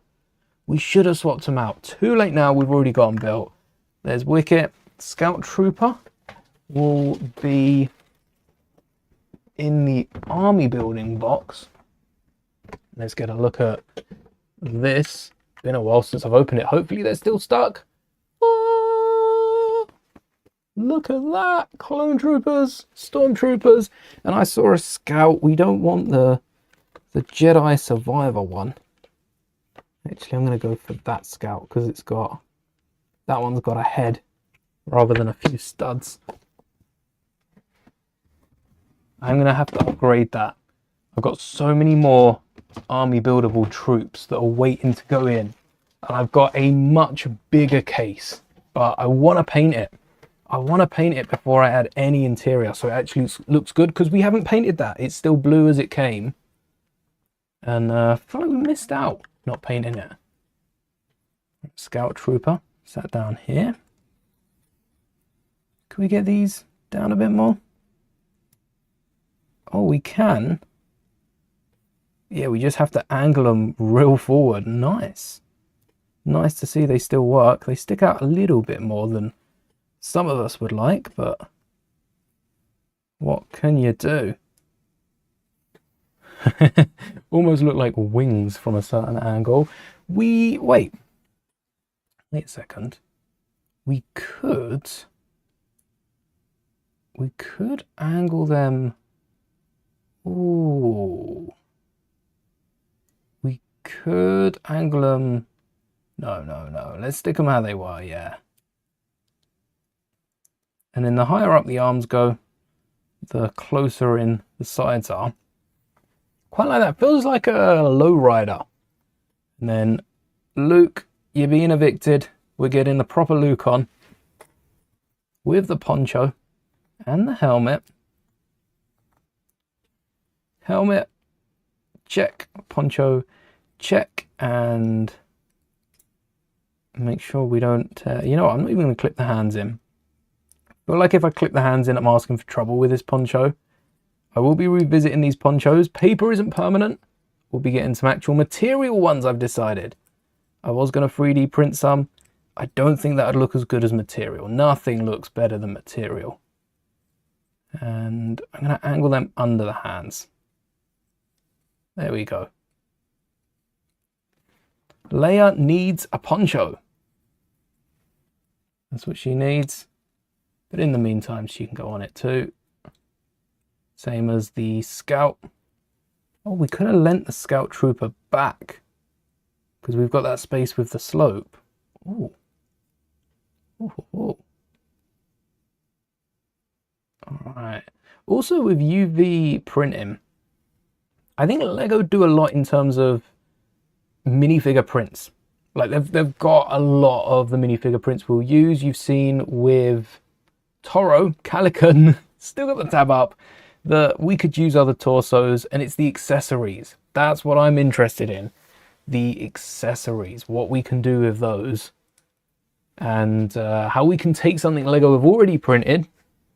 We should have swapped them out. Too late now. We've already got them built. There's Wicket. Scout Trooper will be in the army building box. Let's get a look at this. Been a while since I've opened it. Hopefully they're still stuck. Oh, look at that. Clone Troopers, Stormtroopers. And I saw a Scout. We don't want the Jedi Survivor one. Actually, I'm going to go for that Scout because that one's got a head rather than a few studs. I'm going to have to upgrade that. I've got so many more army buildable troops that are waiting to go in. And I've got a much bigger case. But I want to paint it. I want to paint it before I add any interior. So it actually looks good because we haven't painted that. It's still blue as it came. And I feel like we missed out not painting it. Scout Trooper. Sat down here. Can we get these down a bit more? Oh, we can. Yeah, we just have to angle them real forward. Nice. Nice to see they still work. They stick out a little bit more than some of us would like, but what can you do? Almost look like wings from a certain angle. Wait a second. We could angle them. Ooh. We could angle them. No. Let's stick them how they were, yeah. And then the higher up the arms go, the closer in the sides are. Quite like that. Feels like a lowrider. And then Luke, you're being evicted. We're getting the proper Luke on. With the poncho and the helmet. Helmet, check. Poncho, check. And make sure we don't... you know what? I'm not even going to clip the hands in. But like if I clip the hands in, I'm asking for trouble with this poncho. I will be revisiting these ponchos. Paper isn't permanent. We'll be getting some actual material ones, I've decided. I was going to 3D print some. I don't think that would look as good as material. Nothing looks better than material. And I'm going to angle them under the hands. There we go. Leia needs a poncho. That's what she needs. But in the meantime, she can go on it too. Same as the scout. Oh, we could have lent the scout trooper back because we've got that space with the slope. Ooh. Ooh, ooh. All right. Also with UV printing, I think Lego do a lot in terms of minifigure prints. Like they've got a lot of the minifigure prints we'll use. You've seen with Toro, Calican, still got the tab up, that we could use other torsos, and it's the accessories. That's what I'm interested in. The accessories, what we can do with those, and how we can take something Lego have already printed,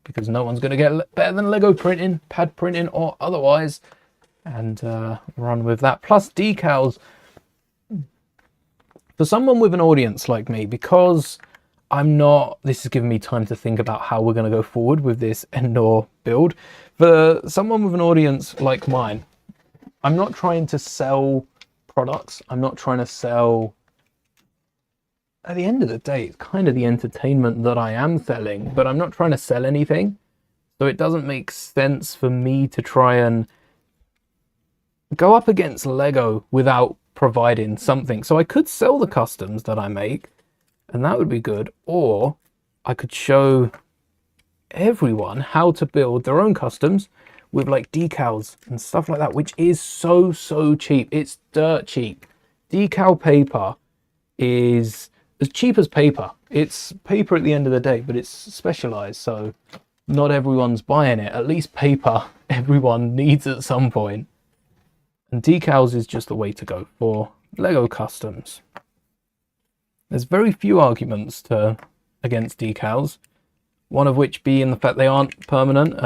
because no one's going to get better than Lego printing, pad printing or otherwise, and run with that. Plus decals. For someone with an audience like me, because I'm not, this is giving me time to think about how we're going to go forward with this Endor build. For someone with an audience like mine, I'm not trying to sell products. I'm not trying to sell, at the end of the day, it's kind of the entertainment that I am selling, but I'm not trying to sell anything. So it doesn't make sense for me to try and go up against Lego without providing something. So I could sell the customs that I make, and that would be good, or I could show everyone how to build their own customs with like decals and stuff like that, which is so cheap. It's dirt cheap. Decal paper is as cheap as paper. It's paper at the end of the day, but it's specialized, so not everyone's buying it. At least paper everyone needs at some point. And decals is just the way to go for Lego customs. There's very few arguments against decals, one of which being the fact they aren't permanent.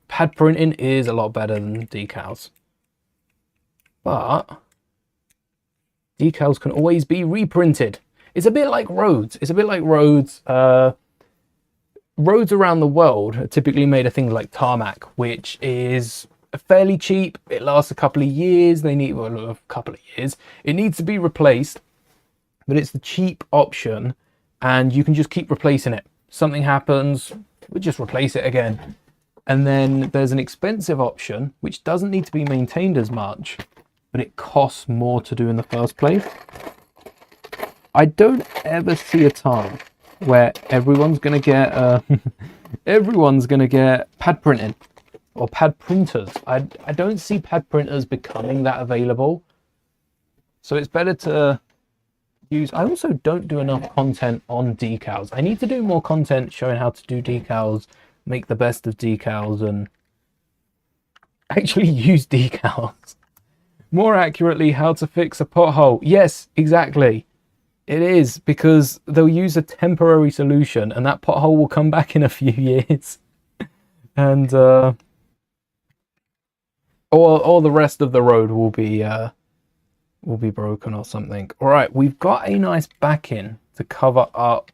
Pad printing is a lot better than decals. But decals can always be reprinted. It's a bit like roads. It's a bit like roads. Roads around the world are typically made of things like tarmac, which is fairly cheap. It lasts a couple of years. They need, well, a couple of years. It needs to be replaced, but it's the cheap option, and you can just keep replacing it. Something happens, we just replace it again. And then there's an expensive option, which doesn't need to be maintained as much, but it costs more to do in the first place. I don't ever see a time where everyone's going to get everyone's going to get pad printing or pad printers. I don't see pad printers becoming that available. So it's better to use. I also don't do enough content on decals. I need to do more content showing how to do decals, make the best of decals, and actually use decals. More accurately, how to fix a pothole. Yes, exactly. It is, because they'll use a temporary solution and that pothole will come back in a few years. And or the rest of the road will be broken or something. All right, we've got a nice backing to cover up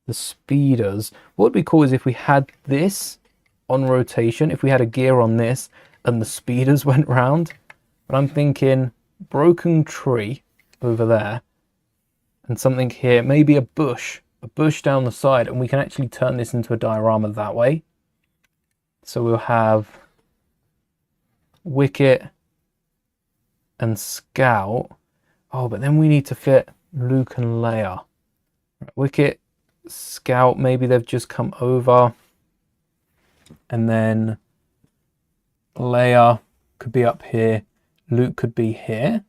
the speeders. What would be cool is if we had this on rotation, if we had a gear on this and the speeders went round. But I'm thinking broken tree over there and something here, maybe a bush down the side, and we can actually turn this into a diorama that way. So we'll have Wicket and Scout. Oh, but then we need to fit Luke and Leia. Wicket, Scout, maybe they've just come over. And then Leia could be up here. Luke could be here.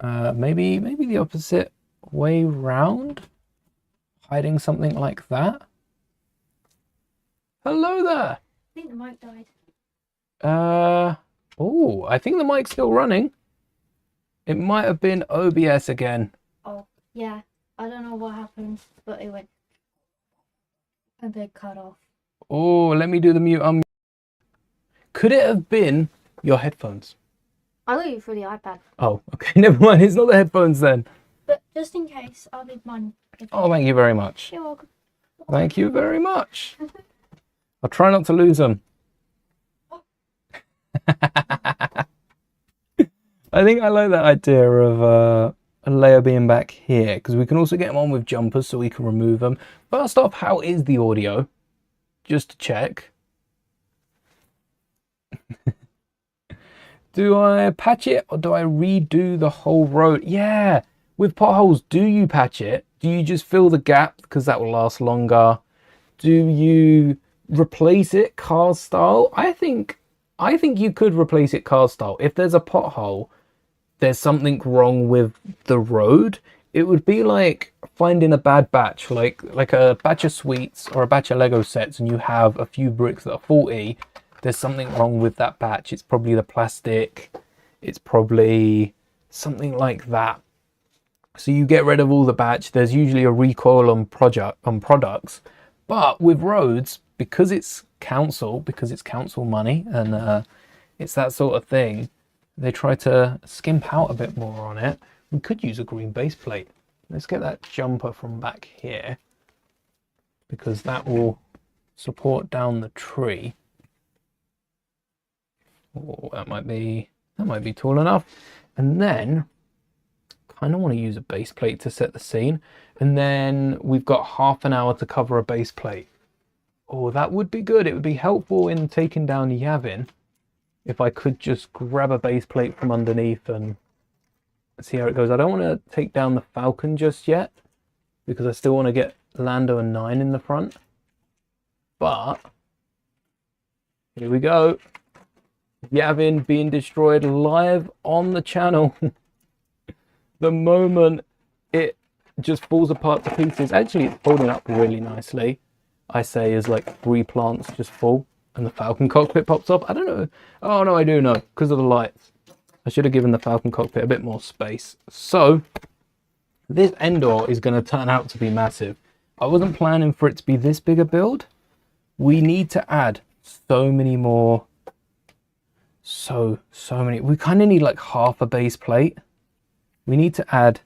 Maybe the opposite way round. Hiding something like that. Hello there. I think the mic died. Oh, I think the mic's still running. It might have been OBS again. Oh, yeah. I don't know what happened, but it went a bit cut off. Oh, let me do the mute. Could it have been your headphones? I got you for the iPad. Oh, okay. Never mind. It's not the headphones then. But just in case, I'll leave mine. Oh, thank you very much. You're welcome. Thank you very much. I'll try not to lose them. I think I like that idea of a layer being back here, because we can also get them on with jumpers so we can remove them. First off, how is the audio? Just to check. Do I patch it or do I redo the whole road? Yeah, with potholes, do you patch it? Do you just fill the gap because that will last longer? Do you replace it car style? I think you could replace it car style. If there's a pothole, there's something wrong with the road. It would be like finding a bad batch, like a batch of sweets or a batch of Lego sets, and you have a few bricks that are faulty. There's something wrong with that batch. It's probably the plastic. It's probably something like that. So you get rid of all the batch. There's usually a recoil on products. But with roads, because it's council money, and it's that sort of thing, they try to skimp out a bit more on it. We could use a green base plate. Let's get that jumper from back here, because that will support down the tree. Oh, that might be tall enough. And then kind of want to use a base plate to set the scene. And then we've got half an hour to cover a base plate. Oh, that would be good. It would be helpful in taking down Yavin if I could just grab a base plate from underneath and see how it goes. I don't want to take down the Falcon just yet, because I still want to get Lando and 9 in the front. But here we go. Yavin being destroyed live on the channel. The moment it just falls apart to pieces. Actually, it's folding up really nicely. I say as like 3 plants just fall and the Falcon cockpit pops off. I don't know. Oh no, I do know, because of the lights. I should have given the Falcon cockpit a bit more space. So this Endor is going to turn out to be massive. I wasn't planning for it to be this big a build. We need to add so many more. So many. We kind of need like half a base plate. We need to add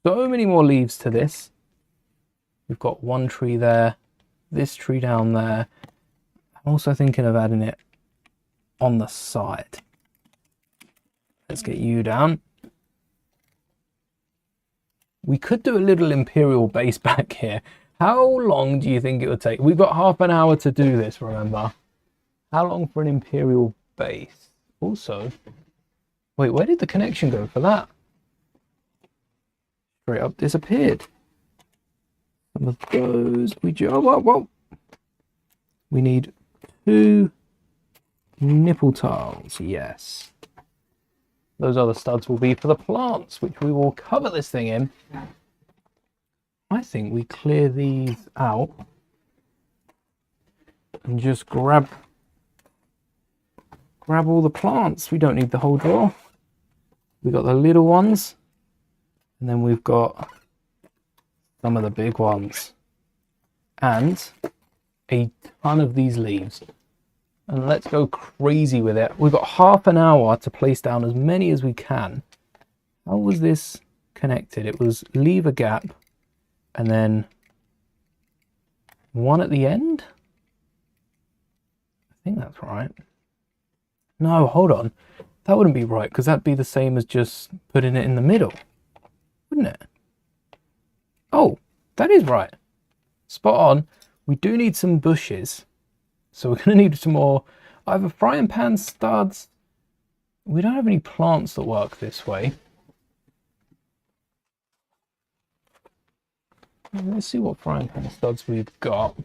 so many more leaves to this. We've got one tree there, this tree down there. I'm also thinking of adding it on the side. Let's get you down. We could do a little Imperial base back here. How long do you think it would take? We've got half an hour to do this, remember? How long for an Imperial base? Also, wait, where did the connection go for that? Straight up disappeared. Some of those whoa. We need 2 nipple tiles, yes. Those other studs will be for the plants, which we will cover this thing in. I think we clear these out and just grab all the plants. We don't need the whole drawer. We've got the little ones, and then we've got some of the big ones, and a ton of these leaves. And let's go crazy with it. We've got half an hour to place down as many as we can. How was this connected? It was leave a gap and then one at the end. I think that's right. No, hold on. That wouldn't be right, because that'd be the same as just putting it in the middle, wouldn't it? Oh, that is right. Spot on. We do need some bushes. So we're going to need some more either frying pan studs. We don't have any plants that work this way. Let's see what frying pan studs we've got.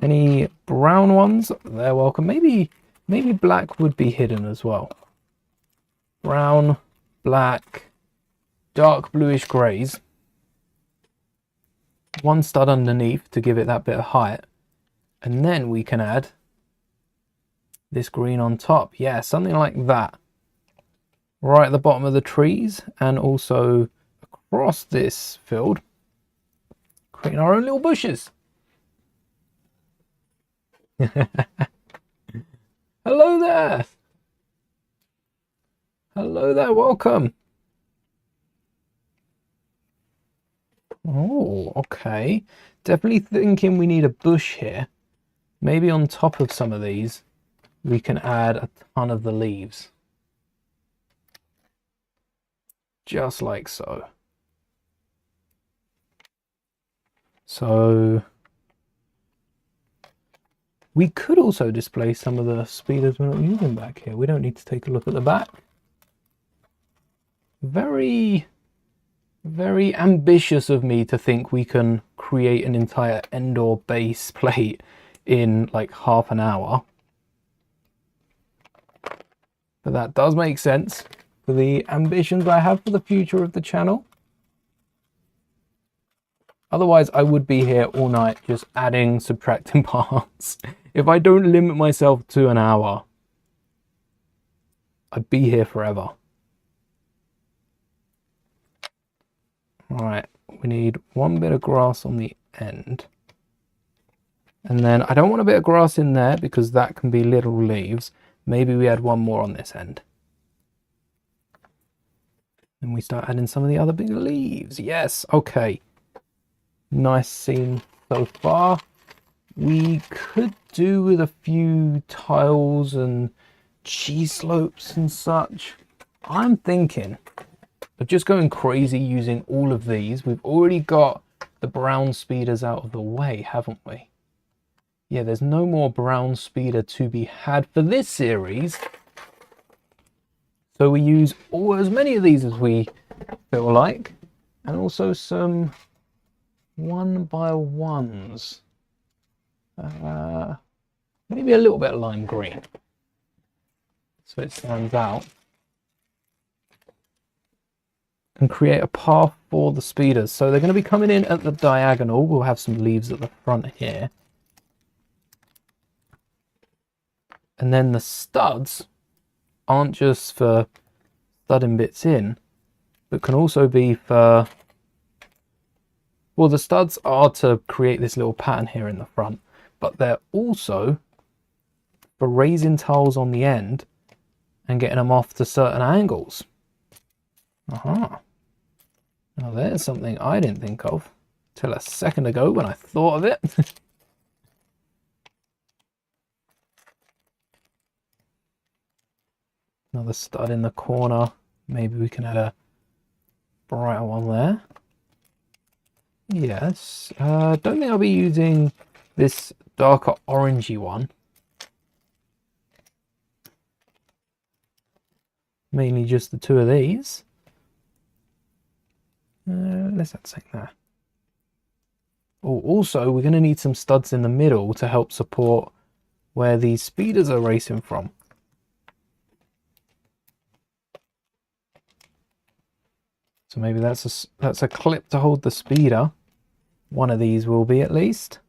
Any brown ones? They're welcome. Maybe black would be hidden as well. Brown, black, dark bluish greys. One stud underneath to give it that bit of height. And then we can add this green on top. Yeah, something like that. Right at the bottom of the trees and also across this field. Creating our own little bushes. Hello there. Hello there, welcome. Oh, okay. Definitely thinking we need a bush here. Maybe on top of some of these, we can add a ton of the leaves. Just like so. So we could also display some of the speeders we're not using back here. We don't need to take a look at the back. Very, very ambitious of me to think we can create an entire Endor base plate in like half an hour. But that does make sense for the ambitions I have for the future of the channel. Otherwise, I would be here all night just adding, subtracting parts. If I don't limit myself to an hour, I'd be here forever. All right, we need one bit of grass on the end. And then I don't want a bit of grass in there because that can be little leaves. Maybe we add one more on this end. And we start adding some of the other big leaves. Yes, okay. Nice scene so far. We could do with a few tiles and cheese slopes and such. I'm thinking of just going crazy using all of these. We've already got the brown speeders out of the way, haven't we? Yeah, there's no more brown speeder to be had for this series. So we use as many of these as we feel like. And also some 1x1s. Maybe a little bit of lime green. So it stands out. And create a path for the speeders. So they're going to be coming in at the diagonal. We'll have some leaves at the front here. And then the studs aren't just for studding bits in, but can also be for, well, the studs are to create this little pattern here in the front, but they're also for raising tiles on the end and getting them off to certain angles. Aha. Now there's something I didn't think of till a second ago when I thought of it. Another stud in the corner. Maybe we can add a brighter one there. Yes. Don't think I'll be using this darker orangey one. Mainly just the two of these. Let's add something there. Oh, also, we're going to need some studs in the middle to help support where these speeders are racing from. So maybe that's a clip to hold the speeder. One of these will be at least.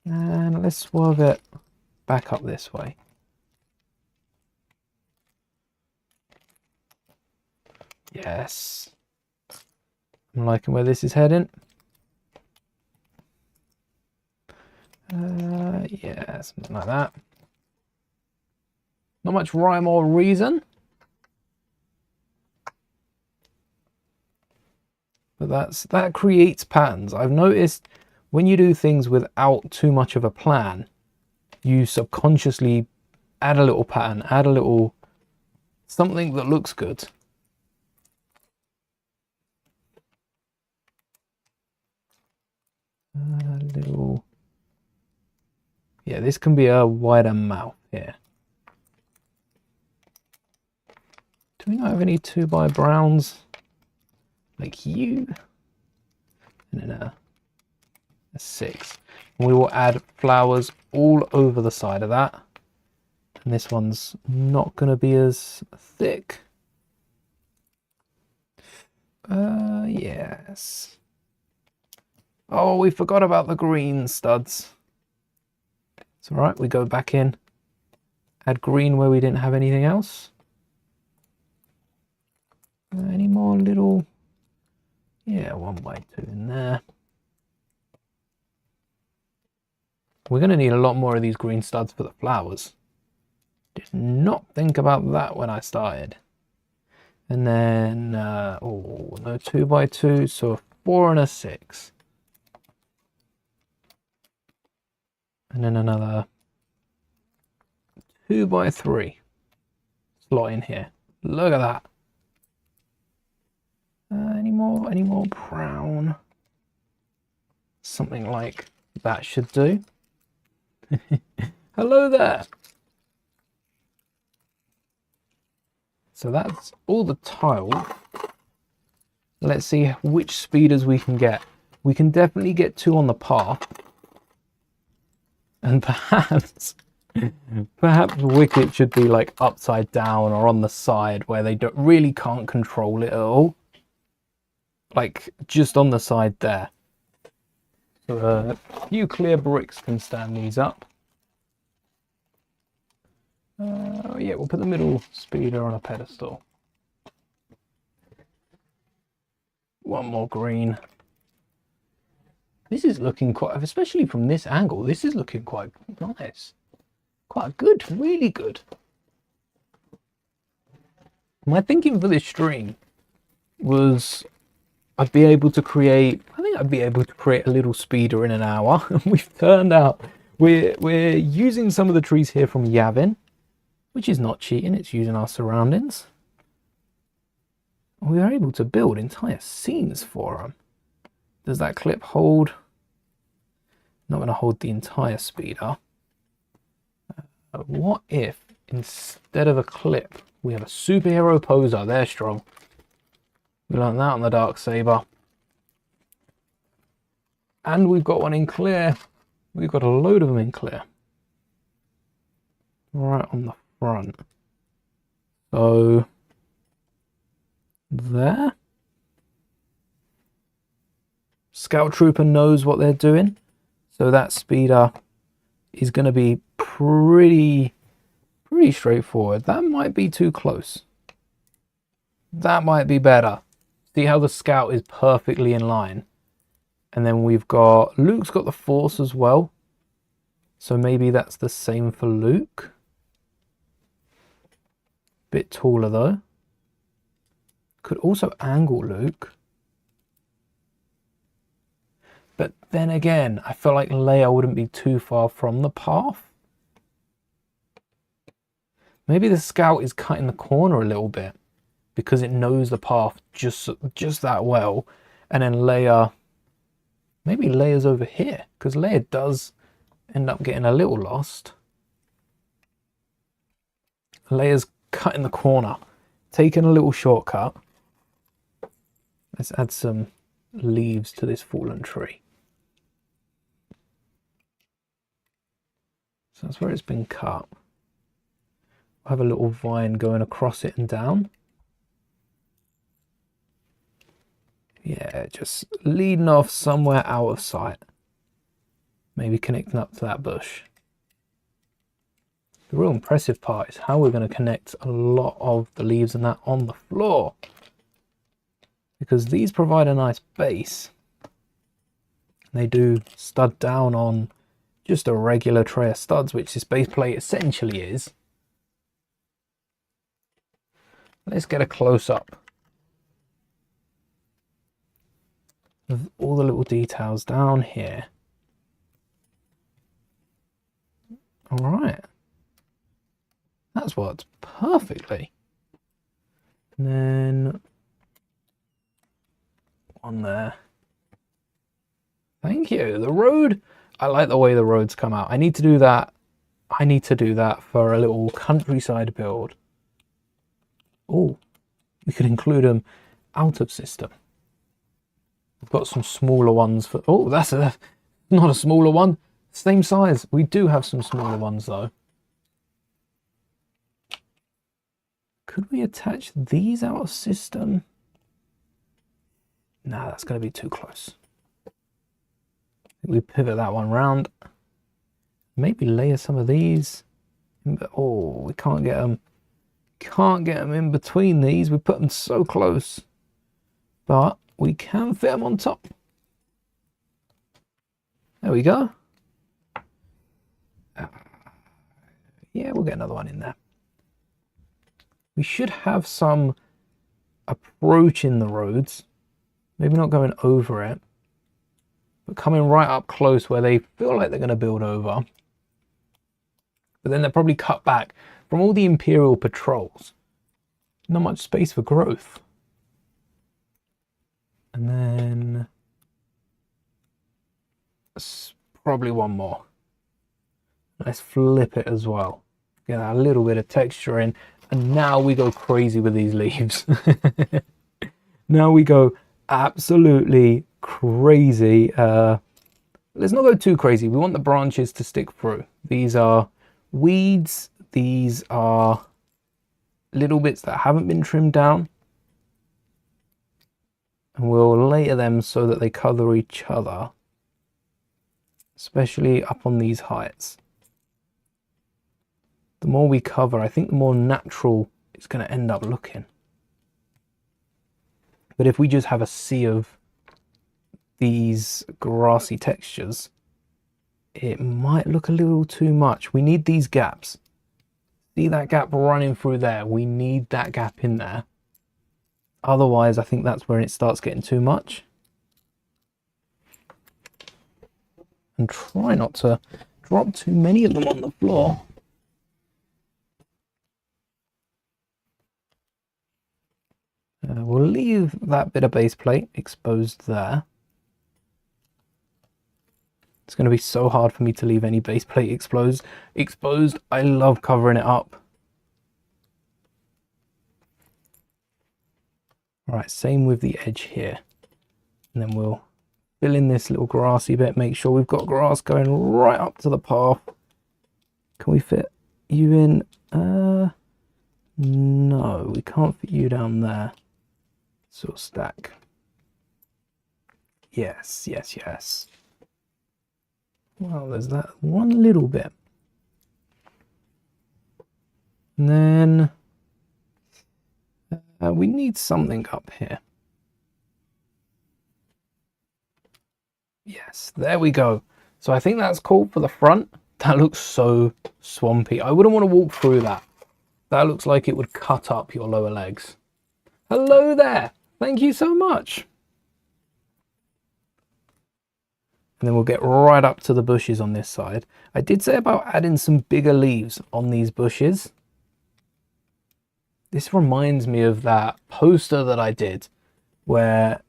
And let's swerve it back up this way. Yes. I'm liking where this is heading. Yeah, something like that. Not much rhyme or reason. But that creates patterns. I've noticed when you do things without too much of a plan, you subconsciously add a little pattern, add a little something that looks good. Little, yeah, this can be a wider mouth here. Do we not have any 2x browns like you? And then a 6. And we will add flowers all over the side of that. And this one's not going to be as thick. Yes. Oh, we forgot about the green studs. It's all right, we go back in, add green where we didn't have anything else. Any more little, yeah, 1x2 in there. We're going to need a lot more of these green studs for the flowers. Did not think about that when I started. And then, oh, no 2x2, so a 4 and a 6. And then another 2x3 slot in here. Look at that. Any more brown? Something like that should do. Hello there. So that's all the tiles. Let's see which speeders we can get. We can definitely get 2 on the path. And perhaps Wicket should be like upside down or on the side where they really can't control it at all. Like just on the side there. So a few clear bricks can stand these up. Yeah, we'll put the middle speeder on a pedestal. One more green. This is looking quite, especially from this angle, this is looking quite nice. Quite good, really good. My thinking for this stream was I'd be able to create, I think I'd be able to create a little speeder in an hour. And we've turned out, we're using some of the trees here from Yavin, which is not cheating, it's using our surroundings. We are able to build entire scenes for them. Does that clip hold? Not going to hold the entire speeder. What if instead of a clip we have a superhero poser? They're strong. We learned that on the Dark Saber. And we've got one in clear. We've got a load of them in clear. Right on the front. So there. Scout Trooper knows what they're doing. So that speeder is going to be pretty straightforward. That might be too close. That might be better. See how the Scout is perfectly in line. And then we've got, Luke's got the Force as well. So maybe that's the same for Luke. Bit taller though. Could also angle Luke. But then again, I feel like Leia wouldn't be too far from the path. Maybe the Scout is cutting the corner a little bit because it knows the path just that well. And then Leia, maybe Leia's over here because Leia does end up getting a little lost. Leia's cutting the corner, taking a little shortcut. Let's add some leaves to this fallen tree. So that's where it's been cut. I have a little vine going across it and down. Yeah, just leading off somewhere out of sight. Maybe connecting up to that bush. The real impressive part is how we're going to connect a lot of the leaves and that on the floor. Because these provide a nice base. They do stud down on just a regular tray of studs, which this base plate essentially is. Let's get a close-up of all the little details down here. All right. That's worked perfectly. And then one there. Thank you. The road, I like the way the roads come out. I need to do that. I need to do that for a little countryside build. Oh, we could include them out of system. We've got some smaller ones for, oh, that's not a smaller one. Same size. We do have some smaller ones though. Could we attach these out of system? No, that's going to be too close. We pivot that one round. Maybe layer some of these. Oh, we can't get them. Can't get them in between these. We put them so close. But we can fit them on top. There we go. Yeah, we'll get another one in there. We should have some approaching the roads, maybe not going over it, but coming right up close where they feel like they're going to build over. But then they're probably cut back from all the Imperial patrols. Not much space for growth. And then probably one more. Let's flip it as well. Get a little bit of texture in. And now we go crazy with these leaves. Now we go absolutely crazy. Let's not go too crazy. We want the branches to stick through. These are weeds. These are little bits that haven't been trimmed down. And we'll layer them so that they cover each other, especially up on these heights. The more we cover, I think the more natural it's going to end up looking. But if we just have a sea of these grassy textures, it might look a little too much. We need these gaps. See that gap running through there? We need that gap in there. Otherwise, I think that's where it starts getting too much. And try not to drop too many of them on the floor. We'll leave that bit of base plate exposed there. It's going to be so hard for me to leave any base plate exposed. I love covering it up. Alright, same with the edge here. And then we'll fill in this little grassy bit, make sure we've got grass going right up to the path. Can we fit you in? No, we can't fit you down there. So stack. Yes, yes, yes. Well, there's that one little bit. And then we need something up here. Yes, there we go. So I think that's cool for the front. That looks so swampy. I wouldn't want to walk through that. That looks like it would cut up your lower legs. Hello there. Thank you so much. And then we'll get right up to the bushes on this side. I did say about adding some bigger leaves on these bushes. This reminds me of that poster that I did where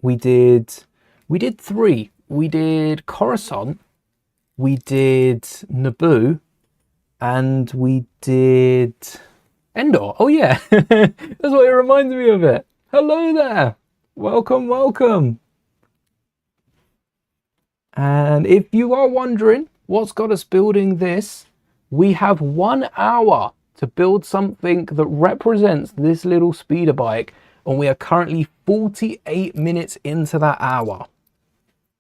we did three. We did Coruscant, we did Naboo, and we did Endor. Oh yeah, that's what it reminds me of it. Hello there. Welcome, welcome. And if you are wondering what's got us building this, we have 1 hour to build something that represents this little speeder bike, and we are currently 48 minutes into that hour.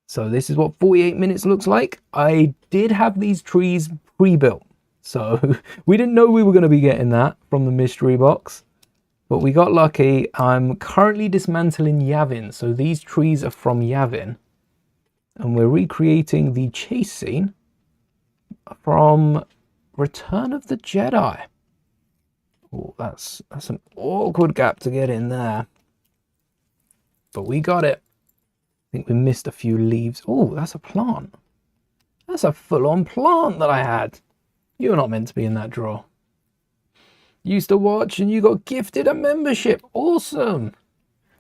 So this is what 48 minutes looks like. I did have these trees pre-built, so we didn't know we were going to be getting that from the mystery box, but we got lucky. I'm currently dismantling Yavin, so these trees are from Yavin, and we're recreating the chase scene from Return of the Jedi. Oh, that's an awkward gap to get in there, but we got it. I think we missed a few leaves. Oh, that's a plant. That's a full-on plant that I had. You're not meant to be in that drawer. Used to watch and you got gifted a membership. Awesome.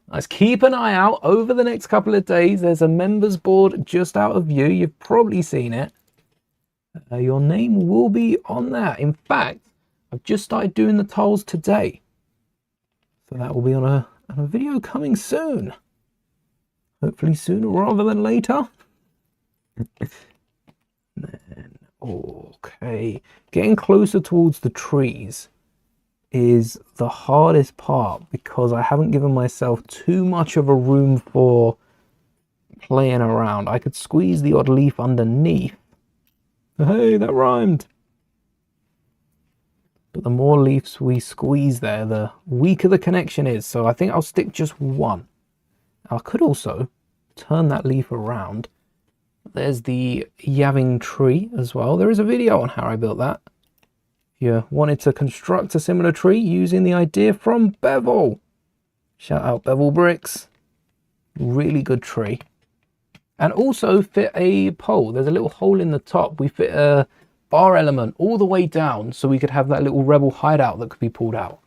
Let's keep an eye out over the next couple of days. There's a members board just out of view. You've probably seen it. Your name will be on there. In fact, I've just started doing the tiles today. So that will be on a video coming soon. Hopefully sooner rather than later. Then, okay. Getting closer towards the trees is the hardest part because I haven't given myself too much of a room for playing around. I could squeeze the odd leaf underneath. Hey, that rhymed. But the more leaves we squeeze there, the weaker the connection is. So I think I'll stick just one. I could also turn that leaf around. There's the Yavin tree as well. There is a video on how I built that. If you wanted to construct a similar tree using the idea from Bevel. Shout out Bevel Bricks. Really good tree. And also fit a pole. There's a little hole in the top. We fit a bar element all the way down so we could have that little rebel hideout that could be pulled out.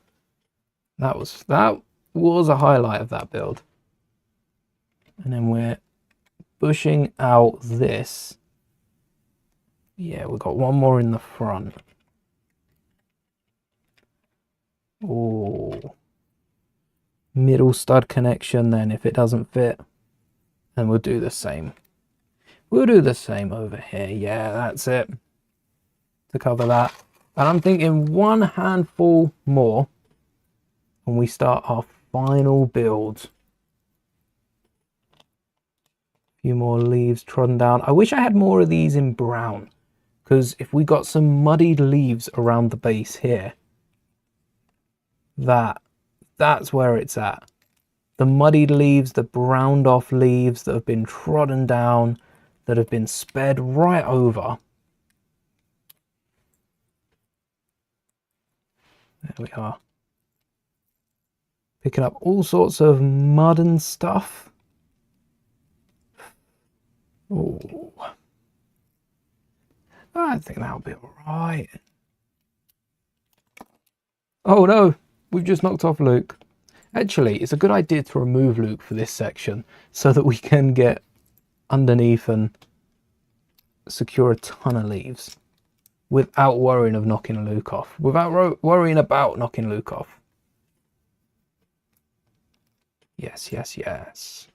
That was a highlight of that build. And then we're bushing out this. Yeah, we've got one more in the front. Oh, middle stud connection then if it doesn't fit. And we'll do the same. We'll do the same over here. Yeah, that's it. To cover that. And I'm thinking one handful more when we start our final build. A few more leaves trodden down. I wish I had more of these in brown, because if we got some muddied leaves around the base here, that's where it's at. The muddied leaves, the browned off leaves that have been trodden down, that have been sped right over. There we are. Picking up all sorts of mud and stuff. Oh, I think that'll be all right. Oh no, we've just knocked off Luke. Actually, it's a good idea to remove Luke for this section so that we can get underneath and secure a ton of leaves without worrying of knocking Luke off, without worrying about knocking Luke off. Yes, yes, yes.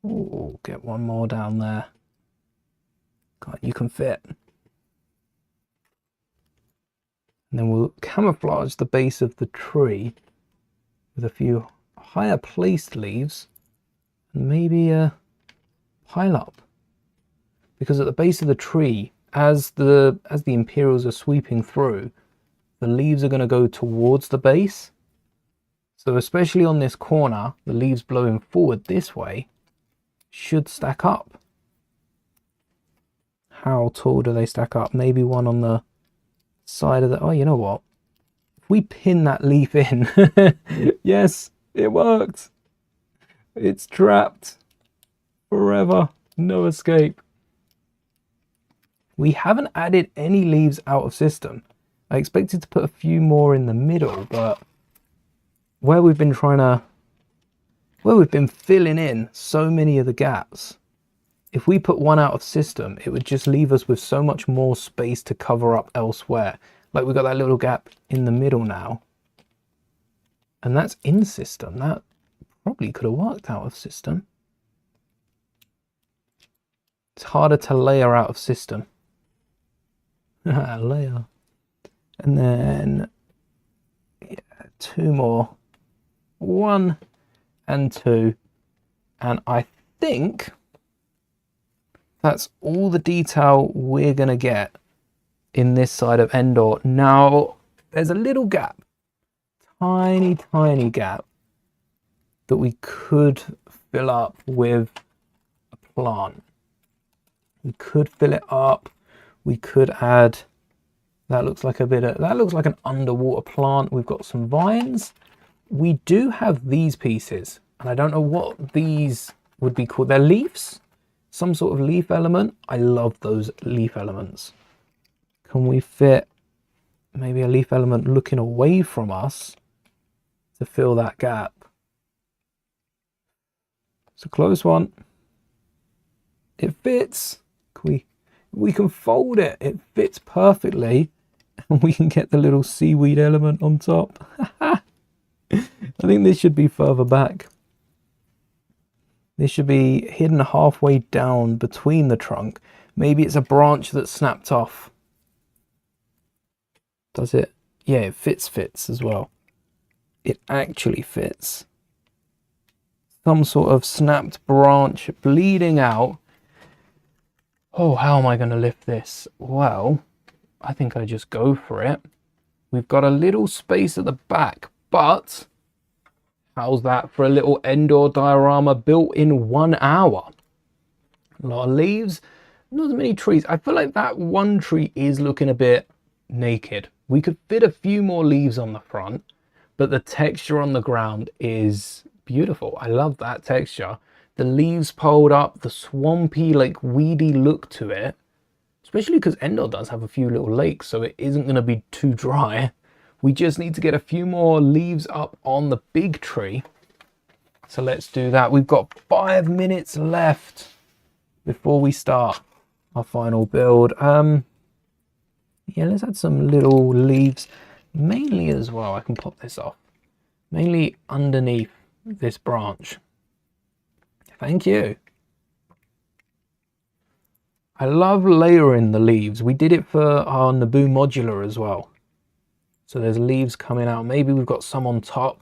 Oh, get one more down there. God, you can fit. And then we'll camouflage the base of the tree with a few higher placed leaves and maybe a pile up. Because at the base of the tree, as the Imperials are sweeping through, the leaves are going to go towards the base. So especially on this corner, the leaves blowing forward this way should stack up. How tall do they stack up? Maybe one on the side of the... Oh, you know what? If we pin that leaf in... Yes, it worked. It's trapped forever. No escape. We haven't added any leaves out of system. I expected to put a few more in the middle, but where we've been filling in so many of the gaps, if we put one out of system, it would just leave us with so much more space to cover up elsewhere. Like we've got that little gap in the middle now. And that's in system. That probably could have worked out of system. It's harder to layer out of system. Layer. And then yeah, two more. 1 and 2. And I think that's all the detail we're going to get in this side of Endor. Now, there's a little gap, tiny gap, that we could fill up with a plant. We could fill it up. We could add, that looks like an underwater plant. We've got some vines. We do have these pieces, and I don't know what these would be called. They're leaves. Some sort of leaf element. I love those leaf elements. Can we fit maybe a leaf element looking away from us to fill that gap? It's a close one. It fits. We can fold it. It fits perfectly. And we can get the little seaweed element on top. I think this should be further back. This should be hidden halfway down between the trunk. Maybe it's a branch that snapped off. Does it? Yeah, it fits as well. It actually fits. Some sort of snapped branch bleeding out. Oh, how am I going to lift this? Well, I think I just go for it. We've got a little space at the back, but how's that for a little Endor diorama built in 1 hour? A lot of leaves, not as many trees. I feel like that one tree is looking a bit naked. We could fit a few more leaves on the front, but the texture on the ground is beautiful. I love that texture. The leaves pulled up, the swampy, like weedy look to it, especially because Endor does have a few little lakes, so it isn't going to be too dry. We just need to get a few more leaves up on the big tree. So let's do that. We've got 5 minutes left before we start our final build. Yeah, let's add some little leaves, mainly as well. I can pop this off, mainly underneath this branch. Thank you. I love layering the leaves. We did it for our Naboo modular as well. So there's leaves coming out. Maybe we've got some on top.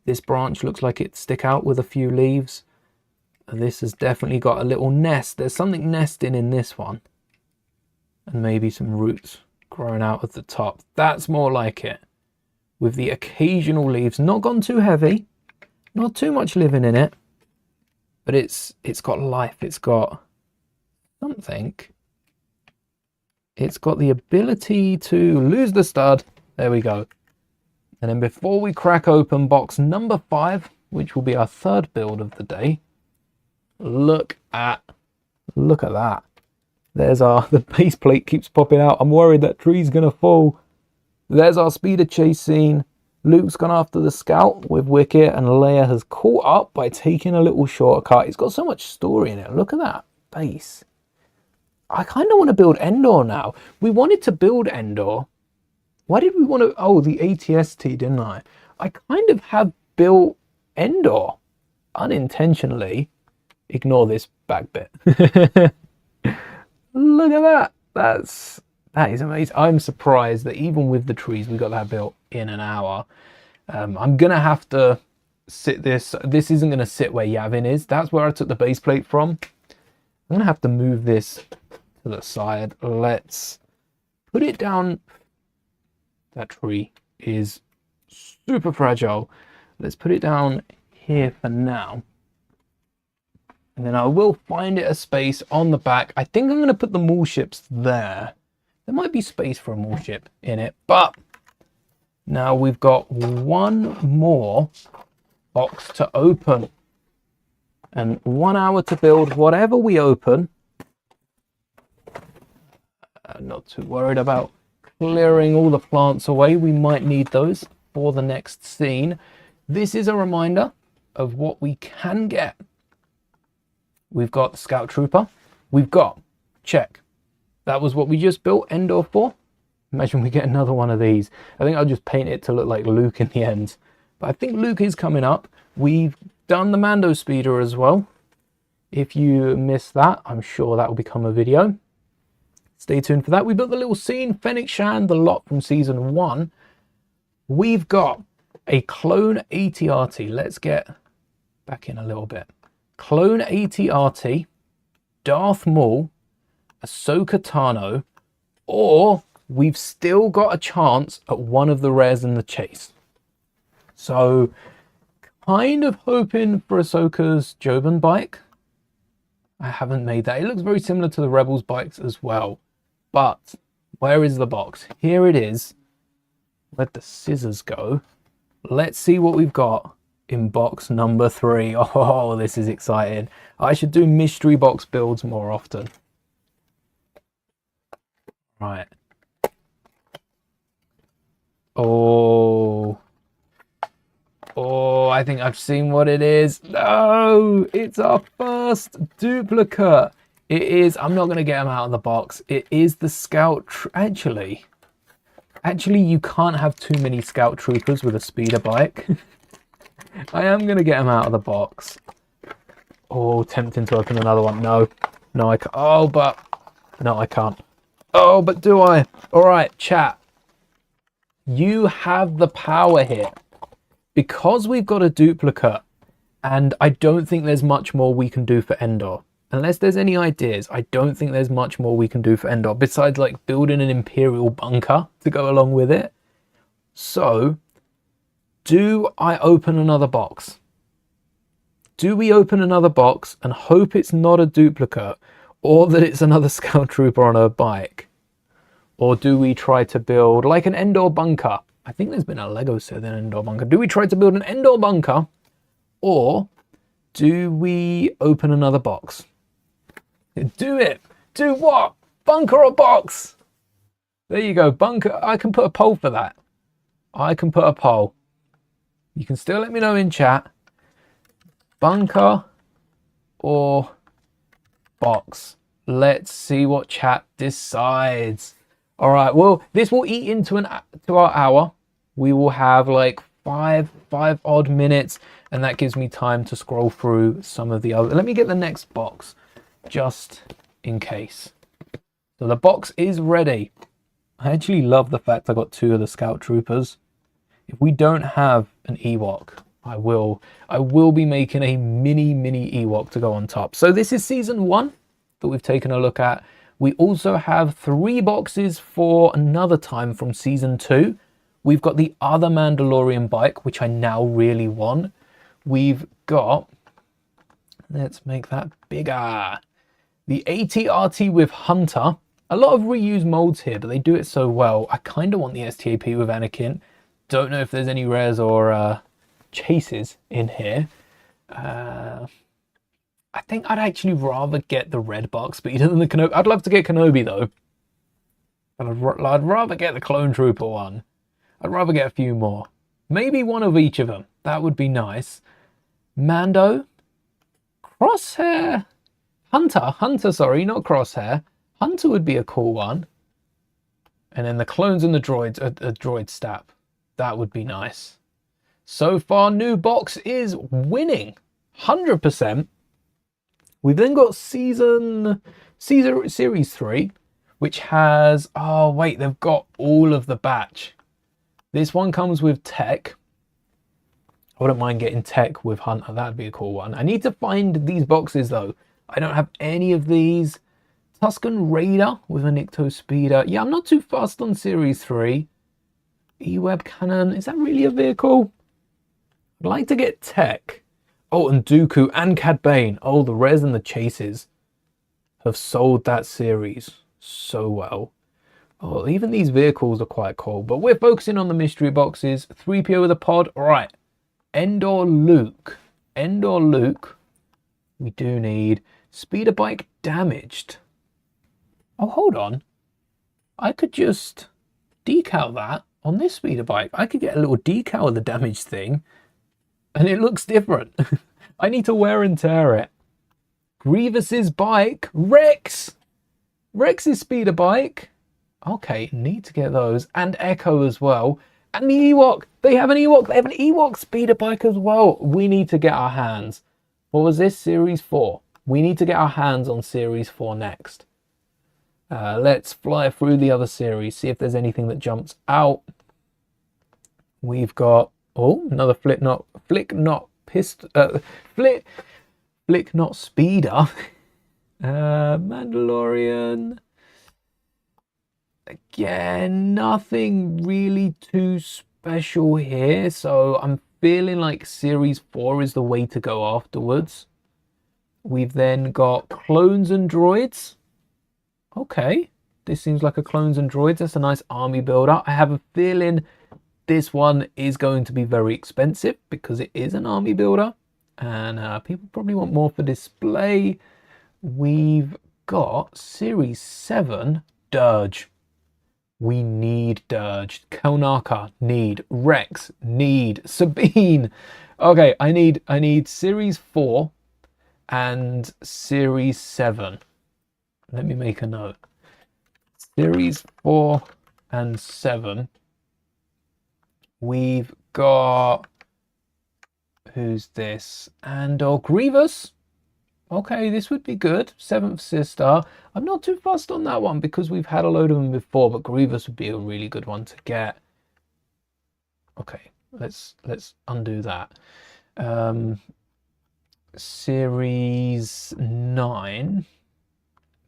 This branch looks like it stick out with a few leaves. And this has definitely got a little nest. There's something nesting in this one. And maybe some roots growing out at the top. That's more like it. With the occasional leaves, not gone too heavy, not too much living in it, but it's got life. It's got something. It's got the ability to lose the stud. There we go. And then before we crack open box number 5, which will be our third build of the day, look at that. There's the base plate keeps popping out. I'm worried that tree's gonna fall. There's our speeder chase scene. Luke's gone after the scout with Wicket, and Leia has caught up by taking a little shortcut. It's got so much story in it. Look at that base. I kind of want to build Endor now. We wanted to build Endor. Why did we want to? Oh, the ATST, didn't I? I kind of have built Endor unintentionally. Ignore this back bit. Look at that. That is amazing. I'm surprised that even with the trees, we got that built in an hour. I'm going to have to sit this. This isn't going to sit where Yavin is. That's where I took the base plate from. I'm going to have to move this to the side. Let's put it down. That tree is super fragile. Let's put it down here for now. And then I will find it a space on the back. I think I'm going to put the mall ships there. There might be space for a mall ship in it, but now we've got one more box to open and 1 hour to build whatever we open. Not too worried about clearing all the plants away. We might need those for the next scene. This is a reminder of what we can get. We've got the Scout Trooper. We've got, check. That was what we just built Endor for. Imagine we get another one of these. I think I'll just paint it to look like Luke in the end. But I think Luke is coming up. We've done the Mando speeder as well. If you missed that, I'm sure that will become a video. Stay tuned for that. We built the little scene, Fennec Shan, the lot from season 1. We've got a clone AT-RT. Let's get back in a little bit. Clone AT-RT, Darth Maul, Ahsoka Tano, or we've still got a chance at one of the rares in the chase. So, kind of hoping for Ahsoka's Joban bike. I haven't made that. It looks very similar to the Rebels bikes as well. But, where is the box? Here it is. Let the scissors go. Let's see what we've got in box number 3. Oh, this is exciting. I should do mystery box builds more often. Right. Oh, I think I've seen what it is. No, it's our first duplicate. It is, I'm not going to get them out of the box. It is the Scout, actually, you can't have too many Scout Troopers with a speeder bike. I am going to get them out of the box. Oh, tempting to open another one. No, I can't. Oh, but, no, I can't. Oh, but do I? All right, chat. You have the power here. Because we've got a duplicate, and I don't think there's much more we can do for Endor. Unless there's any ideas, I don't think there's much more we can do for Endor, besides like building an Imperial bunker to go along with it. So, do I open another box? Do we open another box and hope it's not a duplicate, or that it's another Scout Trooper on a bike? Or do we try to build like an Endor bunker? I think there's been a Lego set in an Endor bunker. Do we try to build an Endor bunker? Or do we open another box? Do it. Do what? Bunker or box? There you go. Bunker. I can put a poll for that. I can put a poll. You can still let me know in chat. Bunker or box? Let's see what chat decides. All right. Well, this will eat into our hour. We will have like five odd minutes, and that gives me time to scroll through some of the other. Let me get the next box just in case. So the box is ready. I actually love the fact I got 2 of the scout troopers. If we don't have an Ewok, I will be making a mini Ewok to go on top. So this is season 1 that we've taken a look at. We also have 3 boxes for another time from season 2. We've got the other Mandalorian bike, which I now really want. We've got, let's make that bigger, the AT-RT with Hunter. A lot of reused molds here, but they do it so well. I kind of want the STAP with Anakin. Don't know if there's any rares or chases in here. I think I'd actually rather get the red box speeder than the Kenobi. I'd love to get Kenobi though. But I'd rather get the Clone Trooper one. I'd rather get a few more. Maybe one of each of them. That would be nice. Mando. Crosshair. Hunter, sorry, not Crosshair. Hunter would be a cool one. And then the clones and the droids, a droid stab. That would be nice. So far, new box is winning. 100%. We've then got Series 3, which has, oh wait, they've got all of the batch. This one comes with tech. I wouldn't mind getting tech with Hunter. That'd be a cool one. I need to find these boxes though. I don't have any of these. Tusken Raider with a Nikto Speeder. Yeah, I'm not too fussed on Series 3. E-Web Cannon. Is that really a vehicle? I'd like to get tech. Oh, and Dooku and Cad Bane. Oh, the rares and the chases have sold that series so well. Oh, even these vehicles are quite cool. But we're focusing on the mystery boxes. 3PO with a pod. All right. Endor Luke. Endor Luke. We do need speeder bike damaged. Oh, hold on. I could just decal that on this speeder bike. I could get a little decal of the damaged thing and it looks different. I need to wear and tear it. Grievous's bike. Rex. Rex's speeder bike. Okay, need to get those. And Echo as well. And the Ewok. They have an Ewok. They have an Ewok speeder bike as well. We need to get our hands. What was this? Series 4. We need to get our hands on Series 4 next. Let's fly through the other series. See if there's anything that jumps out. We've got, oh, another flick not speeder. Mandalorian. Again, nothing really too special here. So I'm feeling like Series 4 is the way to go afterwards. We've then got clones and droids. Okay, this seems like a clones and droids. That's a nice army builder. I have a feeling this one is going to be very expensive because it is an army builder. And people probably want more for display. We've got Series 7 Dirge. We need Dirge. Kelnaka, need. Rex, need. Sabine. Okay, I need Series 4 and Series 7. Let me make a note. Series 4 and 7. We've got, who's this? Andor Grievous. Okay, this would be good. 7th Sister. I'm not too fussed on that one because we've had a load of them before, but Grievous would be a really good one to get. Okay, let's undo that. Series 9.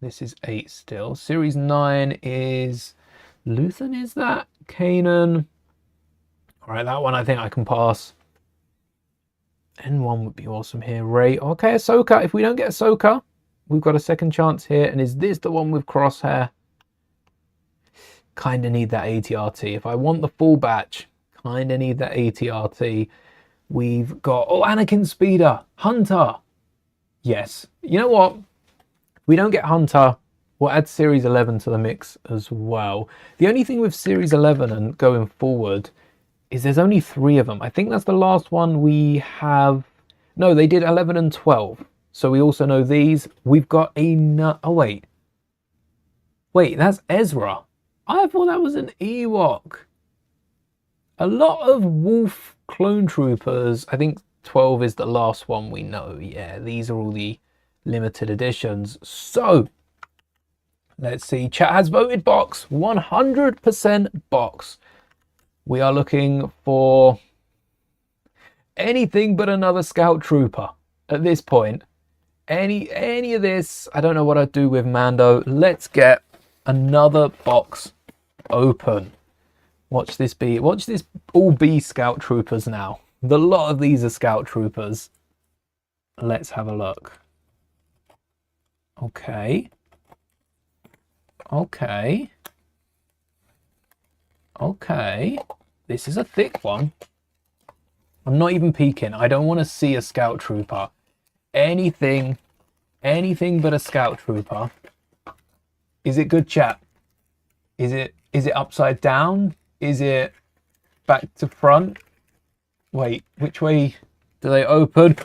This is 8 still. Series 9 is Luthen, is that? Kanan. All right, that one I think I can pass. N1 would be awesome here. Rey. Okay, Ahsoka. If we don't get Ahsoka, we've got a second chance here. And is this the one with Crosshair? kind of need that ATRT. If I want the full batch, kind of need that ATRT. We've got, oh, Anakin Speeder, Hunter. Yes. You know what? If we don't get Hunter, we'll add Series 11 to the mix as well. The only thing with Series 11 and going forward is there's only 3 of them. I think that's the last one we have. No, they did 11 and 12. So we also know these. We've got a... Oh, wait. Wait, that's Ezra. I thought that was an Ewok. A lot of Wolf clone troopers. I think 12 is the last one we know. Yeah, these are all the limited editions. So, let's see. Chat has voted box. 100% box. We are looking for anything but another scout trooper at this point. Any of this. I don't know what I'd do with Mando. Let's get another box open. Watch this be. Watch this all be scout troopers now. The lot of these are scout troopers. Let's have a look. Okay. Okay. Okay. This is a thick one. I'm not even peeking. I don't want to see a scout trooper. Anything but a scout trooper. Is it good, chat? Is it upside down? Is it back to front? Wait, which way do they open?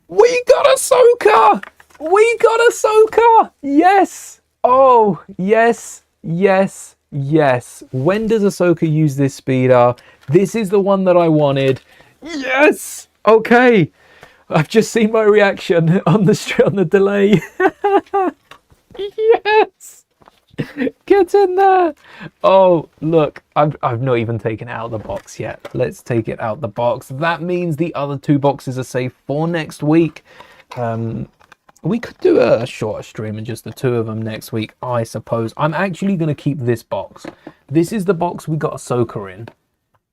We got Ahsoka! We got Ahsoka! Yes! Oh, yes, yes, yes. When does Ahsoka use this speeder? This is the one that I wanted. Yes! Okay. I've just seen my reaction on the delay. Yes! Get in there! Oh, look, I've not even taken it out of the box yet. Let's take it out the box. That means the other 2 boxes are safe for next week. We could do a shorter stream and just the 2 of them next week, I suppose. I'm actually going to keep this box. This is the box we got Ahsoka in.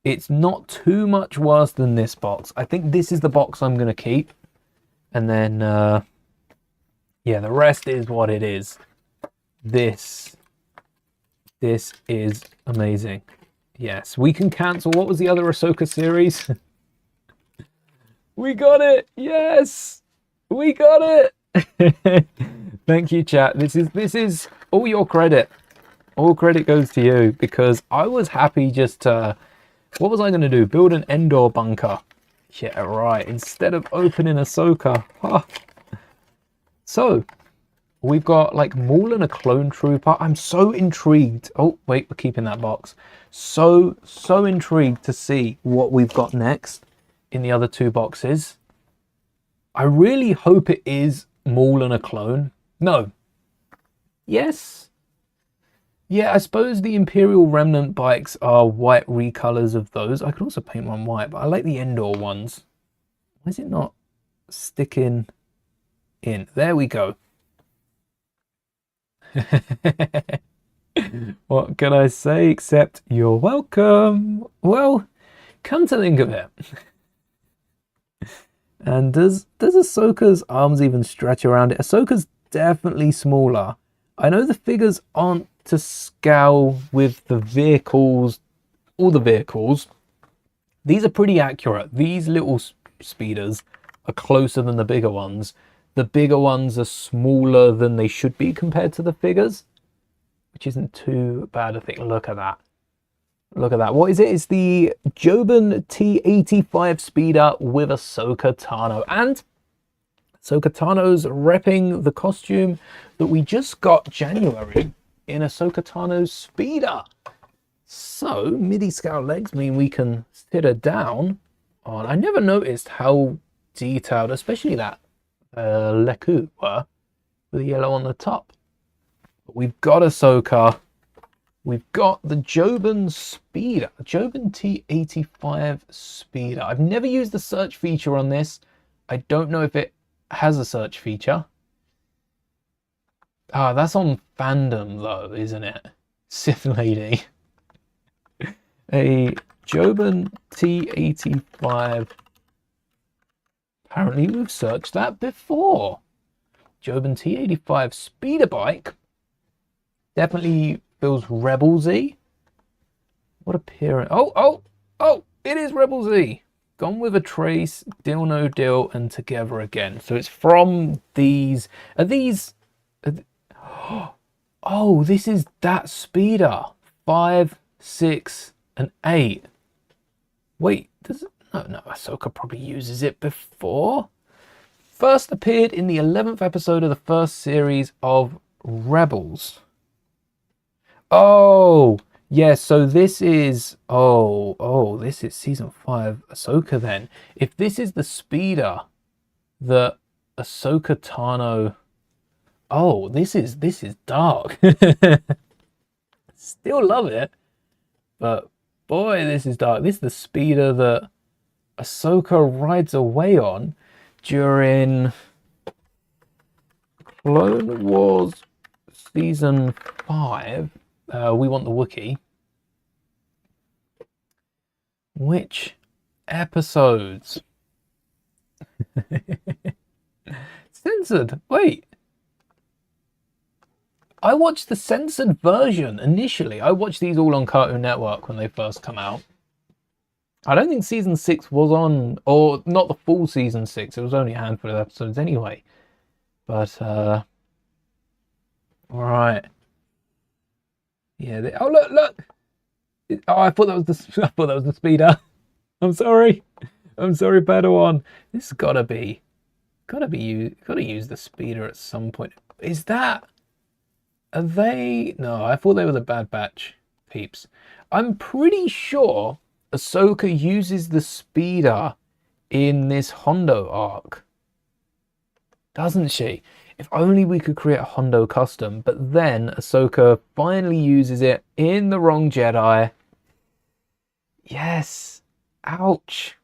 It's not too much worse than this box. I think this is the box I'm going to keep. And then, yeah, the rest is what it is. This is amazing. Yes, we can cancel. What was the other Ahsoka series? We got it. Yes, we got it. Thank you, chat. This is all your credit. All credit goes to you because I was happy just to... What was I going to do? Build an Endor bunker. Yeah, right. Instead of opening Ahsoka. Huh. So, we've got like Maul and a clone trooper. I'm so intrigued. Oh, wait, we're keeping that box. So intrigued to see what we've got next in the other 2 boxes. I really hope it is Maul and a clone. No. Yes. Yeah, I suppose the Imperial Remnant bikes are white recolors of those. I could also paint one white, but I like the Endor ones. Why is it not sticking in? There we go. What can I say except you're welcome? Well, come to think of it. And does Ahsoka's arms even stretch around it? Ahsoka's definitely smaller. I know the figures aren't to scale with the vehicles, all the vehicles. These are pretty accurate. These little speeders are closer than the bigger ones. The bigger ones are smaller than they should be compared to the figures, which isn't too bad, I think. Look at that. Look at that. What is it? It's the Jobin T85 speeder with Ahsoka Tano. And Ahsoka Tano's repping the costume that we just got January in Ahsoka Tano's speeder. So, MIDI scale legs mean we can sit her down on. I never noticed how detailed, especially that Leku were, with the yellow on the top. But we've got Ahsoka. We've got the Jobin speeder, Jobin T85 speeder. I've never used the search feature on this. I don't know if it has a search feature. Ah, that's on fandom though, isn't it? Sith Lady. A Jobin T85. Apparently we've searched that before. Jobin T85 speeder bike. Definitely Feels Rebel-y. What appearance? Oh! It is Rebel-y. Gone with a Trace, Deal No Deal, and Together Again. So it's from these. Oh, this is that speeder. 5, 6, and 8. Wait, no, Ahsoka probably uses it before. First appeared in the 11th episode of the first series of Rebels. Oh, yeah, so this is... this is season 5 Ahsoka then. If this is the speeder that Ahsoka Tano... Oh, this is dark. Still love it, but boy, this is dark. This is the speeder that Ahsoka rides away on during Clone Wars season 5. We Want the Wookiee. Which episodes? Censored. Wait. I watched the censored version initially. I watched these all on Cartoon Network when they first come out. I don't think season 6 was on, or not the full season 6. It was only a handful of episodes anyway. But, alright. Yeah, oh, look! Oh, I thought that was the speeder. I'm sorry, Padawan. This has gotta use the speeder at some point. Is that... Are they... No, I thought they were the Bad Batch peeps. I'm pretty sure Ahsoka uses the speeder in this Hondo arc. Doesn't she? If only we could create a Hondo custom, but then Ahsoka finally uses it in the wrong Jedi. Yes. Ouch.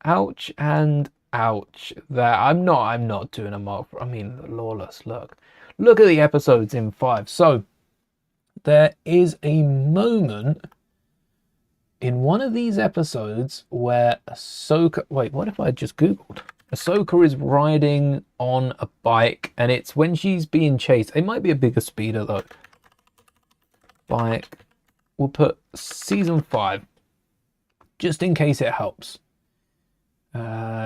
Ouch and ouch. There. I'm not doing a mark for... I mean, Lawless, look. Look at the episodes in 5. So, there is a moment in one of these episodes where Ahsoka... Wait, what if I just Googled? Ahsoka is riding on a bike, and it's when she's being chased. It might be a bigger speeder, though. Bike. We'll put season 5, just in case it helps. Not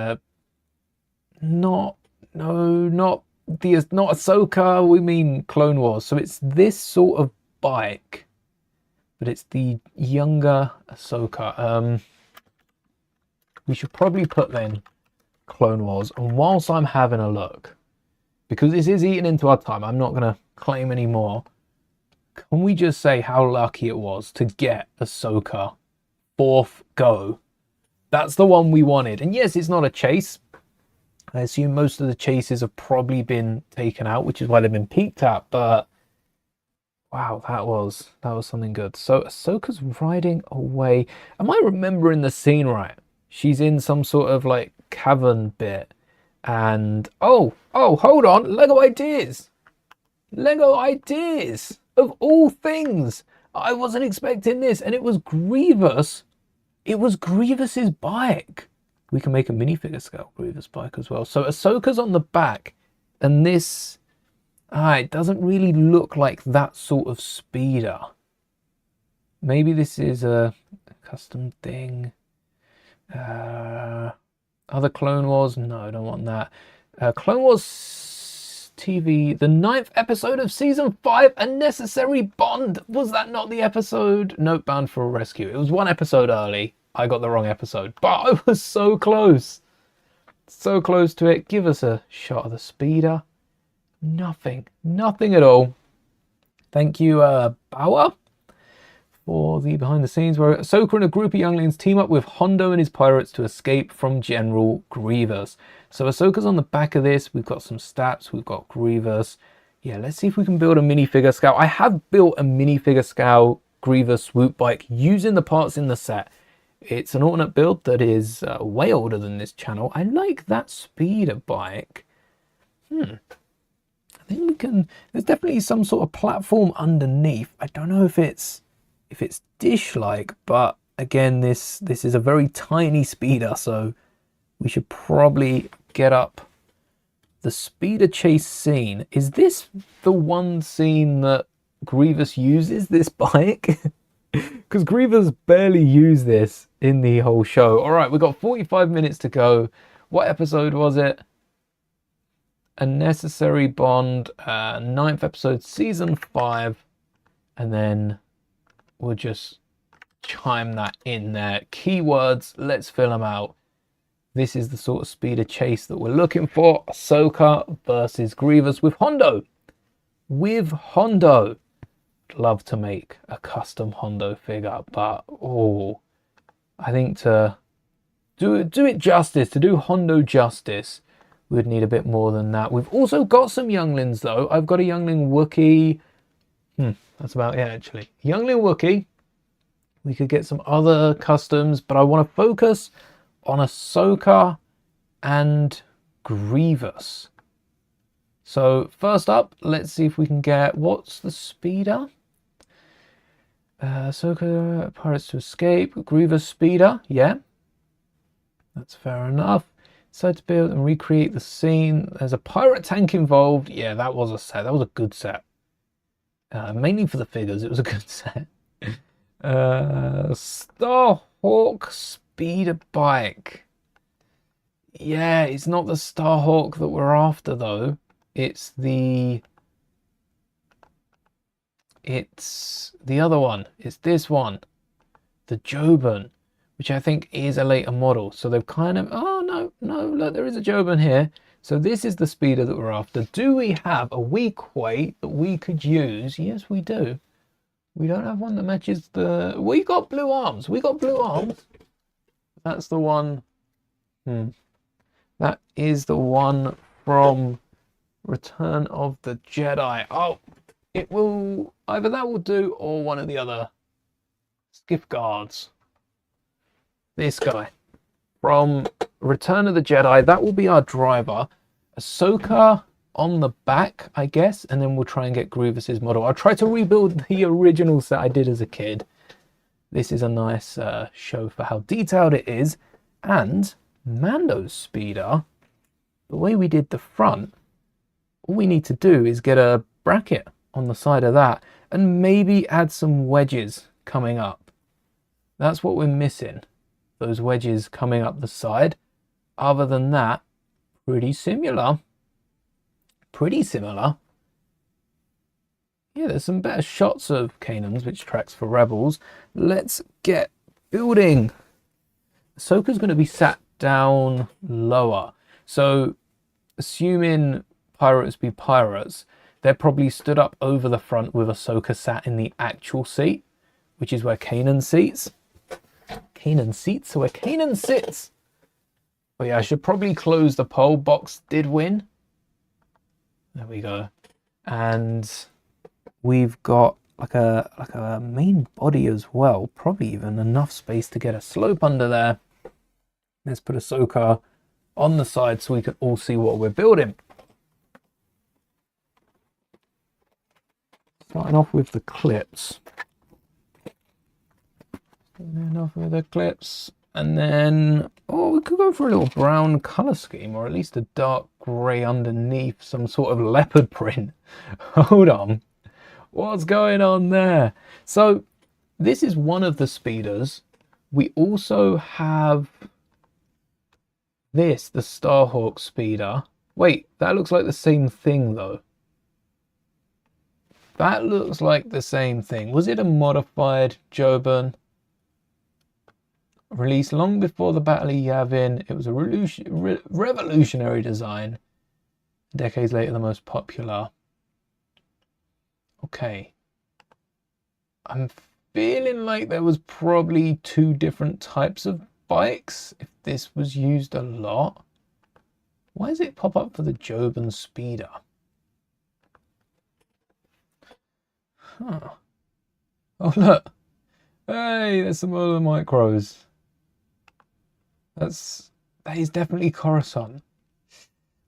Ahsoka, we mean Clone Wars. So it's this sort of bike, but it's the younger Ahsoka. We should probably put then Clone Wars. And whilst I'm having a look, because this is eating into our time, I'm not going to claim any more. Can we just say how lucky it was to get Ahsoka 4th go? That's the one we wanted. And yes, it's not a chase. I assume most of the chases have probably been taken out, which is why they've been peeked at, but wow, that was something good. So Ahsoka's riding away. Am I remembering the scene right? She's in some sort of like cavern bit, and oh, hold on, Lego ideas of all things. I wasn't expecting this, and it was Grievous. It was Grievous's bike. We can make a minifigure scale Grievous bike as well. So Ahsoka's on the back, and this, it doesn't really look like that sort of speeder. Maybe this is a custom thing. Other Clone Wars? No, I don't want that. Clone Wars TV, the 9th episode of season 5, A Necessary Bond. Was that not the episode? Nope, Bound for a Rescue. It was one episode early. I got the wrong episode, but I was so close. So close to it. Give us a shot of the speeder. Nothing at all. Thank you, Bauer, for the behind the scenes where Ahsoka and a group of younglings team up with Hondo and his pirates to escape from General Grievous. So Ahsoka's on the back of this. We've got some stats. We've got Grievous. Yeah, let's see if we can build a minifigure scale. I have built a minifigure scale Grievous swoop bike using the parts in the set. It's an alternate build that is way older than this channel. I like that speeder bike. I think we can... There's definitely some sort of platform underneath. I don't know if it's dish-like, but again, this is a very tiny speeder, so we should probably get up the speeder chase scene. Is this the one scene that Grievous uses this bike. Because Grievous barely used this in the whole show. All right, we've got 45 minutes to go. What episode was it? A Necessary Bond, 9th episode, season 5. And then we'll just chime that in there. Keywords, let's fill them out. This is the sort of speed of chase that we're looking for. Ahsoka versus Grievous with Hondo. With Hondo. Love to make a custom Hondo figure, but I think to do it justice, to do Hondo justice, we would need a bit more than that. We've also got some younglings though. I've got a youngling Wookiee. That's about it actually. Youngling Wookiee. We could get some other customs, but I want to focus on Ahsoka and Grievous. So first up, let's see if we can get, what's the speeder? Ahsoka, pirates to escape, Grievous speeder, yeah. That's fair enough. Decide to build and recreate the scene. There's a pirate tank involved. Yeah, that was a set. That was a good set. Mainly for the figures, it was a good set. Starhawk speeder bike. Yeah, it's not the Starhawk that we're after though. It's the other one. It's this one, the Joban, which I think is a later model. So they've kind of, oh no, look, there is a Joban here. So this is the speeder that we're after. Do we have a weak weight that we could use? Yes, we do. We don't have one that matches the, we got blue arms. We got blue arms. That's the one. That is the one from Return of the Jedi. Oh, it will, either that will do or one of the other skiff guards. This guy from Return of the Jedi, that will be our driver. Ahsoka on the back, I guess, and then we'll try and get Grievous's model. I'll try to rebuild the original set I did as a kid. This is a nice show for how detailed it is. And Mando's speeder, the way we did the front, all we need to do is get a bracket on the side of that and maybe add some wedges coming up. That's what we're missing, those wedges coming up the side. Other than that, pretty similar. Yeah, there's some better shots of Kanan's, which tracks for Rebels. Let's get building. Ahsoka's going to be sat down lower. So assuming pirates be pirates, they're probably stood up over the front with Ahsoka sat in the actual seat, which is where Kanan seats. Kanan seats, so where Kanan sits. But yeah, I should probably close the poll. Box did win. There we go. And we've got like a main body as well. Probably even enough space to get a slope under there. Let's put Ahsoka on the side so we can all see what we're building. Starting off with the clips. And then, we could go for a little brown color scheme, or at least a dark gray underneath, some sort of leopard print. Hold on. What's going on there? So this is one of the speeders. We also have this, the Starhawk speeder. Wait, that looks like the same thing though. That looks like the same thing. Was it a modified Joban? Released long before the Battle of Yavin. It was a revolutionary design. Decades later, the most popular. Okay. I'm feeling like there was probably two different types of bikes if this was used a lot. Why does it pop up for the Joban speeder? Huh. Oh look. Hey, there's some other micros. That is definitely Coruscant.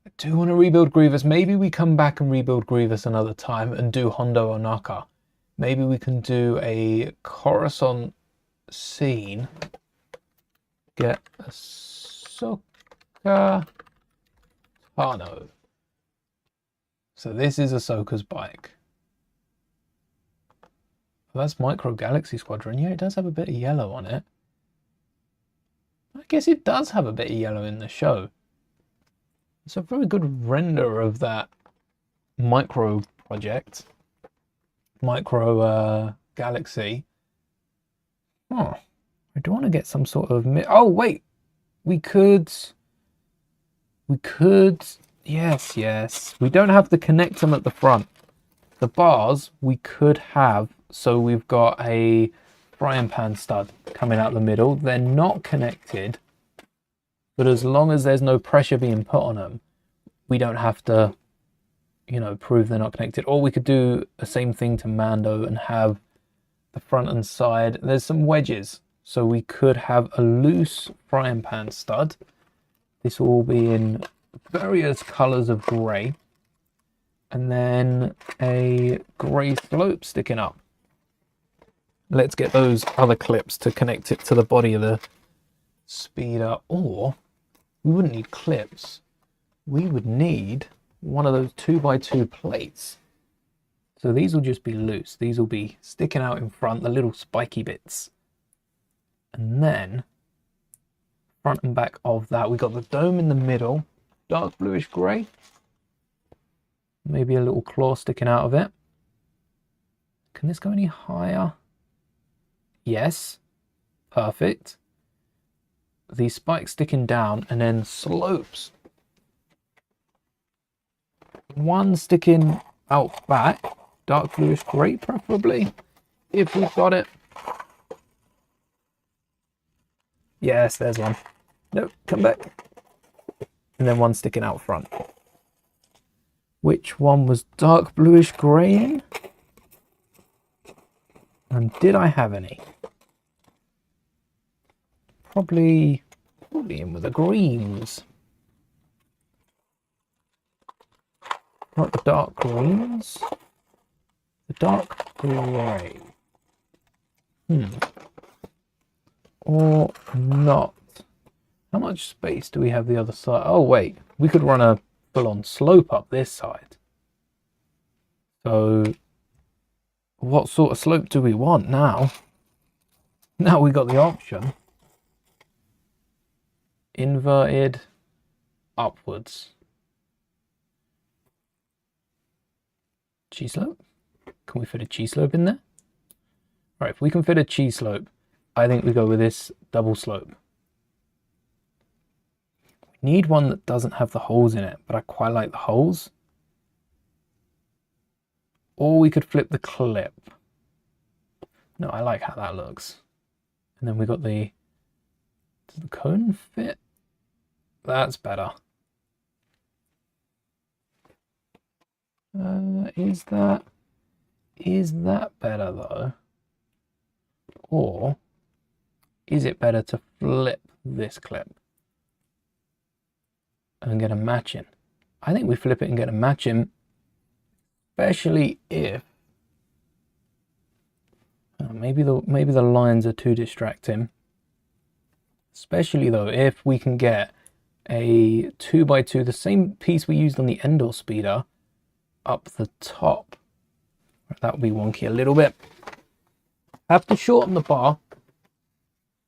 I do want to rebuild Grievous. Maybe we come back and rebuild Grievous another time and do Hondo Onaka. Maybe we can do a Coruscant scene. Get Ahsoka Tano. So this is Ahsoka's bike. That's Micro Galaxy Squadron. Yeah, it does have a bit of yellow on it. I guess it does have a bit of yellow in the show. It's a very good render of that Micro project. Micro Galaxy. Oh, I do want to get some sort of... Oh, wait. We could... Yes. We don't have the connector at the front. The bars we could have, so we've got a frying pan stud coming out the middle. They're not connected, but as long as there's no pressure being put on them, we don't have to, you know, prove they're not connected. Or we could do the same thing to Mando and have the front and side. There's some wedges, so we could have a loose frying pan stud. This will all be in various colors of gray, and then a gray slope sticking up. Let's get those other clips to connect it to the body of the speeder. Or we wouldn't need clips, we would need one of those 2x2 plates. So these will just be loose, these will be sticking out in front, the little spiky bits. And then front and back of that, we got the dome in the middle, dark bluish grey, maybe a little claw sticking out of it. Can this go any higher? Yes, perfect. These spikes sticking down, and then slopes, one sticking out back, dark bluish grey preferably, if we've got it. Yes, there's one. Nope, come back. And then one sticking out front. Which one was dark bluish grey in? And did I have any? Probably in with the greens. Not the dark greens. The dark grey. Or not. How much space do we have the other side? Oh wait, we could run a full-on slope up this side. So what sort of slope do we want now? Now we got the option. Inverted upwards. G-slope? Can we fit a G-slope in there? Right, if we can fit a G-slope, I think we go with this double slope. We need one that doesn't have the holes in it, but I quite like the holes. Or we could flip the clip. No, I like how that looks. And then we got the... Does the cone fit? That's better. Is that better though? Or is it better to flip this clip and get a matching? I think we flip it and get a matching, especially if maybe the lines are too distracting. Especially though, if we can get a 2x2, the same piece we used on the Endor speeder, up the top. That would be wonky a little bit. Have to shorten the bar.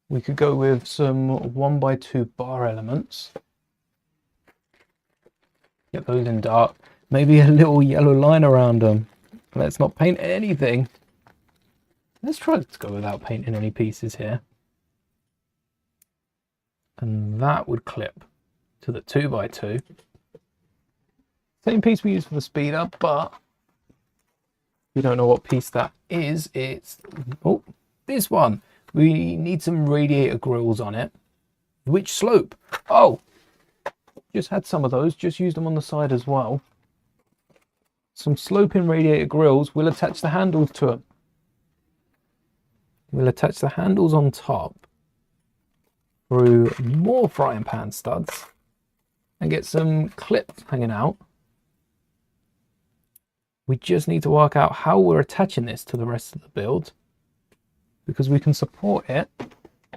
We could go with some 1x2 bar elements. Get those in dark. Maybe a little yellow line around them. Let's not paint anything. Let's try to go without painting any pieces here. And that would clip to the 2x2. Same piece we used for the speeder, but you don't know what piece that is. It's this one. We need some radiator grills on it. Which slope? Oh, just had some of those, just used them on the side as well. Some sloping radiator grills. We'll attach the handles to them. We'll attach the handles on top through more frying pan studs and get some clips hanging out. We just need to work out how we're attaching this to the rest of the build, because we can support it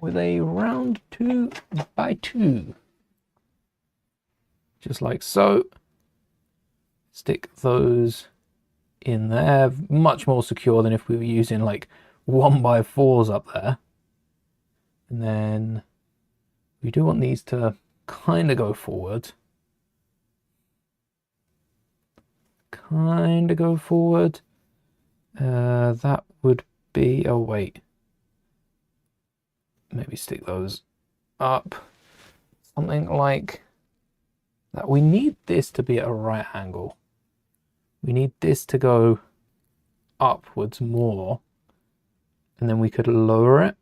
with a round 2x2. Just like so. Stick those in there, much more secure than if we were using like 1x4s up there. And then we do want these to kind of go forward. That would be, oh wait, maybe stick those up, something like that. We need this to be at a right angle. We need this to go upwards more, and then we could lower it.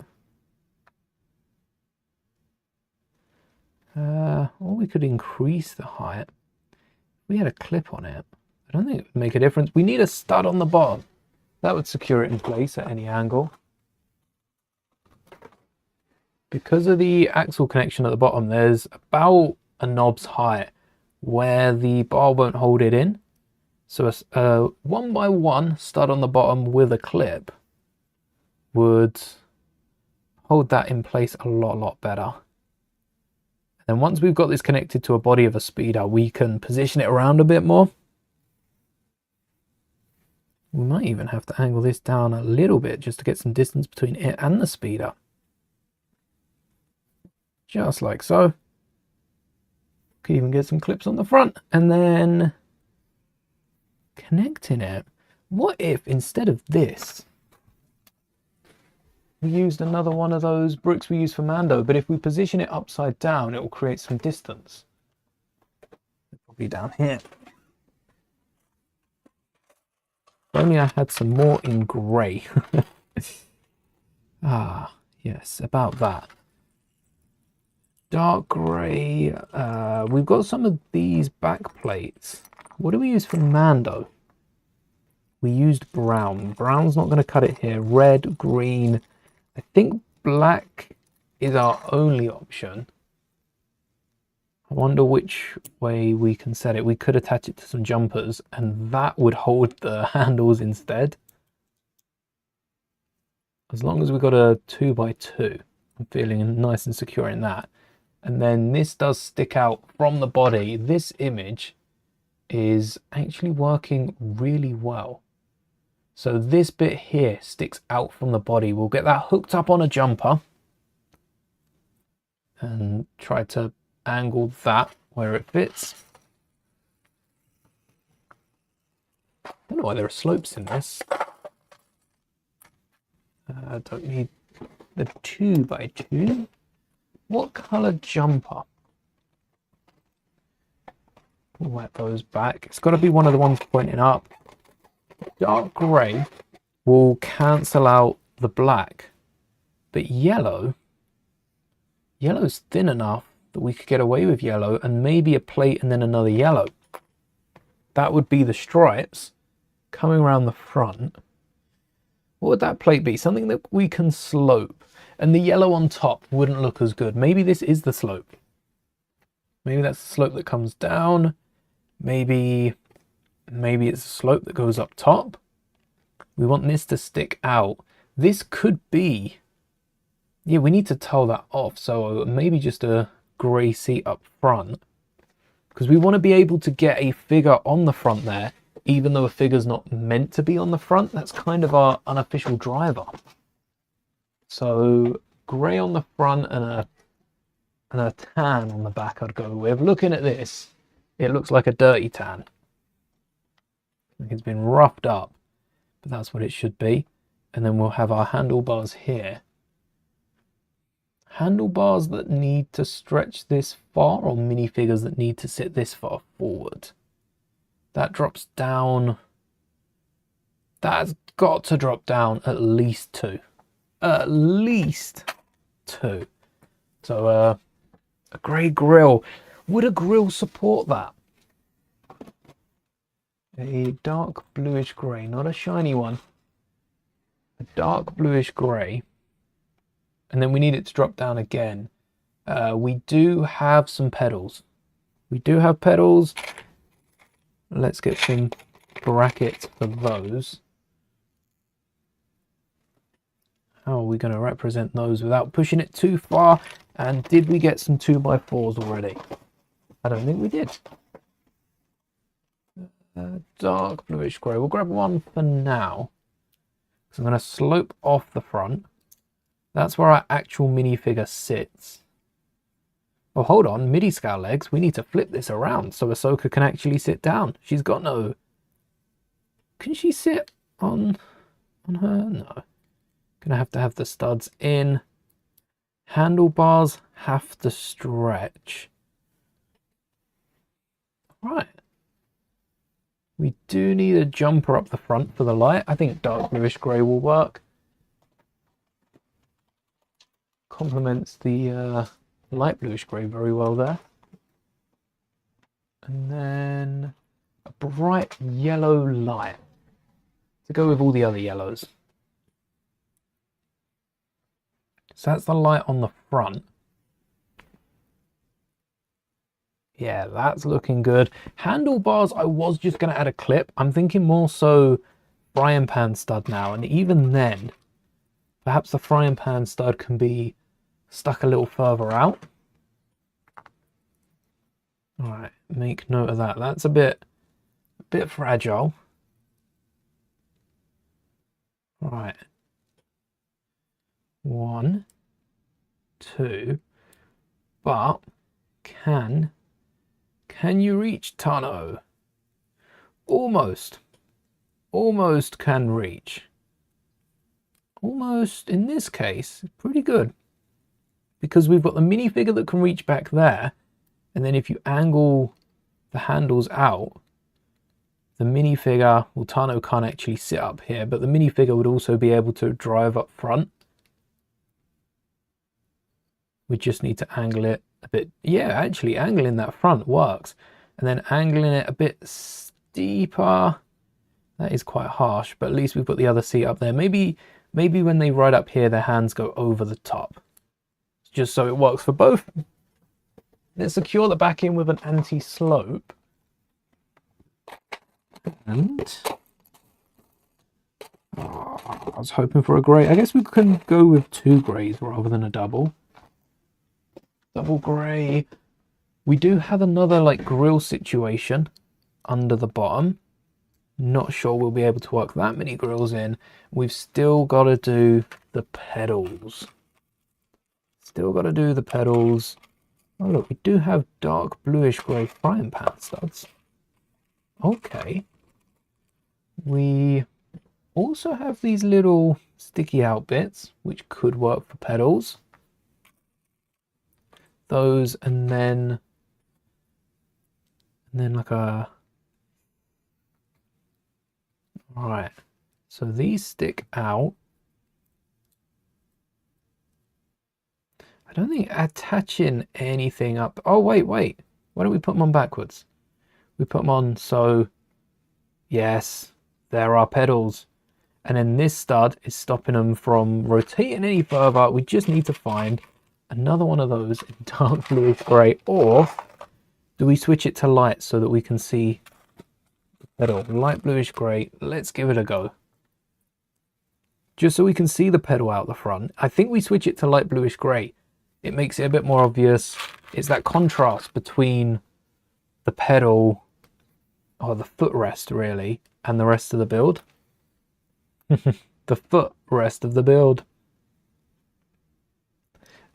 Or we could increase the height. If we had a clip on it, I don't think it would make a difference. We need a stud on the bottom. That would secure it in place at any angle. Because of the axle connection at the bottom, there's about a knob's height where the bar won't hold it in. So a 1x1 stud on the bottom with a clip would hold that in place a lot better. And then once we've got this connected to a body of a speeder, we can position it around a bit more. We might even have to angle this down a little bit just to get some distance between it and the speeder. Just like so. Could even get some clips on the front and then connecting it. What if instead of this, we used another one of those bricks we use for Mando, but if we position it upside down, it will create some distance. Probably down here. If only I had some more in grey. Ah, yes, about that. Dark grey. We've got some of these back plates. What do we use for Mando? We used brown. Brown's not going to cut it here. Red, green. I think black is our only option. I wonder which way we can set it. We could attach it to some jumpers and that would hold the handles instead. As long as we've got a 2x2, I'm feeling nice and secure in that. And then this does stick out from the body. This image is actually working really well. So this bit here sticks out from the body. We'll get that hooked up on a jumper and try to angle that where it fits. I don't know why there are slopes in this. I don't need the 2x2. What colour jumper? We'll wet those back. It's got to be one of the ones pointing up. Dark grey will cancel out the black, but yellow's thin enough that we could get away with yellow and maybe a plate and then another yellow. That would be the stripes coming around the front. What would that plate be? Something that we can slope, and the yellow on top wouldn't look as good. Maybe this is the slope. Maybe that's the slope that comes down. Maybe it's a slope that goes up top. We want this to stick out. This could be, yeah, we need to towel that off. So maybe just a grey seat up front, because we want to be able to get a figure on the front there, even though a figure's not meant to be on the front. That's kind of our unofficial driver. So grey on the front and a tan on the back I'd go with. Looking at this, it looks like a dirty tan. Like it's been roughed up, but that's what it should be. And then we'll have our handlebars here. Handlebars that need to stretch this far, or minifigures that need to sit this far forward. That drops down. That's got to drop down at least 2. At least 2. So a grey grille. Would a grille support that? A dark bluish grey, not a shiny one. A dark bluish grey. And then we need it to drop down again. We do have some pedals. We do have pedals. Let's get some brackets for those. How are we going to represent those without pushing it too far? And did we get some 2x4s already? I don't think we did. Dark bluish grey. We'll grab one for now. So I'm going to slope off the front. That's where our actual minifigure sits. Oh, hold on. MIDI scale legs. We need to flip this around so Ahsoka can actually sit down. She's got no... Can she sit on her? No. Gonna have to have the studs in. Handlebars have to stretch. Right. We do need a jumper up the front for the light. I think dark bluish grey will work. Complements the light bluish grey very well there. And then a bright yellow light to go with all the other yellows. So that's the light on the front. Yeah, that's looking good. Handlebars, I was just going to add a clip. I'm thinking more so frying pan stud now. And even then, perhaps the frying pan stud can be stuck a little further out. All right, make note of that. That's a bit fragile. All right. 1, 2, but can you reach Tano? Almost can reach. Almost, in this case, pretty good. Because we've got the minifigure that can reach back there, and then if you angle the handles out, the minifigure, well, Tano can't actually sit up here, but the minifigure would also be able to drive up front. We just need to angle it a bit. Yeah, actually angling that front works. And then angling it a bit steeper. That is quite harsh, but at least we've got the other seat up there. Maybe when they ride up here, their hands go over the top. Just so it works for both. Let's secure the back in with an anti-slope. And I was hoping for a grey. I guess we can go with 2 greys rather than a double. Double grey. We do have another like grill situation under the bottom. Not sure we'll be able to work that many grills in. We've still got to do the pedals. Still got to do the pedals. Oh look, we do have dark bluish grey frying pan studs. Okay. We also have these little sticky out bits, which could work for pedals. Those, and then like a... Right, so these stick out. I don't think attaching anything up... Oh, wait. Why don't we put them on backwards? We put them on, so... Yes, there are pedals. And then this stud is stopping them from rotating any further. We just need to find another one of those in dark bluish grey, or do we switch it to light so that we can see the pedal? Light bluish grey, let's give it a go. Just so we can see the pedal out the front. I think we switch it to light bluish grey. It makes it a bit more obvious. It's that contrast between the pedal, or the footrest really, and the rest of the build. The footrest of the build.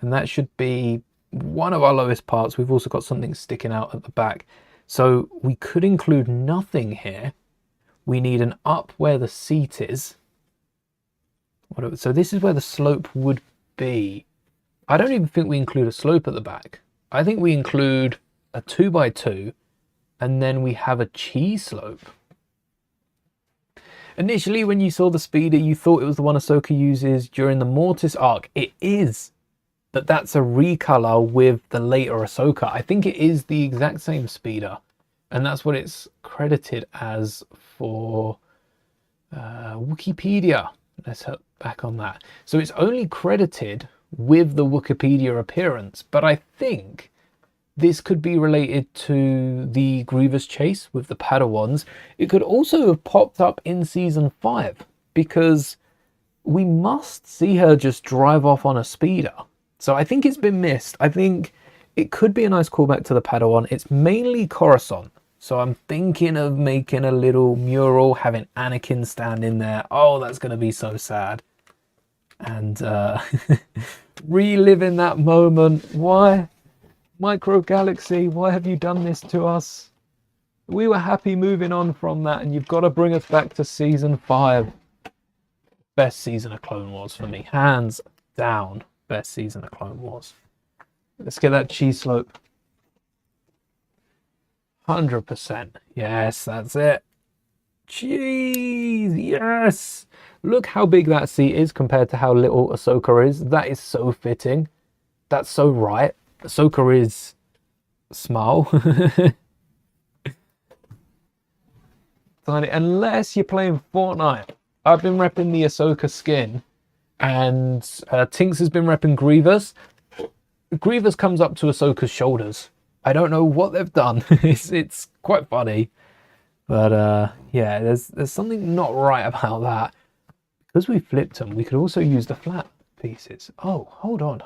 And that should be one of our lowest parts. We've also got something sticking out at the back. So we could include nothing here. We need an up where the seat is. So this is where the slope would be. I don't even think we include a slope at the back. I think we include a 2x2 and then we have a cheese slope. Initially, when you saw the speeder, you thought it was the one Ahsoka uses during the Mortis arc. It is. But that's a recolor with the later Ahsoka. I think it is the exact same speeder. And that's what it's credited as for Wikipedia. Let's hop back on that. So it's only credited with the Wikipedia appearance. But I think this could be related to the Grievous chase with the Padawans. It could also have popped up in season 5 because we must see her just drive off on a speeder. So I think it's been missed. I think it could be a nice callback to the Padawan. It's mainly Coruscant. So I'm thinking of making a little mural, having Anakin stand in there. Oh, that's going to be so sad. And reliving that moment. Why, Micro Galaxy, why have you done this to us? We were happy moving on from that, and you've got to bring us back to season 5. Best season of Clone Wars for me. Hands down, best season of Clone Wars. Let's get that cheese slope. 100%. Yes, that's it. Cheese. Yes. Look how big that seat is compared to how little Ahsoka is. That is so fitting. That's so right. Ahsoka is small. Tiny. Unless you're playing Fortnite. I've been repping the Ahsoka skin, and Tinks has been repping Grievous. Grievous comes up to Ahsoka's shoulders. I don't know what they've done. It's quite funny, but yeah, there's something not right about that. Because we flipped them, we could also use the flat pieces. Oh, hold on.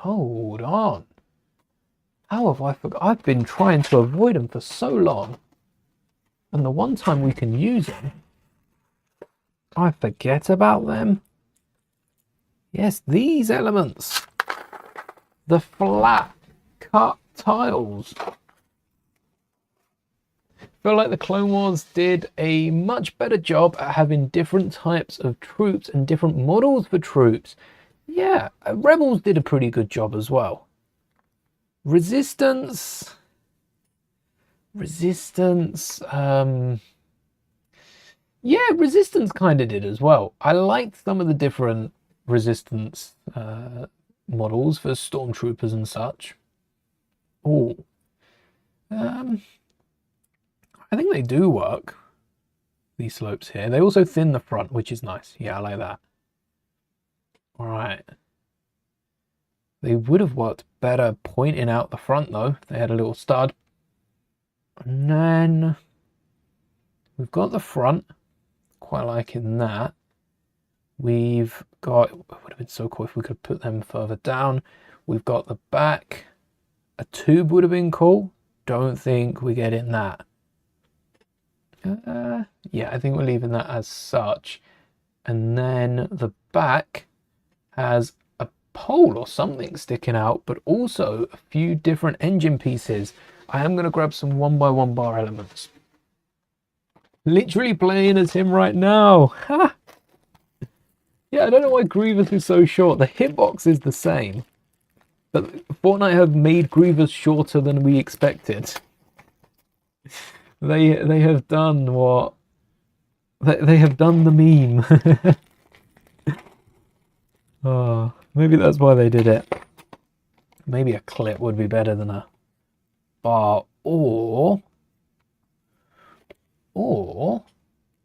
How have I forgot? I've been trying to avoid them for so long, and the one time we can use them, I forget about them. Yes, these elements. The flat cut tiles. I feel like the Clone Wars did a much better job at having different types of troops and different models for troops. Yeah, Rebels did a pretty good job as well. Resistance, yeah, Resistance kind of did as well. I liked some of the different Resistance models for stormtroopers and such. Oh, I think they do work, these slopes here. They also thin the front, which is nice. Yeah, I like that. All right. They would have worked better pointing out the front, though, if they had a little stud. And then we've got the front. Quite liking that. We've got, it would have been so cool if we could put them further down. We've got the back. A tube would have been cool. Don't think we're getting that. Yeah, I think we're leaving that as such. And then the back has a pole or something sticking out, but also a few different engine pieces. I am going to grab some 1x1 bar elements. Literally playing as him right now. Ha! Yeah, I don't know why Grievous is so short. The hitbox is the same, but Fortnite have made Grievous shorter than we expected. They have done what? They have done the meme. Oh, maybe that's why they did it. Maybe a clip would be better than a bar, or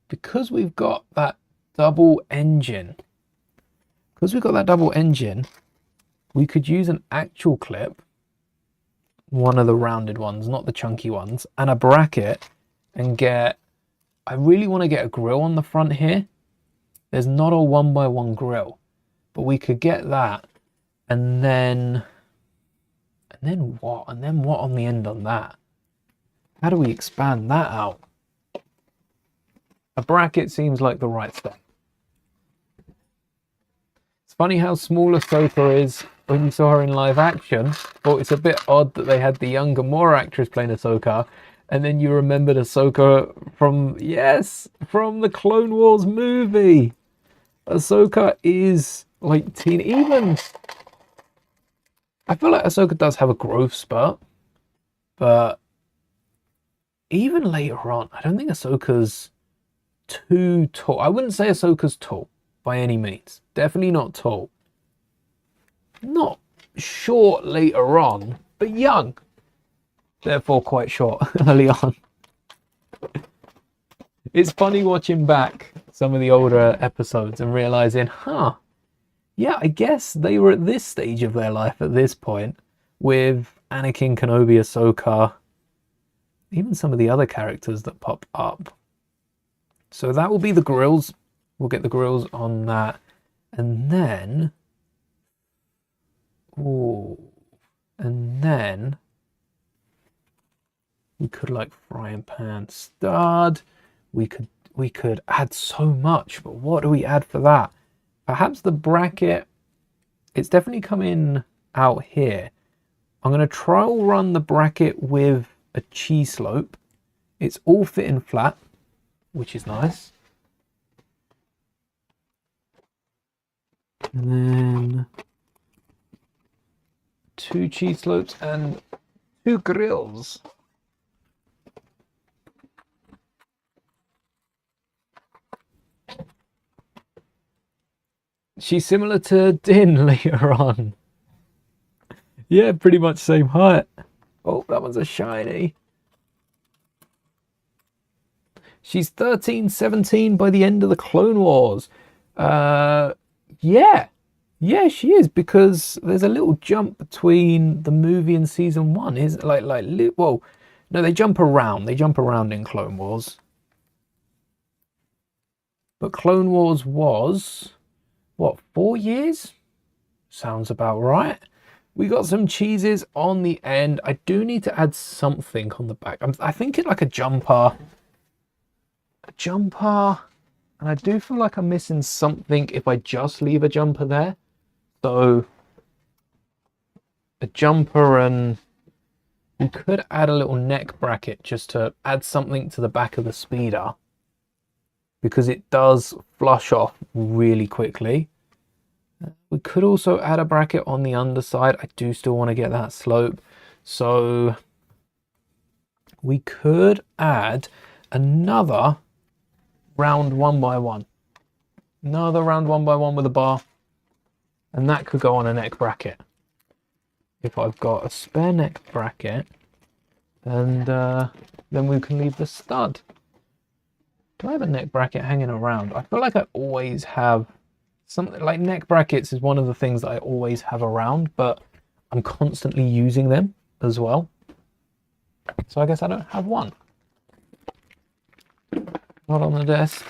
because we've got that double engine. Because we've got that double engine, we could use an actual clip, one of the rounded ones, not the chunky ones, and a bracket, and get, I really want to get a grill on the front here. There's not a 1x1 grill, but we could get that, and then what? And then what on the end on that? How do we expand that out? A bracket seems like the right step. It's funny how small Ahsoka is when you saw her in live action. But it's a bit odd that they had the younger, more actress playing Ahsoka, and then you remembered Ahsoka from, yes, from the Clone Wars movie. Ahsoka is like teen. Even I feel like Ahsoka does have a growth spurt, but even later on, I don't think Ahsoka's too tall. I wouldn't say Ahsoka's tall by any means. Definitely not tall. Not short later on, but young. Therefore quite short early on. It's funny watching back some of the older episodes and realizing, yeah, I guess they were at this stage of their life at this point with Anakin, Kenobi, Ahsoka, even some of the other characters that pop up. So that will be the grills. We'll get the grills on that. And then, We could like frying pan stud. We could add so much, but what do we add for that? Perhaps the bracket. It's definitely coming out here. I'm going to trial run the bracket with a cheese slope. It's all fitting flat, which is nice. And then 2 cheese slopes and 2 grills. She's similar to Din later on. Yeah, pretty much same height. Oh, that one's a shiny. She's 13, 17 by the end of the Clone Wars. Yeah. Yeah, she is, because there's a little jump between the movie and season 1. Is well, no, they jump around. They jump around in Clone Wars. But Clone Wars was, what, 4 years? Sounds about right. We got some cheeses on the end. I do need to add something on the back. I think it like a jumper. A jumper. And I do feel like I'm missing something if I just leave a jumper there. So a jumper, and we could add a little neck bracket just to add something to the back of the speeder, because it does flush off really quickly. We could also add a bracket on the underside. I do still want to get that slope. So we could add another round 1x1. Another round 1x1 with a bar. And that could go on a neck bracket. If I've got a spare neck bracket, and then we can leave the stud. Do I have a neck bracket hanging around? I feel like I always have something. Like, neck brackets is one of the things that I always have around, but I'm constantly using them as well. So I guess I don't have one. Not on the desk.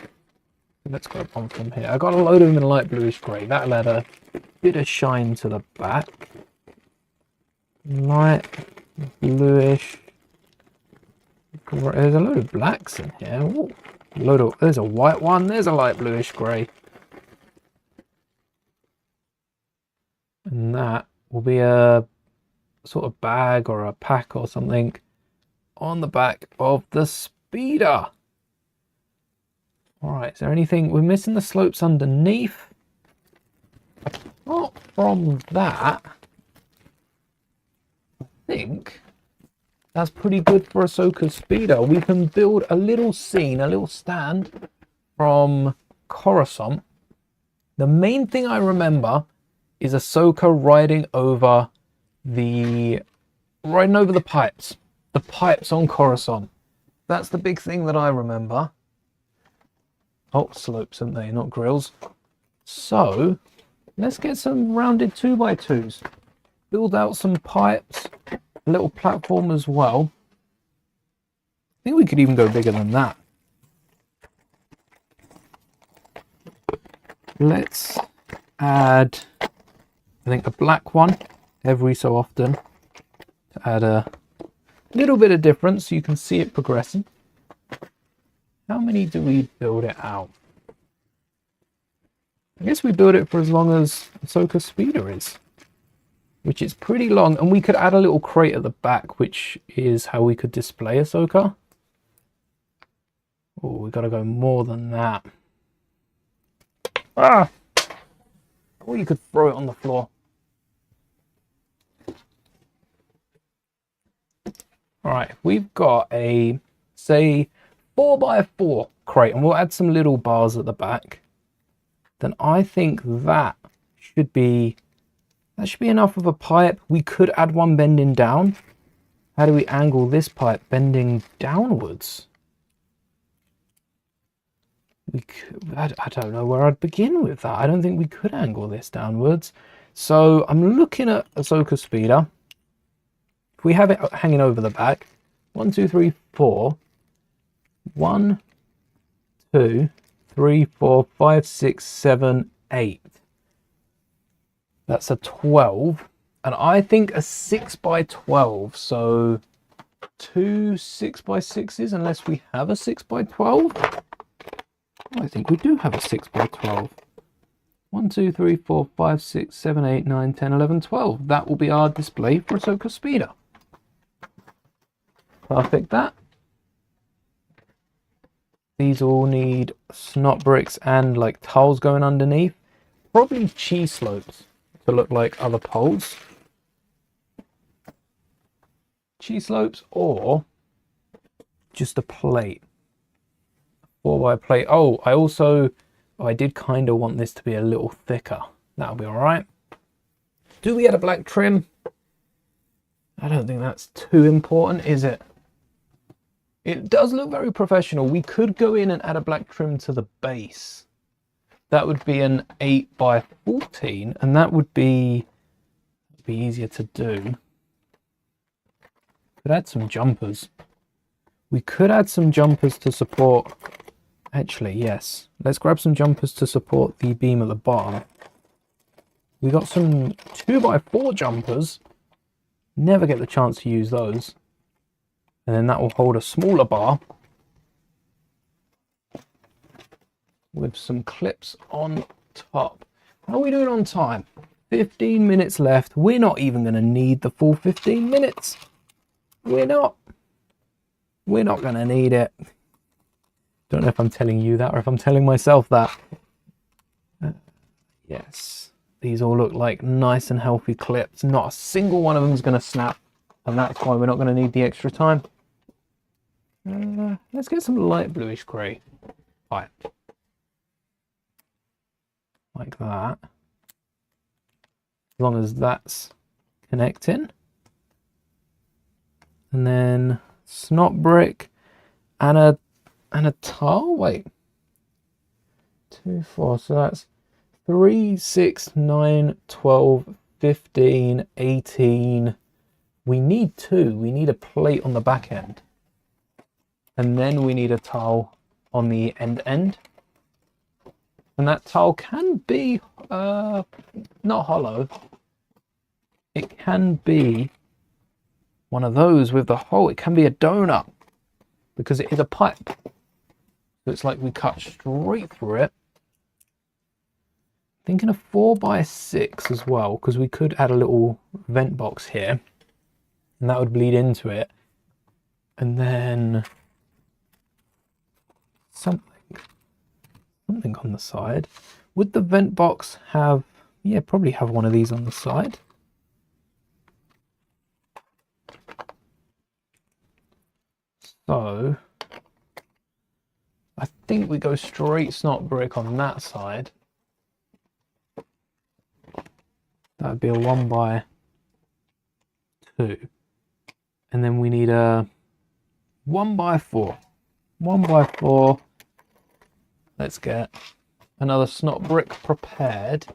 Let's grab one from here. I got a load of them in light bluish grey. That'll add a bit of shine to the back. Light bluish. There's a load of blacks in here. Ooh, there's a white one. There's a light bluish grey. And that will be a sort of bag or a pack or something on the back of the speeder. All right, is there anything? We're missing the slopes underneath. Apart from that, I think that's pretty good for Ahsoka's speeder. We can build a little scene, a little stand from Coruscant. The main thing I remember is Ahsoka riding over the pipes. The pipes on Coruscant. That's the big thing that I remember. Oh, slopes, aren't they? Not grills. So let's get some rounded 2x2s. Build out some pipes, a little platform as well. I think we could even go bigger than that. Let's add, I think, a black one every so often to add a little bit of difference so you can see it progressing. How many do we build it out? I guess we build it for as long as Ahsoka's speeder is, which is pretty long. And we could add a little crate at the back, which is how we could display Ahsoka. Oh, we got to go more than that. Ah! Or you could throw it on the floor. All right, we've got a, say, 4x4 crate, and we'll add some little bars at the back. Then I think that should be enough of a pipe. We could add one bending down. How do we angle this pipe bending downwards? I don't know where I'd begin with that. I don't think we could angle this downwards. So I'm looking at Ahsoka's speeder. If we have it hanging over the back, 1, 2, 3, 4. 1, 2, 3, 4, 5, 6, 7, 8. That's a 12. And I think a 6x12. So 2 6x6s unless we have a 6x12. I think we do have a 6x12. 1, 2, 3, 4, 5, 6, 7, 8, 9, 10, 11, 12. That will be our display for Ahsoka Speeder. Perfect that. These all need snot bricks and like tiles going underneath. Probably cheese slopes to look like other poles. Cheese slopes or just a plate. 4x plate. Oh, I did kind of want this to be a little thicker. That'll be all right. Do we add a black trim? I don't think that's too important, is it? It does look very professional. We could go in and add a black trim to the base. That would be an 8x14, and that would be easier to do. Could add some jumpers. We could add some jumpers to support. Actually, yes. Let's grab some jumpers to support the beam at the bottom. We got some 2x4 jumpers. Never get the chance to use those. And then that will hold a smaller bar with some clips on top. How are we doing on time? 15 minutes left. We're not even going to need the full 15 minutes. We're not going to need it. Don't know if I'm telling you that or if I'm telling myself that. Yes, these all look like nice and healthy clips. Not a single one of them is going to snap, and that's why we're not going to need the extra time. Let's get some light bluish grey. Right. Like that. As long as that's connecting. And then snot brick and a tile. Wait. 2, 4. So that's 3, 6, 9, 12, 15, 18. We need 2. We need a plate on the back end. And then we need a tile on the end. And that tile can be not hollow. It can be one of those with the hole. It can be a donut because it is a pipe. So it's like we cut straight through it. Thinking of 4x6 as well, because we could add a little vent box here and that would bleed into it. And then something on the side. Would the vent box have, yeah, probably have one of these on the side. So I think we go straight snot brick on that side. That would be a 1x2. And then we need a 1x4. 1x4. Let's get another snot brick prepared.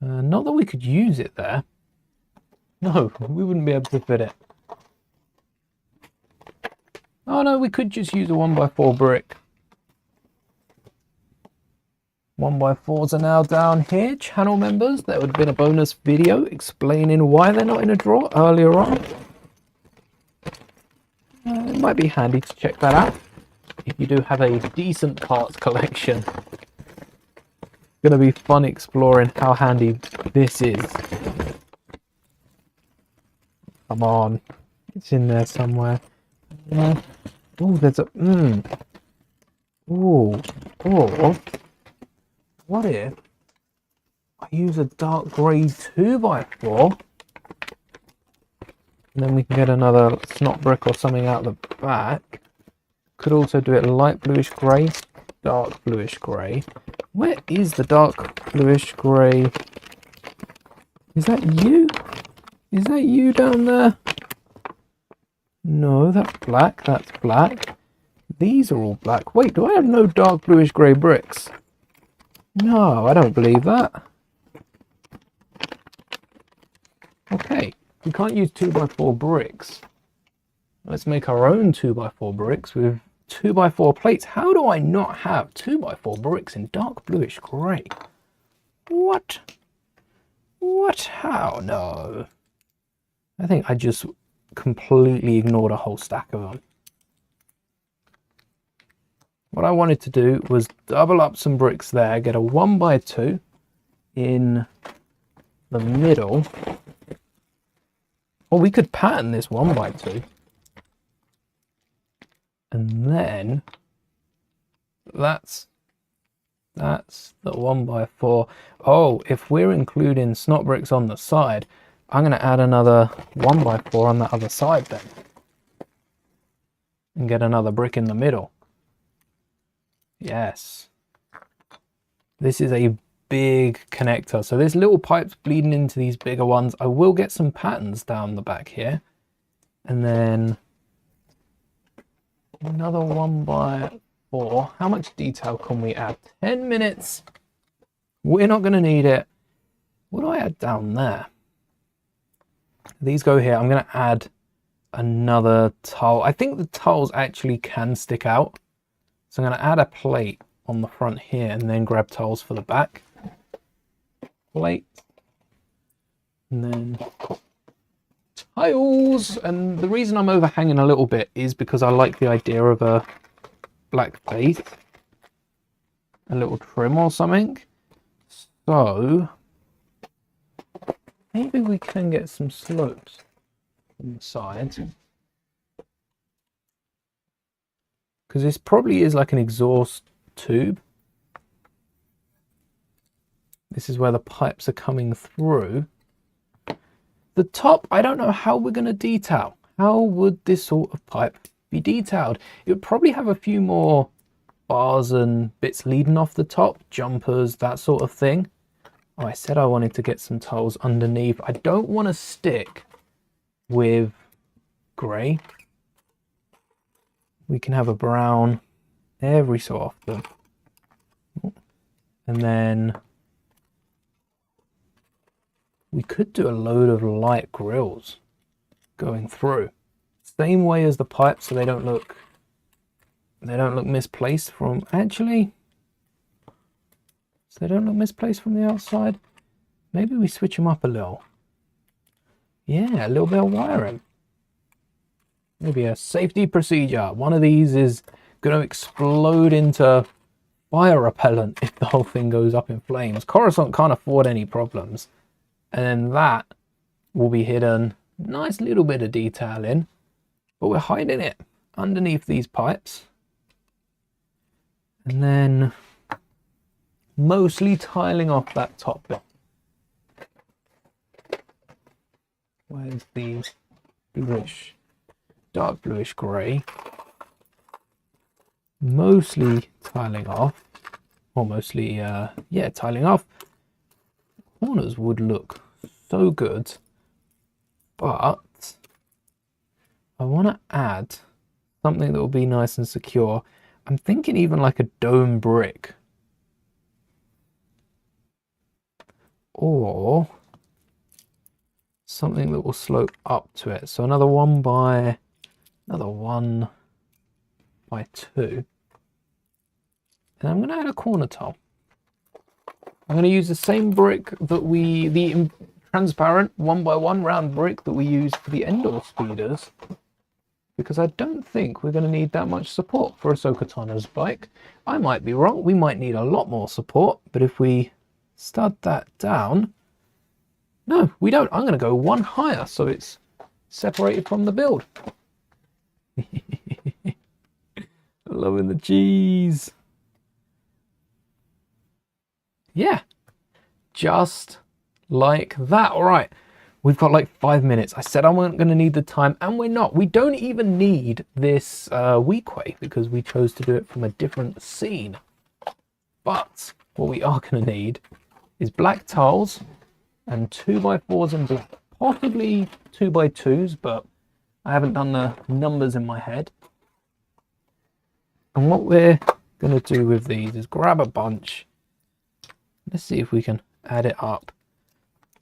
Not that we could use it there. No, we wouldn't be able to fit it. Oh no, we could just use a 1x4 brick. 1x4s are now down here, channel members. That would have been a bonus video explaining why they're not in a drawer earlier on. It might be handy to check that out if you do have a decent parts collection. It's going to be fun exploring how handy this is. Come on, it's in there somewhere. Oh, there's a or what if I use a dark grey 2x4 and then we can get another snot brick or something out the back. Could also do it light bluish grey, dark bluish grey. Where is the dark bluish grey? Is that you? Is that you down there? No, that's black, that's black. These are all black. Wait, do I have no dark bluish grey bricks? No, I don't believe that. Okay, we can't use 2x4 bricks. Let's make our own 2x4 bricks with 2x4 plates. How do I not have 2x4 bricks in dark bluish grey? What? What? How? No. I think I just completely ignored a whole stack of them. What I wanted to do was double up some bricks there, get a 1x2 in the middle. Or we could pattern this 1x2. And then that's the 1x4. Oh, if we're including snot bricks on the side, I'm going to add another 1x4 on that other side then. And get another brick in the middle. Yes. This is a big connector. So there's little pipes bleeding into these bigger ones. I will get some patterns down the back here. And then another 1x4. How much detail can we add? 10 minutes. We're not going to need it. What do I add down there? These go here. I'm going to add another tile. I think the tiles actually can stick out. So I'm going to add a plate on the front here and then grab tiles for the back. Plate. And then tiles. And the reason I'm overhanging a little bit is because I like the idea of a black base. A little trim or something. So maybe we can get some slopes on the sides. Because this probably is like an exhaust tube. This is where the pipes are coming through. The top, I don't know how we're going to detail. How would this sort of pipe be detailed? It would probably have a few more bars and bits leading off the top, jumpers, that sort of thing. Oh, I said I wanted to get some tiles underneath. I don't want to stick with grey. We can have a brown every so often. And then we could do a load of light grills going through. Same way as the pipes, so they don't look misplaced from misplaced from the outside. Maybe we switch them up a little. Yeah, a little bit of wiring. Maybe a safety procedure. One of these is going to explode into fire repellent if the whole thing goes up in flames. Coruscant can't afford any problems. And then that will be hidden. Nice little bit of detail in. But we're hiding it underneath these pipes. And then mostly tiling off that top bit. Where's the bluish, dark bluish grey? Mostly tiling off, or mostly, yeah, tiling off. Corners would look so good, but I want to add something that will be nice and secure. I'm thinking even like a dome brick. Or something that will slope up to it. So another 1x2. And I'm going to add a corner tile. I'm going to use the same brick that the transparent 1x1 round brick that we used for the Endor speeders. Because I don't think we're going to need that much support for Ahsoka Tano's bike. I might be wrong. We might need a lot more support. But if we stud that down... No, we don't. I'm going to go one higher so it's separated from the build. Loving the cheese. Yeah, just like that. All right, we've got like 5 minutes. I said I wasn't going to need the time, and we're not. We don't even need this weequay because we chose to do it from a different scene. But what we are going to need is black tiles and 2x4s in black. Possibly 2x2s, but I haven't done the numbers in my head. And what we're going to do with these is grab a bunch. Let's see if we can add it up.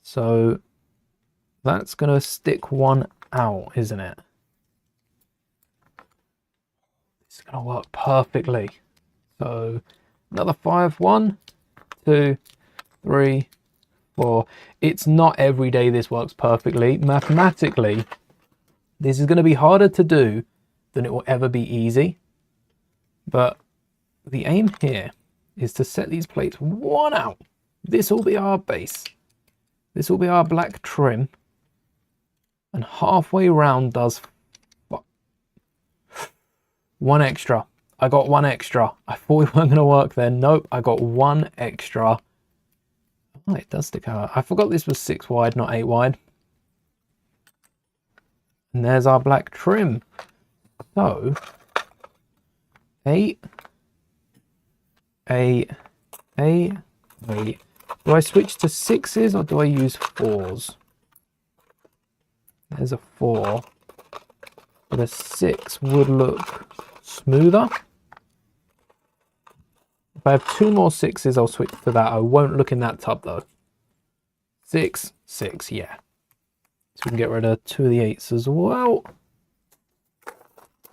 So that's going to stick one out, isn't it? It's going to work perfectly. So another 5, 1, 2, 3, 4. It's not every day this works perfectly. Mathematically, This is going to be harder to do than it will ever be easy. But the aim here is to set these plates one out. This will be our base. This will be our black trim. And halfway round does one extra. I got one extra. I thought it weren't going to work then. Nope, I got one extra. Oh, it does stick out. I forgot this was 6 wide, not 8 wide. And there's our black trim. So, 8, 8, 8, 8. Do I switch to 6s or do I use 4s? There's a 4. But a 6 would look smoother. If I have 2 more 6s, I'll switch to that. I won't look in that tub though. 6, 6, yeah. So we can get rid of 2 of the 8s as well.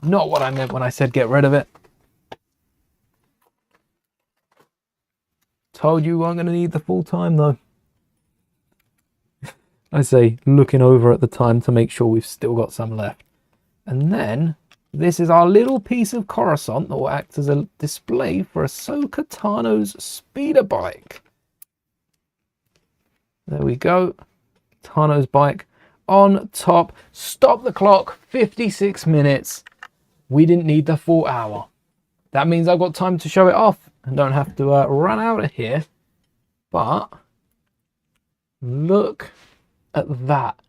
Not what I meant when I said get rid of it. Told you I'm going to need the full time though. I say looking over at the time to make sure we've still got some left. And then this is our little piece of Coruscant that will act as a display for Ahsoka Tano's speeder bike. There we go. Tano's bike on top. Stop the clock. 56 minutes. We didn't need the full hour. That means I've got time to show it off and don't have to run out of here. But look at that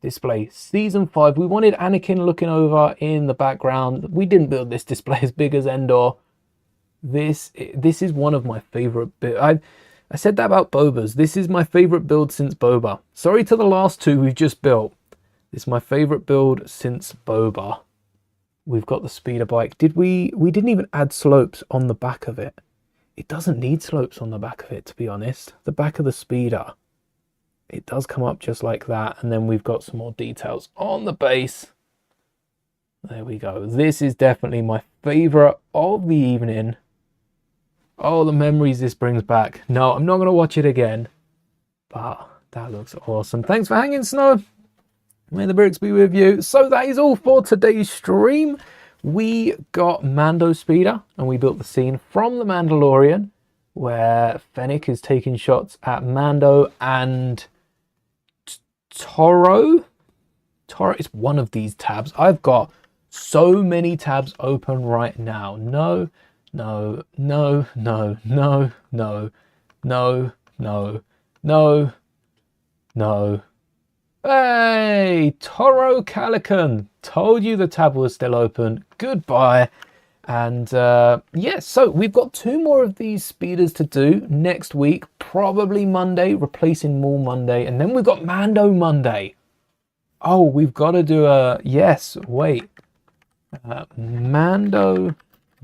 display. Season 5. We wanted Anakin looking over in the background. We didn't build this display as big as Endor. This is one of my favorite builds. I said that about Boba's. This is my favorite build since Boba. Sorry to the last 2 we've just built. This is my favorite build since Boba. We've got the speeder bike. We didn't even add slopes on the back of it. It doesn't need slopes on the back of it, to be honest. The back of the speeder, it does come up just like that. And then we've got some more details on the base. There we go. This is definitely my favorite of the evening. Oh, the memories this brings back. No, I'm not going to watch it again. But that looks awesome. Thanks for hanging, Snow. May the bricks be with you. So that is all for today's stream. We got Mando Speeder and we built the scene from The Mandalorian where Fennec is taking shots at Mando and Toro. Toro is one of these tabs. I've got so many tabs open right now. No, no, no, no, no, no, no, no, no, no. Hey, Toro Calican. Told you the tab was still open. Goodbye. And yeah, so we've got 2 more of these speeders to do next week. Probably Monday, replacing Maul Monday. And then we've got Mando Monday. Oh, we've got to do a... Yes, wait. Mando...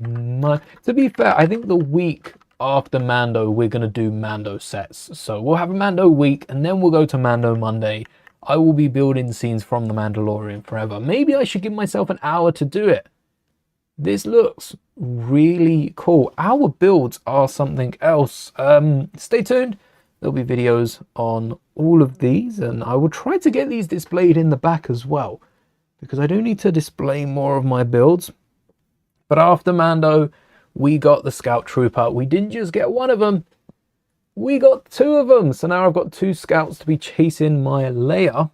To be fair, I think the week after Mando, we're going to do Mando sets. So we'll have a Mando week and then we'll go to Mando Monday. I will be building scenes from The Mandalorian forever. Maybe I should give myself an hour to do it. This looks really cool. Our builds are something else. Stay tuned. There'll be videos on all of these and I will try to get these displayed in the back as well because I do need to display more of my builds. But after Mando, we got the Scout Trooper. We didn't just get one of them. We got 2 of them. So now I've got 2 scouts to be chasing my Leia.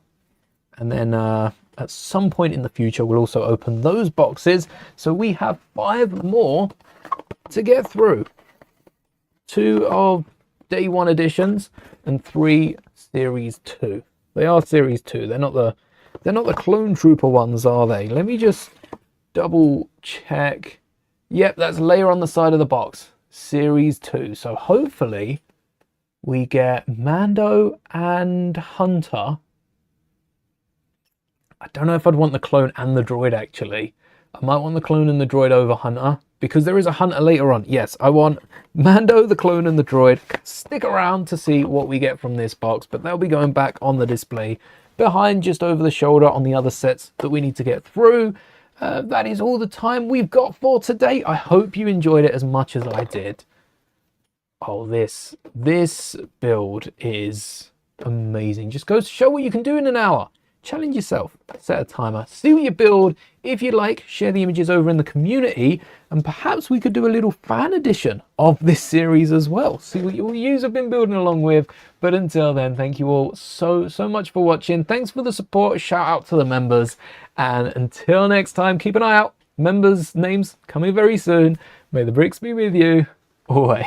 And then at some point in the future, we'll also open those boxes. So we have 5 more to get through. 2 of Day 1 editions and 3 Series 2. They are Series 2. They're not the Clone Trooper ones, are they? Let me just double check. Yep, that's Leia on the side of the box. Series 2. So hopefully we get Mando and Hunter. I don't know if I'd want the clone and the droid, actually. I might want the clone and the droid over Hunter, because there is a Hunter later on. Yes, I want Mando, the clone, and the droid. Stick around to see what we get from this box, but they'll be going back on the display behind, just over the shoulder on the other sets that we need to get through. That is all the time we've got for today. I hope you enjoyed it as much as I did. Oh, this build is amazing. Just goes to show what you can do in an hour. challenge yourself, set a timer, see what you build. If you like, share the images over in the community, and perhaps we could do a little fan edition of this series as well. See what your yous have been building along with. But until then, thank you all so much for watching. Thanks for the support. Shout out to the members. And until next time, keep an eye out. Members' names coming very soon. May the bricks be with you always.